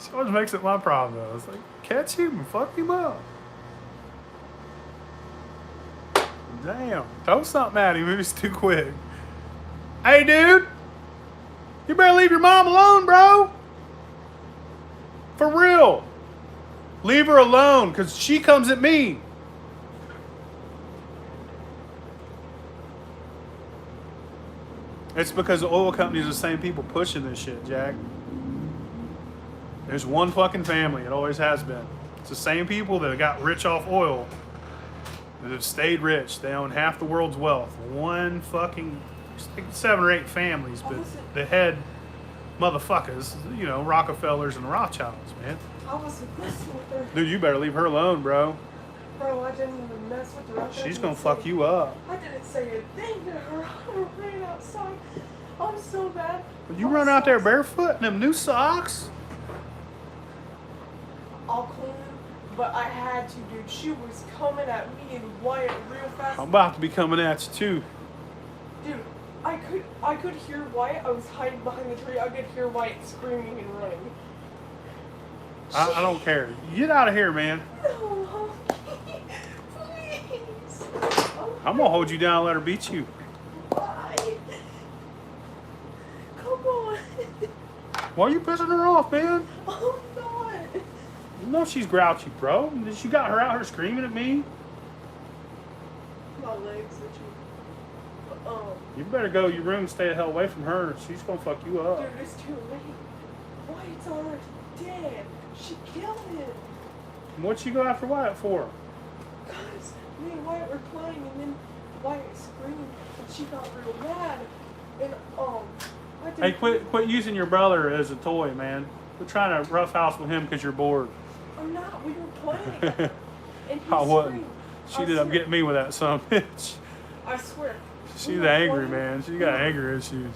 She always makes it my problem, though. It's like, catch him and fuck him up. Damn. Throw something at him if he's too quick. Hey, dude. You better leave your mom alone, bro. For real. Leave her alone, because she comes at me. It's because the oil companies are the same people pushing this shit, Jack. There's one fucking family. It always has been. It's the same people that got rich off oil that have stayed rich. They own half the world's wealth. One fucking, I think 7 or 8 families, but the head motherfuckers, you know, Rockefellers and Rothschilds, man. I wasn't messing with her. Dude, you better leave her alone, bro. Bro, I didn't even mess with her. She's gonna fuck you up. I didn't say a thing to her. I ran outside. I'm so mad. But you run out there barefoot in them new socks? I'll clean them, but I had to, dude. She was coming at me and Wyatt real fast. I'm about to be coming at you too. Dude, I could hear Wyatt. I was hiding behind the tree. I could hear Wyatt screaming and running. I don't care. Get out of here, man. No, please. I'm gonna hold you down and let her beat you. Why? Come on. Why are you pissing her off, man? I'm not. You know she's grouchy, bro. You got her out here screaming at me. My legs are too. You better go to your room and stay the hell away from her. She's gonna fuck you up. Dude, it's too late. Wyatt's already dead. She killed him. What'd you go after Wyatt for? Guys, me and Wyatt were playing, and then Wyatt screamed, and she got real mad. And I didn't. Hey, quit using your brother as a toy, man. Quit trying to roughhouse with him because you're bored. I'm not. We were playing. And he I wasn't. screamed. She I ended up swear. getting me with that son of a bitch. I swear. She's We were angry, playing. man. She got anger issues.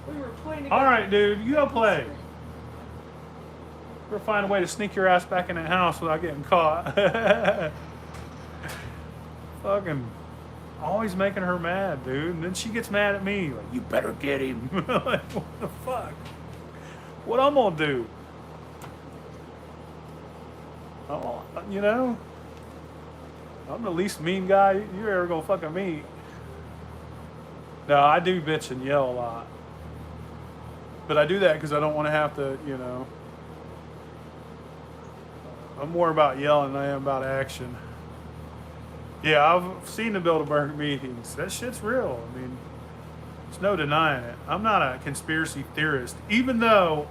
We were playing together. All right, dude, you go play. We'll find a way to sneak your ass back in that house without getting caught. Fucking always making her mad, dude. And then she gets mad at me. Like, you better get him. Like, what the fuck? What I'm gonna do? Oh, you know? I'm the least mean guy you're ever gonna fucking meet. No, I do bitch and yell a lot. But I do that because I don't want to have to, you know. I'm more about yelling than I am about action. Yeah, I've seen the Bilderberg meetings. That shit's real. I mean, there's no denying it. I'm not a conspiracy theorist, even though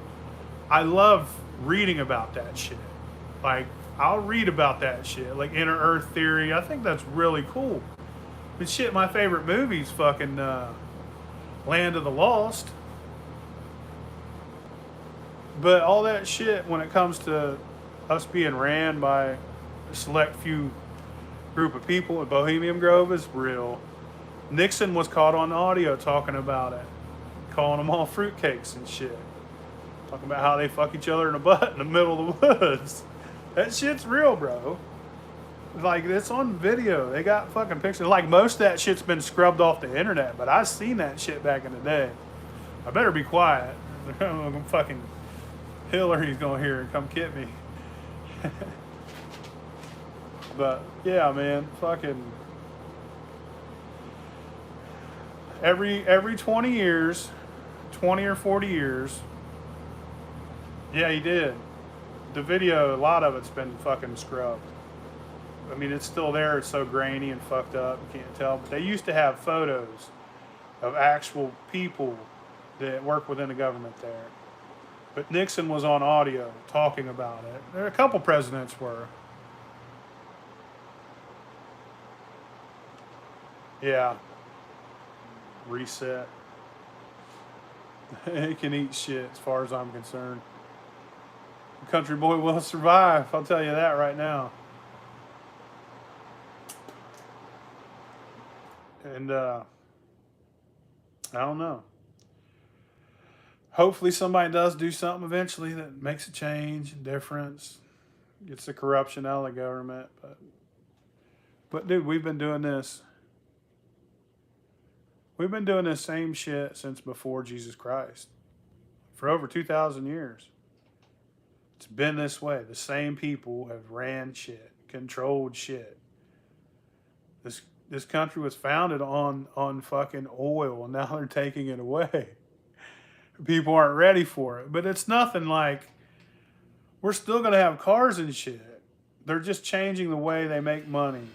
I love reading about that shit. Like, I'll read about that shit, like Inner Earth Theory. I think that's really cool. But shit, my favorite movie's fucking Land of the Lost. But all that shit, when it comes to us being ran by a select few group of people at Bohemian Grove is real. Nixon was caught on audio talking about it, calling them all fruitcakes and shit. Talking about how they fuck each other in the butt in the middle of the woods. That shit's real, bro. Like, it's on video. They got fucking pictures. Like, most of that shit's been scrubbed off the internet, but I seen that shit back in the day. I better be quiet. Fucking Hillary's gonna hear and come get me. But, yeah, man. Fucking... Every 20 years, 20 or 40 years... Yeah, he did. The video, a lot of it's been fucking scrubbed. I mean, it's still there. It's so grainy and fucked up. You can't tell. But they used to have photos of actual people that work within the government there. But Nixon was on audio talking about it. There a couple presidents were. Yeah. Reset. He can eat shit as far as I'm concerned. The country boy will survive. I'll tell you that right now. And I don't know. Hopefully somebody does do something eventually that makes a change, a difference, gets the corruption out of the government. But dude, we've been doing this. We've been doing this same shit since before Jesus Christ. For over 2,000 years. It's been this way. The same people have ran shit, controlled shit. This country was founded on fucking oil, and now they're taking it away. People aren't ready for it. But it's nothing like, we're still going to have cars and shit. They're just changing the way they make money.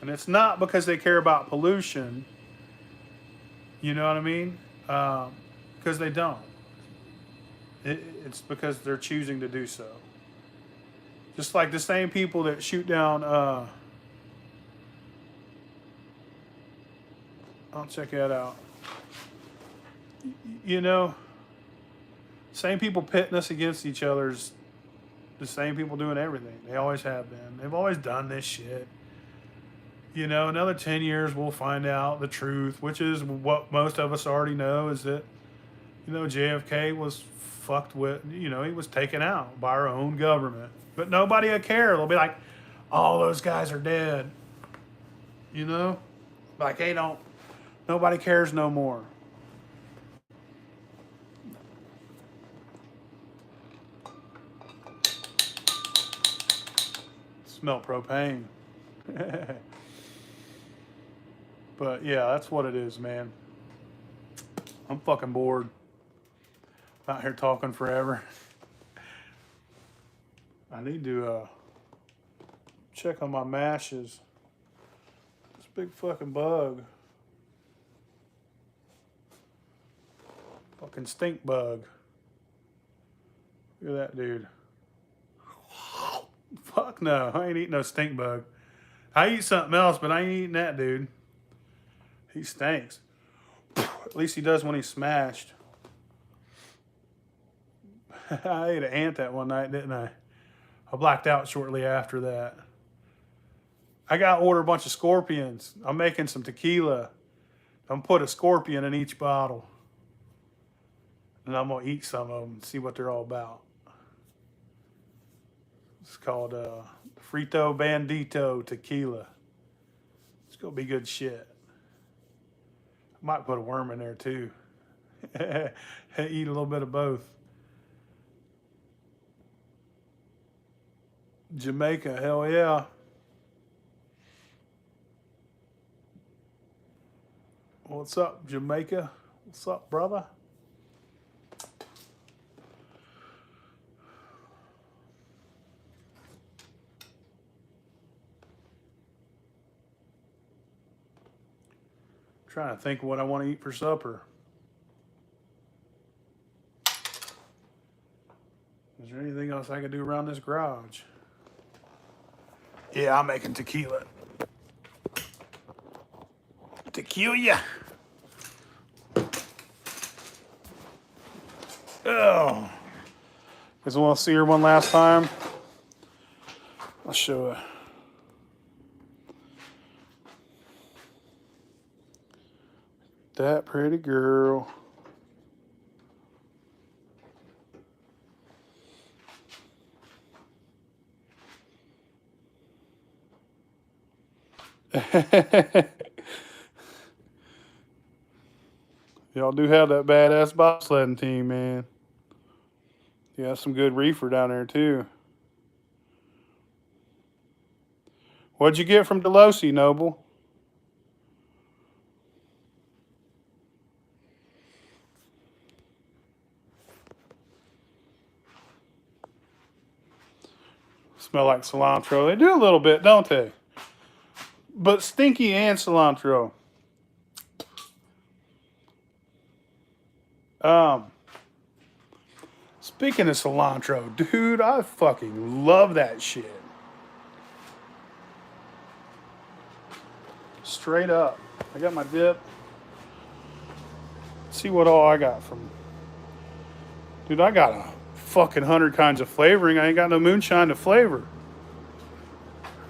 And it's not because they care about pollution. You know what I mean? Because they don't. It's because they're choosing to do so. Just like the same people that shoot down... I'll check that out. You know, same people pitting us against each other's the same people doing everything. They always have been. They've always done this shit. You know, another 10 years we'll find out the truth, which is what most of us already know, is that, you know, JFK was fucked with, you know, he was taken out by our own government. But nobody will care. They'll be like, all those guys are dead. You know? Like, they don't. Nobody cares no more. Smell propane. But yeah, that's what it is, man. I'm fucking bored. I'm out here talking forever. I need to check on my mashes. This big fucking bug. Fucking stink bug. Look at that dude. Fuck no, I ain't eating no stink bug. I eat something else, but I ain't eating that dude. He stinks. At least he does when he's smashed. I ate an ant that one night, didn't I? I blacked out shortly after that. I got to order a bunch of scorpions. I'm making some tequila. I'm put a scorpion in each bottle. And I'm going to eat some of them and see what they're all about. It's called Frito Bandito Tequila. It's going to be good shit. I might put a worm in there too. Eat a little bit of both. Jamaica, hell yeah. What's up, Jamaica? What's up, brother? Trying to think of what I want to eat for supper. Is there anything else I can do around this garage? Yeah, I'm making tequila. Tequila. Oh. Guys want to see her one last time? show it. That pretty girl. Y'all do have that badass bobsledding team, man. Yeah, some good reefer down there too. What'd you get from Delosi, Noble? Smell like cilantro. They do a little bit, don't they? But stinky and cilantro. Speaking of cilantro, dude, I fucking love that shit. Straight up. I got my dip. See what all I got from. Dude, I got a fucking 100 kinds of flavoring. I ain't got no moonshine to flavor.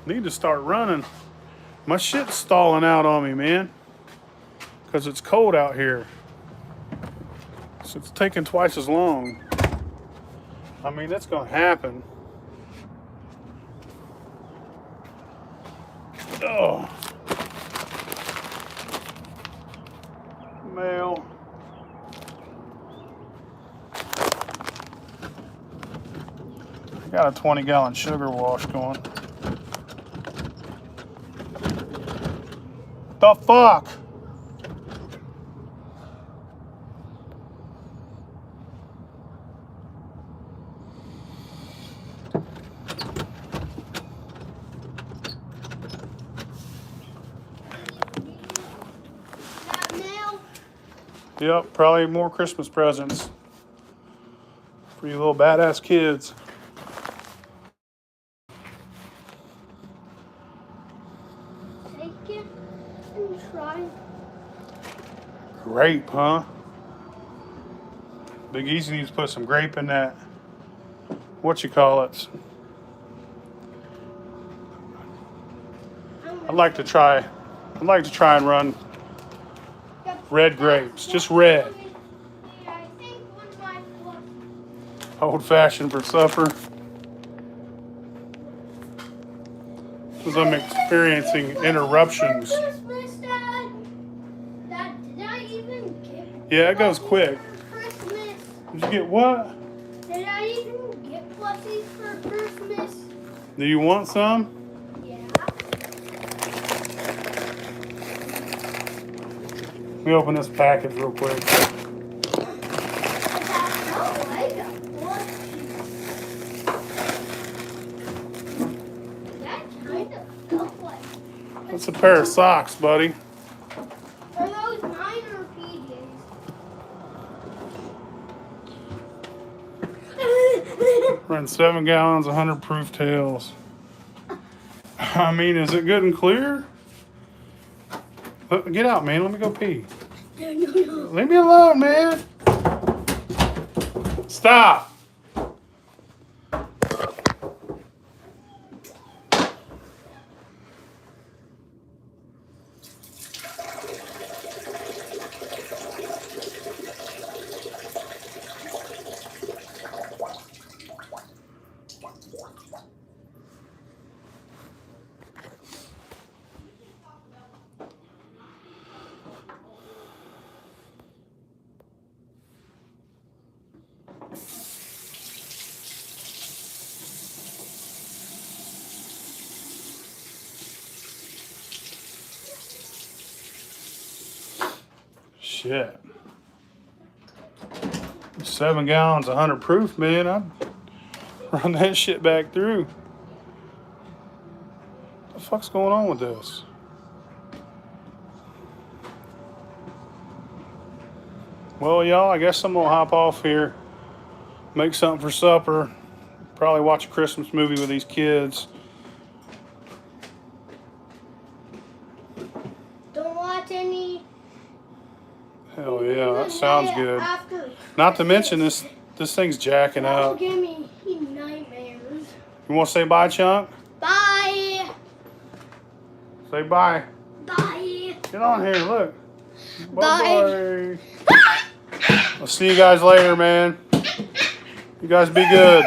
Need to start running. My shit's stalling out on me, man. Because it's cold out here. So it's taking twice as long. I mean, that's going to happen. Oh. Mail. I got a 20-gallon sugar wash going. The fuck? Yep, probably more Christmas presents for you little badass kids. Take it and try. Grape, huh? Big Easy needs to put some grape in that. What you call it? I'd like to try and run red grapes, just red. I think one might work. Old fashioned for supper. Because I'm experiencing interruptions. Christmas, Dad. Dad, did I even get? Yeah, it goes quick. For Christmas. Did you get what? Did I even get plushies for Christmas? Do you want some? Yeah. Let me open this package real quick. That's a pair of socks, buddy. Are those mine or PJs? Run 7 gallons, 100 proof tails. I mean, is it good and clear? Get out, man. Let me go pee. No. Leave me alone, man. Stop. Shit. 7 gallons, 100 proof, man. I'd run that shit back through. What the fuck's going on with this? Well, y'all, I guess I'm gonna hop off here, make something for supper, probably watch a Christmas movie with these kids. Don't watch any. Hell yeah, that sounds good. After Not to mention this thing's jacking that'll up. give me nightmares. You want to say bye, Chunk? Bye. Say bye. Bye. Get on here, look. Bye. Bye. I'll see you guys later, man. You guys be good.